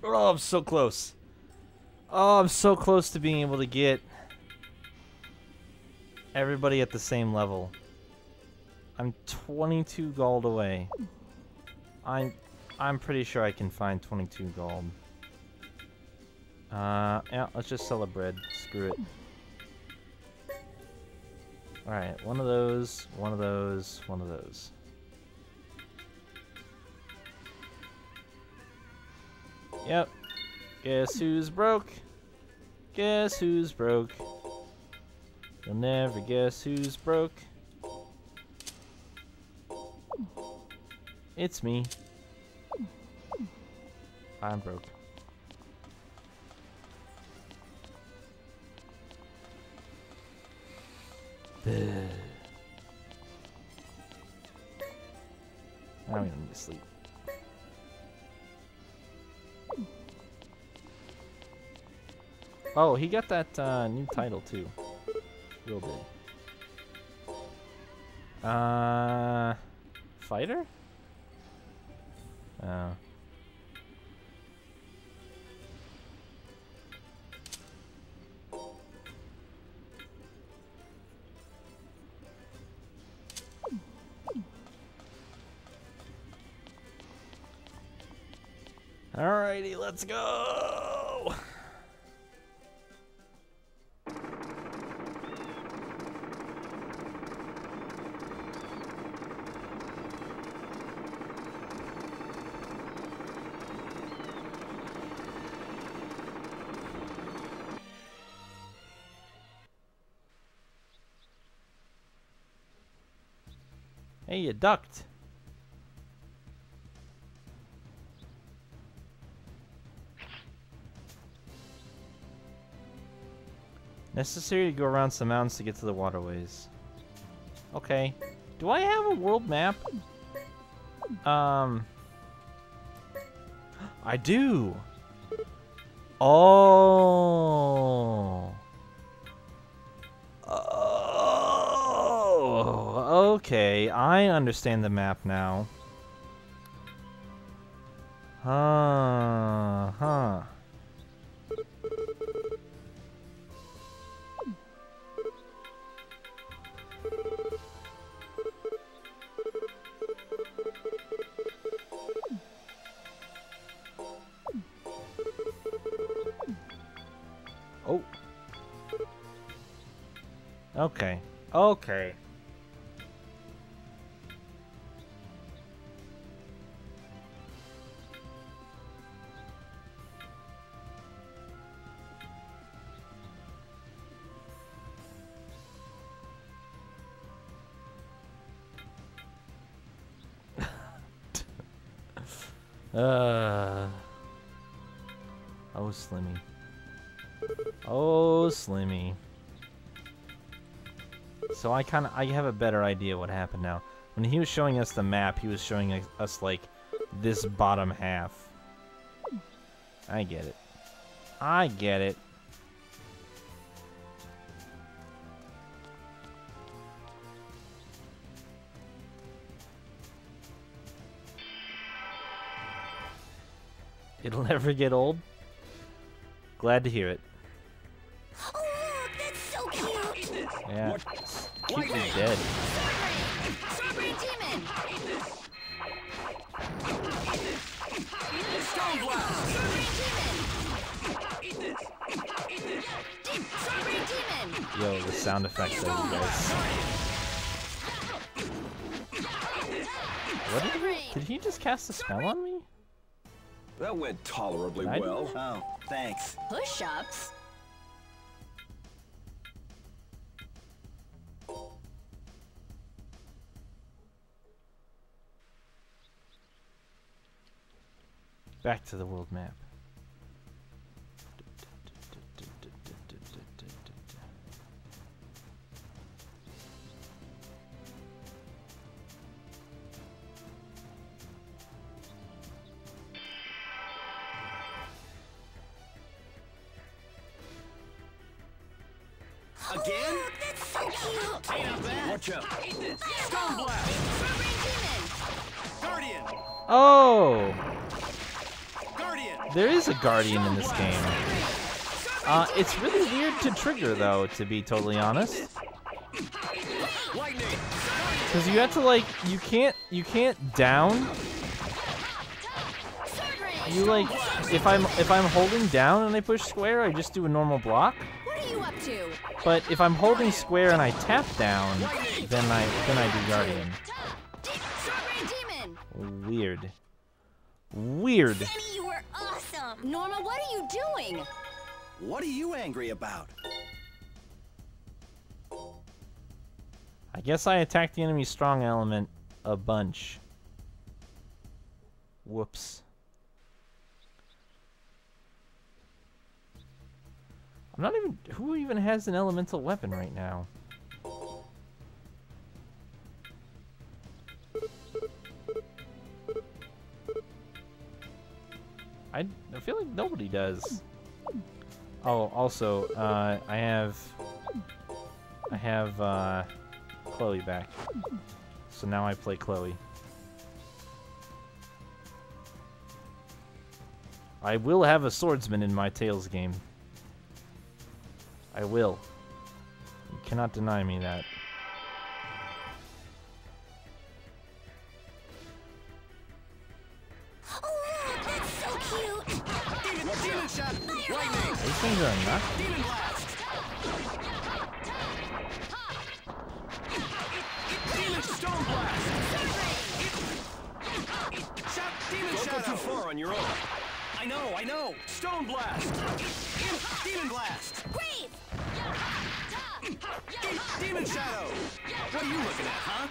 A: Oh, I'm so close. Oh, I'm so close to being able to get everybody at the same level. I'm 22 gold away. I'm pretty sure I can find 22 gold. Yeah, let's just sell a bread. Screw it. Alright, one of those, one of those, one of those. Yep. Guess who's broke? Guess who's broke? You'll never guess who's broke. It's me. I'm broke. Now we don't need to sleep. Oh, he got that new title too. Real big. Fighter? Oh. Alrighty, let's go! Hey, you ducked. Necessary to go around some mountains to get to the waterways. Okay. Do I have a world map? I do. Oh. Oh. Okay. I understand the map now. Huh. Oh. Okay. Okay. Oh, Slimmy. Oh, Slimmy. So I have a better idea what happened now. When he was showing us the map, he was showing us like this bottom half. I get it. I get it. It'll never get old. Glad to hear it.
D: Oh, look, that's so cute.
A: Yeah. Cute is dead.
B: Strawberry Demon!
C: Stone Blast!
B: Strawberry Demon!
A: Yo, the sound effects of you guys. What did he just cast a spell on me?
E: That went tolerably well.
J: Oh, thanks.
B: Push-ups?
A: Back to the world map.
C: Again?
D: That's so cute.
C: Ain't not bad.
E: Watch out.
C: Stone Blast! Guardian!
A: Oh!
C: Guardian!
A: there is a guardian in this game. It's really weird to trigger, though, to be totally honest. Because you have to, like, you can't down. You, like, if I'm holding down and I push square, I just do a normal block.
B: What are you up to?
A: But if I'm holding square and I tap down, then I do guardian. Weird. Weird.
D: Danny, you were awesome.
B: Norma, what are you doing?
C: What are you angry about?
A: I guess I attacked the enemy's strong element a bunch. Whoops. I'm not even... Who even has an elemental weapon right now? I feel like nobody does. Oh, also, I have Chloe back. So now I play Chloe. I will have a swordsman in my Tails game. I will. You cannot deny me that.
D: Oh, that's so cute.
C: Demon shot. Lightning.
A: These things are enough.
C: Demon blast. Demon stone blast. Shot. Demon shadow. Don't go too far on your own. I know. Stone blast. Demon blast.
D: Brave.
C: Demon shadow. What are you looking at, huh?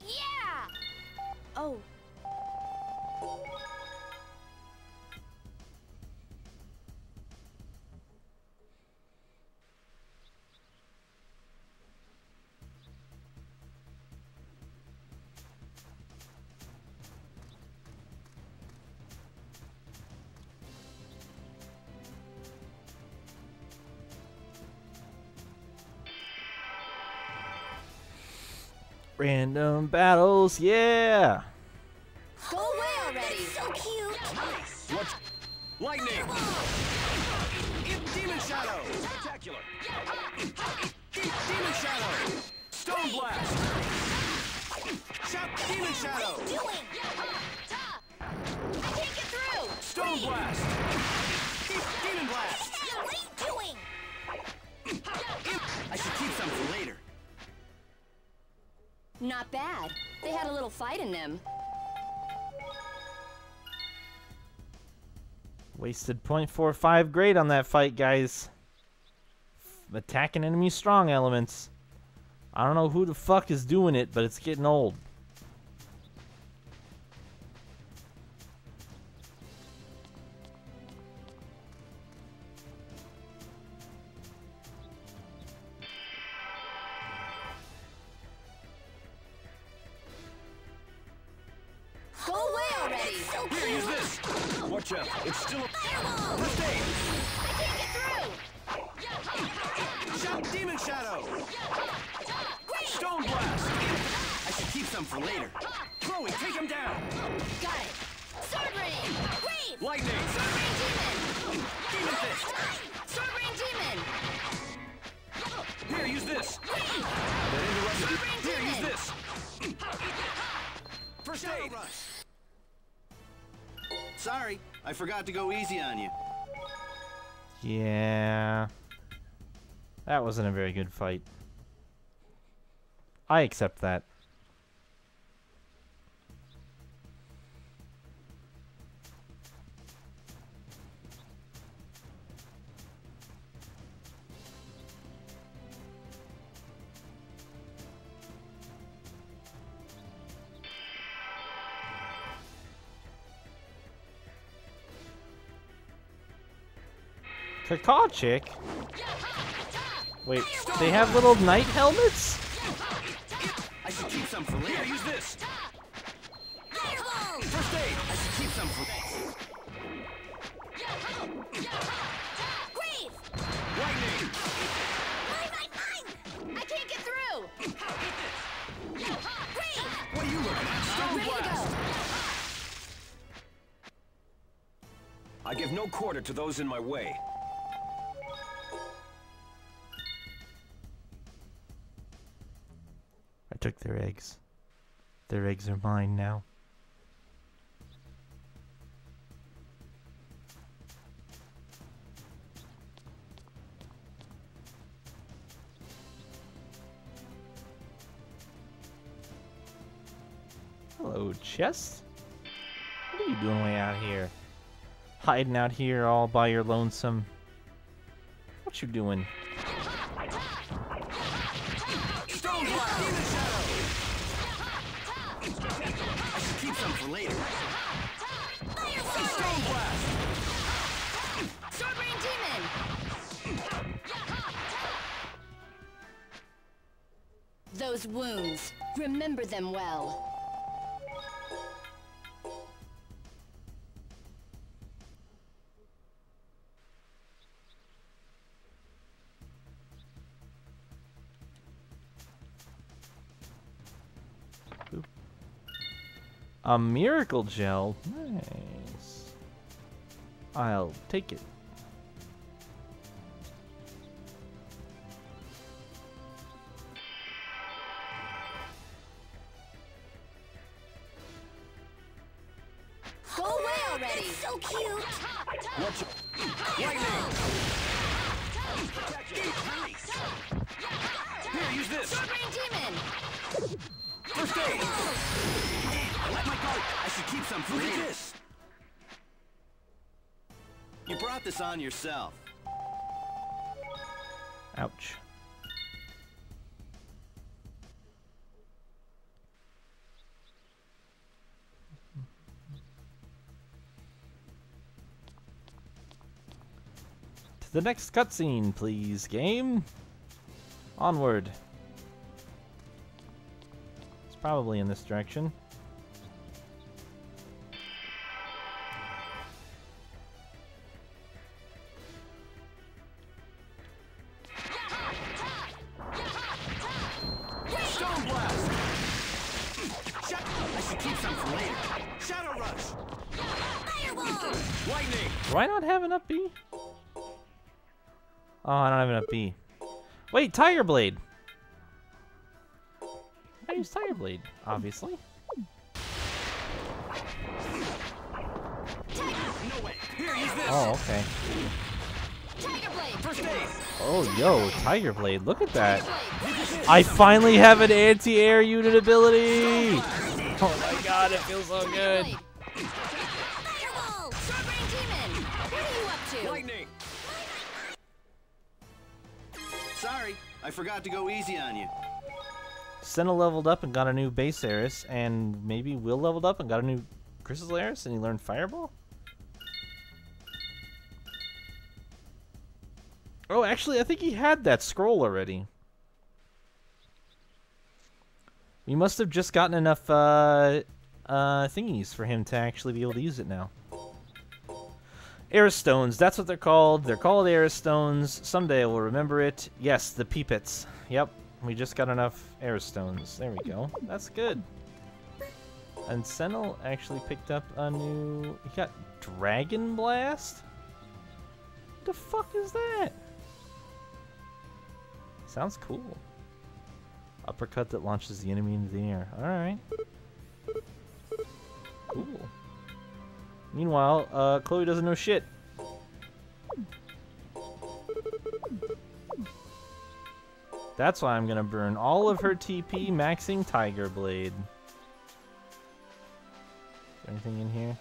D: Yeah. Oh.
A: Random battles, yeah!
B: Go away already!
D: That's so cute!
C: What's... Lightning! Demon shadow! Spectacular! Demon shadow! Stone blast! Shot! Demon shadow!
D: What are you doing? I can't get through!
C: Stone blast! Demon blast!
D: Yeah, what are you doing?
C: I should keep some for later.
B: Not bad. They had a little fight in them.
A: Wasted 0.45 grade on that fight, guys. Attacking enemy strong elements. I don't know who the fuck is doing it, but it's getting old.
B: Go away already!
D: So
C: Here,
D: cute!
C: use this! Watch out, it's still a...
D: Fireball!
C: First aid!
D: I can't get through!
C: Shot! Demon shadow!
D: Great!
C: Stone blast! I should keep some for later. Chloe, take him down!
B: Got it!
D: Sword rain! Brave!
C: Lightning!
B: Sword Rain Demon!
C: Demon fist!
B: Sword Rain Demon!
C: Here, use this!
B: Sword Rain
C: Here, use
B: Demon!
C: this! First aid! Sorry, I forgot to go easy on you.
A: Yeah. That wasn't a very good fight. I accept that. Cacaw chick? Wait, they have little knight helmets?
C: I should keep some for later. Use this!
D: Fireball!
C: First aid! I should keep some for...
D: Brave!
C: Lightning!
D: Mine! I can't get through! Brave!
C: What are you looking at? Stone
B: Ready to
C: blast!
B: go!
E: I give no quarter to those in my way.
A: I took their eggs. Their eggs are mine now. Hello, chest. What are you doing way out here? Hiding out here all by your lonesome. What you doing?
C: Stone Blast! Demon Shadow! I should keep some for later. Stone Blast!
B: Sword Rain Demon! Those wounds, remember them well.
A: A miracle gel? Nice. I'll take it.
B: Go away already!
D: So cute!
C: Watch it. Lightning! Here, use this!
B: Sword Rain Demon!
C: First aid! I let my guard. I should keep some for later. Look at this! You brought this on yourself.
A: Ouch. To the next cutscene, please, game. Onward. It's probably in this direction.
C: Stone Blast! I should keep some for later. Shadow Rush!
D: Fireball!
C: Lightning!
A: Do I not have an up B? Oh, I don't have an up B. Wait, Tiger Blade! I use Tiger Blade, obviously.
C: No way! Here, use this!
A: Oh, okay.
B: Tiger Blade!
C: First aid!
A: Oh, yo, Tiger Blade, look at that. I finally have an anti-air unit ability! Oh my god, it feels so good.
D: Fireball!
B: Sword Rain Demon! What are you up to?
C: Lightning! Sorry, I forgot to go easy on you.
A: Senna leveled up and got a new base Eris, and maybe Will leveled up and got a new Crystal Eris, and he learned Fireball? Oh, actually, I think he had that scroll already. We must have just gotten enough thingies for him to actually be able to use it now. Eris Stones, that's what they're called. They're called Eris Stones. Someday we'll remember it. Yes, the Peepits. Yep, we just got enough Eris Stones. There we go. That's good. And Senel actually picked up a new... He got Dragon Blast? What the fuck is that? Sounds cool. Uppercut that launches the enemy into the air. Alright. Cool. Meanwhile, Chloe doesn't know shit. That's why I'm gonna burn all of her TP maxing Tiger Blade. Is there anything in here?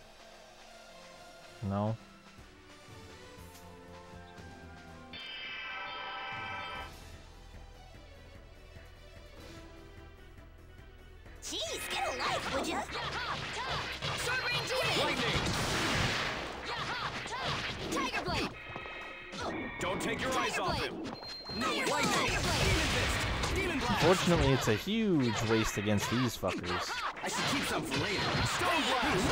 A: No.
D: Jeez, get a life, would ya?
B: Sword Rain Demon!
C: Lightning!
B: Tiger Blade!
C: Don't take your eyes
B: Tiger
C: off
B: Blade!
C: him! No, lightning!
B: Tiger Blade!
C: Demon Fist! Demon Blast!
A: Unfortunately, it's a huge waste against these fuckers.
C: I should keep some for later. Stone Blast!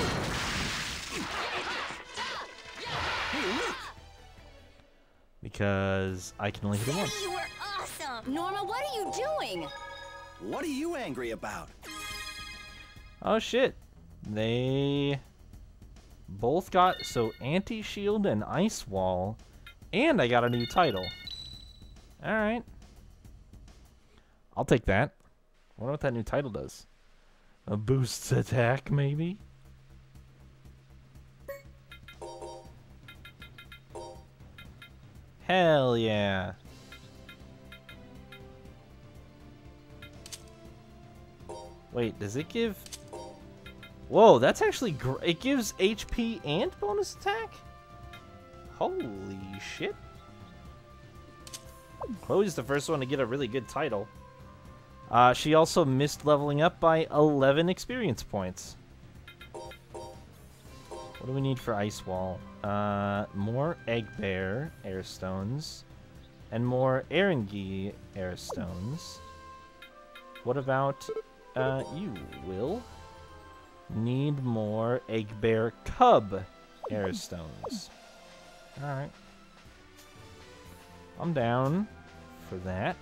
C: Hey, look!
A: Because I can only hit him once.
D: You were awesome!
B: Norma, what are you doing?
C: What are you angry about?
A: Oh shit. They Both got, so anti-shield and ice wall, and I got a new title. Alright. I'll take that. I wonder what that new title does. A boosts attack, maybe? Hell yeah. Wait, does it give... Whoa, that's actually great. It gives HP and bonus attack? Holy shit. Chloe's the first one to get a really good title. She also missed leveling up by 11 experience points. What do we need for Ice Wall? More Egg Bear Air Stones. And more Erangel Air Stones. What about you, Will? Need more Egg Bear Cub Air Stones. Alright. I'm down for that.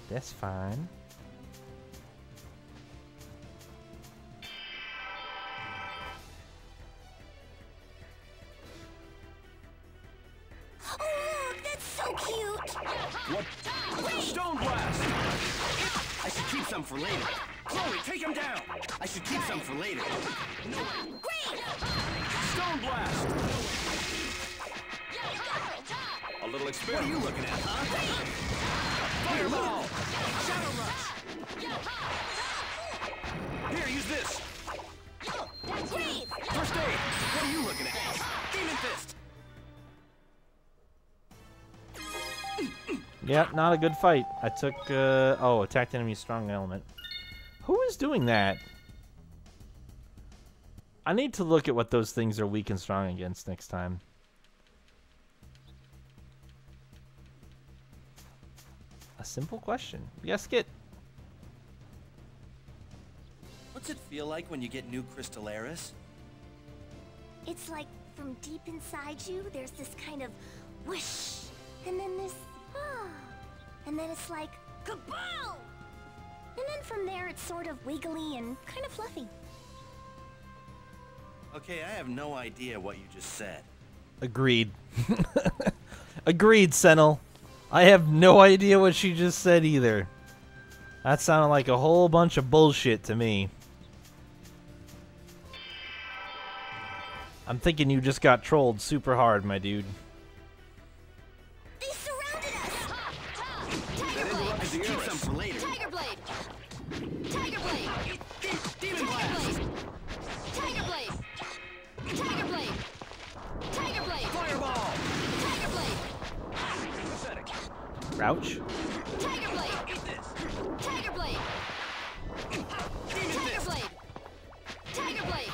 A: That's fine.
G: Oh, that's so cute!
C: What? Stone Blast! I should keep some for later. Chloe, take him down! I should keep some for later.
L: Great!
C: Stone Blast! A little experiment. What are you looking at, huh? Fireball! Shadow Rush! Here, use this!
L: Great!
C: First aid! What are you looking at? Demon Fist!
A: Yeah, not a good fight. I took, oh, attacked enemy strong element. Who is doing that? I need to look at what those things are weak and strong against next time. A simple question. Yes, Skit.
M: What's it feel like when you get new Crystalaris?
D: It's like from deep inside you, there's this kind of whoosh, and then this ah, and then it's like kaboom! And then from there it's sort of wiggly and kind of fluffy.
M: Okay, I have no idea what you just said.
A: Agreed. Agreed, Sentinel. I have no idea what she just said either. That sounded like a whole bunch of bullshit to me. I'm thinking you just got trolled super hard, my dude.
G: They surrounded us!
C: That interrupted the keep some for later.
B: Tiger Blade! Tiger Blade!
C: Demon Blast!
B: Tiger Blade! Tiger Blade! Tiger Blade!
C: Fireball!
B: Tiger Blade!
C: Pathetic.
A: Crouch.
B: Tiger Blade!
C: Eat this!
B: Tiger Blade!
C: Demon
B: Tiger
C: Fist!
B: Blade! Tiger Blade!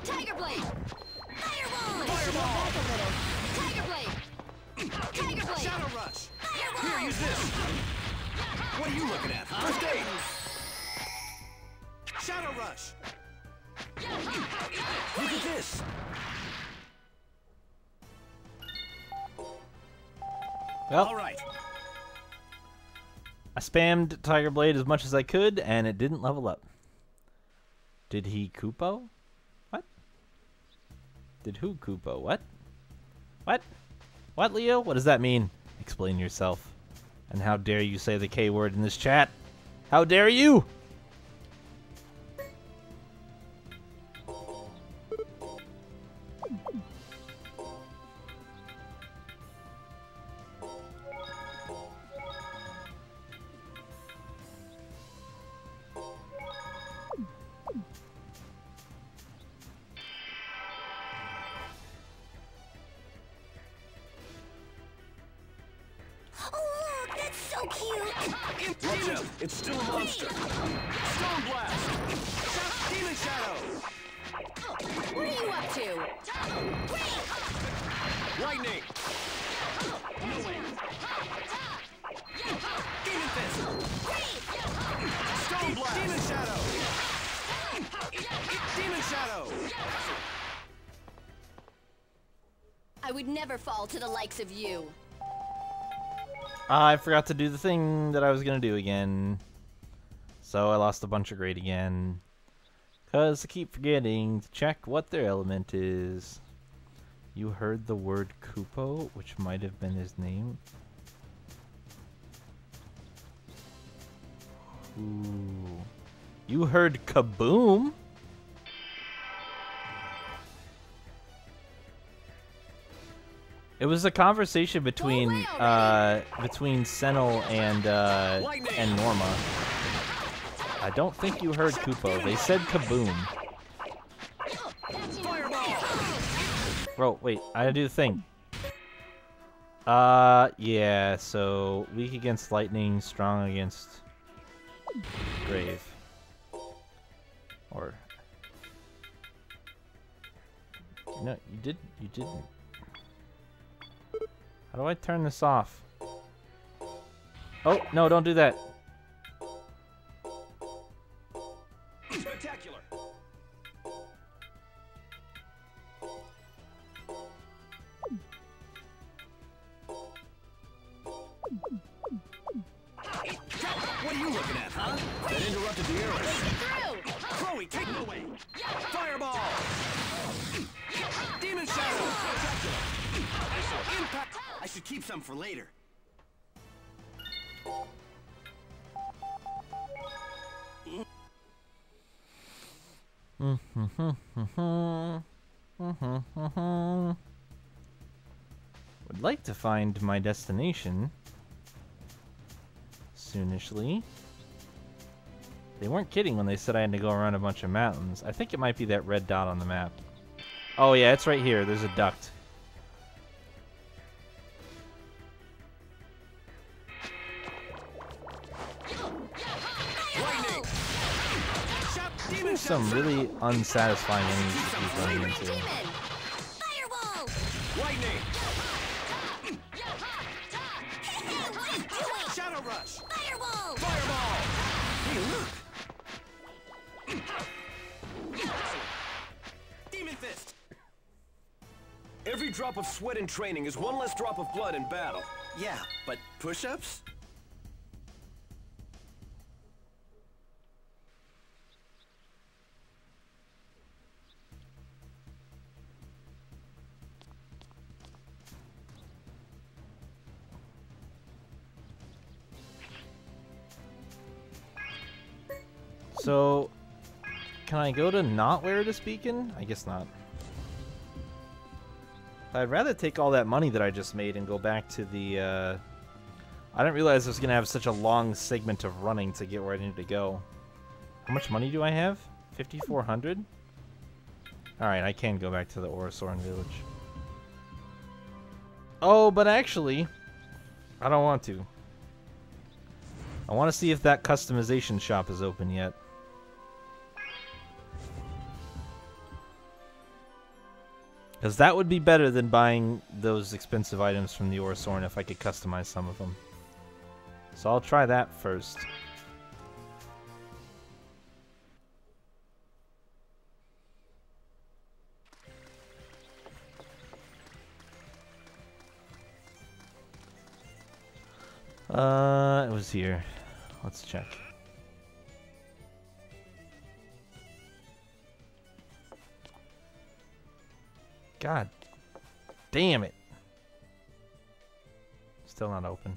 B: Tiger Blade!
G: Fireball!
C: Fireball!
B: Tiger Blade! Tiger Blade!
C: Shadow Rush! Here, use this! What are you looking at, huh? First aid! Shadow Rush! Look at this!
A: Well,
C: All right.
A: I spammed Tiger Blade as much as I could, and it didn't level up. Did he Kupo? What? Did who Kupo? What? What? What, Leo? What does that mean? Explain yourself. And how dare you say the K word in this chat? How dare you?
G: Oh, look, that's so cute!
C: Watch out! It's still a monster! Stone Blast! Demon Shadow!
B: What are you up to?
C: Lightning! Demon Fist! Stone Blast! Demon Shadow! Demon Shadow!
B: I would never fall to the likes of you.
A: I forgot to do the thing that I was going to do again. So I lost a bunch of grade again. 'Cause I keep forgetting to check what their element is. You heard the word Kupo, which might have been his name. Ooh. You heard Kaboom? It was a conversation between Senel and Norma. I don't think you heard Kupo. They said Kaboom. Bro, wait, I gotta do the thing. Yeah, so weak against lightning, strong against grave. Or no, you didn't. How do I turn this off? Oh, no, don't do that.
C: Spectacular. What are you looking at, huh? That interrupted the arrow. Chloe, take it away. Fireball. Demon Shadow. Impact.
I: I should keep some for later.
A: Would like to find my destination soonishly. They weren't kidding when they said I had to go around a bunch of mountains. I think it might be that red dot on the map. Oh yeah, it's right here. There's a duct. There's some really unsatisfying enemies to keep running into.
C: Fireball. Lightning. Shadow Rush.
L: Fireball.
C: Fireball. Demon Fist. Every drop of sweat in training is one less drop of blood in battle.
I: Yeah, but push-ups?
A: So, can I go to not where it is beacon? I guess not. I'd rather take all that money that I just made and go back to the, I didn't realize I was going to have such a long segment of running to get where I needed to go. How much money do I have? 5,400? Alright, I can go back to the Orosoran village. Oh, but actually, I don't want to. I want to see if that customization shop is open yet. Because that would be better than buying those expensive items from the Orosoran if I could customize some of them. So I'll try that first. It was here. Let's check. God damn it. Still not open.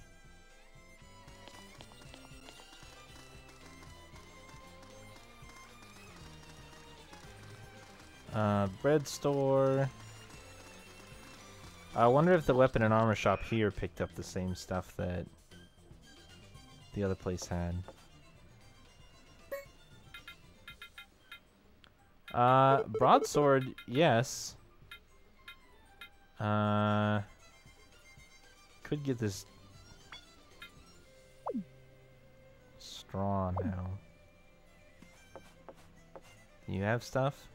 A: Bread store. I wonder if the weapon and armor shop here picked up the same stuff that the other place had. Broadsword, yes. Could get this straw now. Do you have stuff?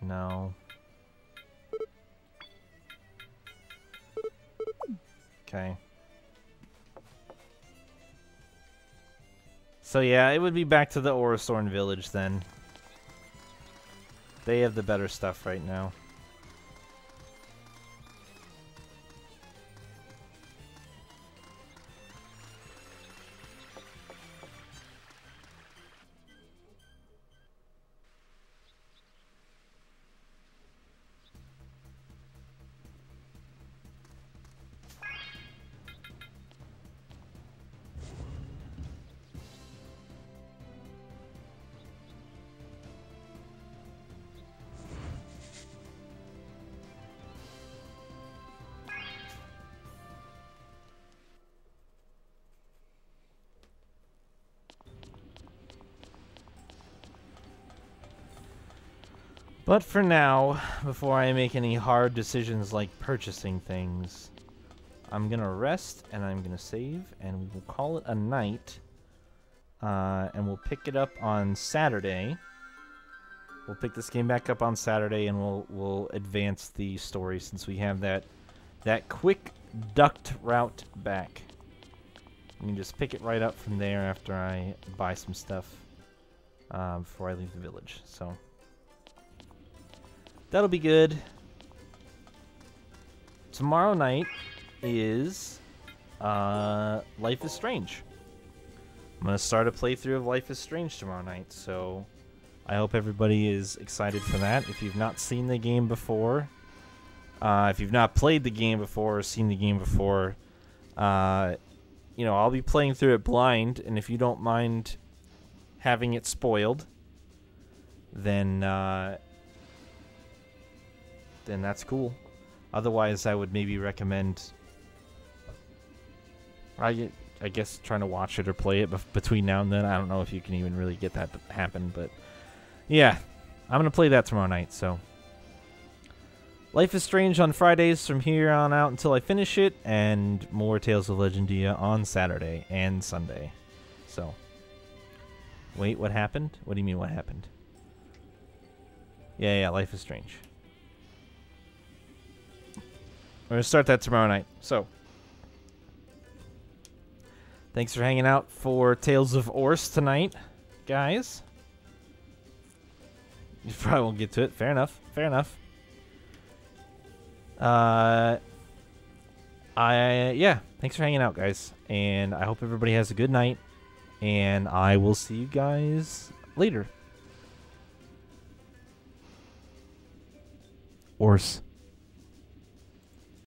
A: No. Okay. So yeah, it would be back to the Orosoran village then. They have the better stuff right now. But for now, before I make any hard decisions like purchasing things, I'm going to rest and I'm going to save and we'll call it a night. And we'll pick it up on Saturday. We'll pick this game back up on Saturday and we'll advance the story since we have that quick duct route back. We can just pick it right up from there after I buy some stuff before I leave the village. So that'll be good. Tomorrow night is Life is Strange. I'm going to start a playthrough of Life is Strange tomorrow night, so I hope everybody is excited for that. If you've not seen the game before, if you've not played the game before or seen the game before, you know, I'll be playing through it blind, and if you don't mind having it spoiled, then that's cool. Otherwise, I would maybe recommend, I guess, trying to watch it or play it between now and then. I don't know if you can even really get that to happen, but yeah, I'm going to play that tomorrow night, so. Life is Strange on Fridays from here on out until I finish it, and more Tales of Legendia on Saturday and Sunday. So, wait, what happened? What do you mean, what happened? Yeah, Life is Strange. We're going to start that tomorrow night, so. Thanks for hanging out for Tales of Ors tonight, guys. You probably won't get to it. Fair enough. Fair enough. Yeah, thanks for hanging out, guys. And I hope everybody has a good night. And I will see you guys later. Ors.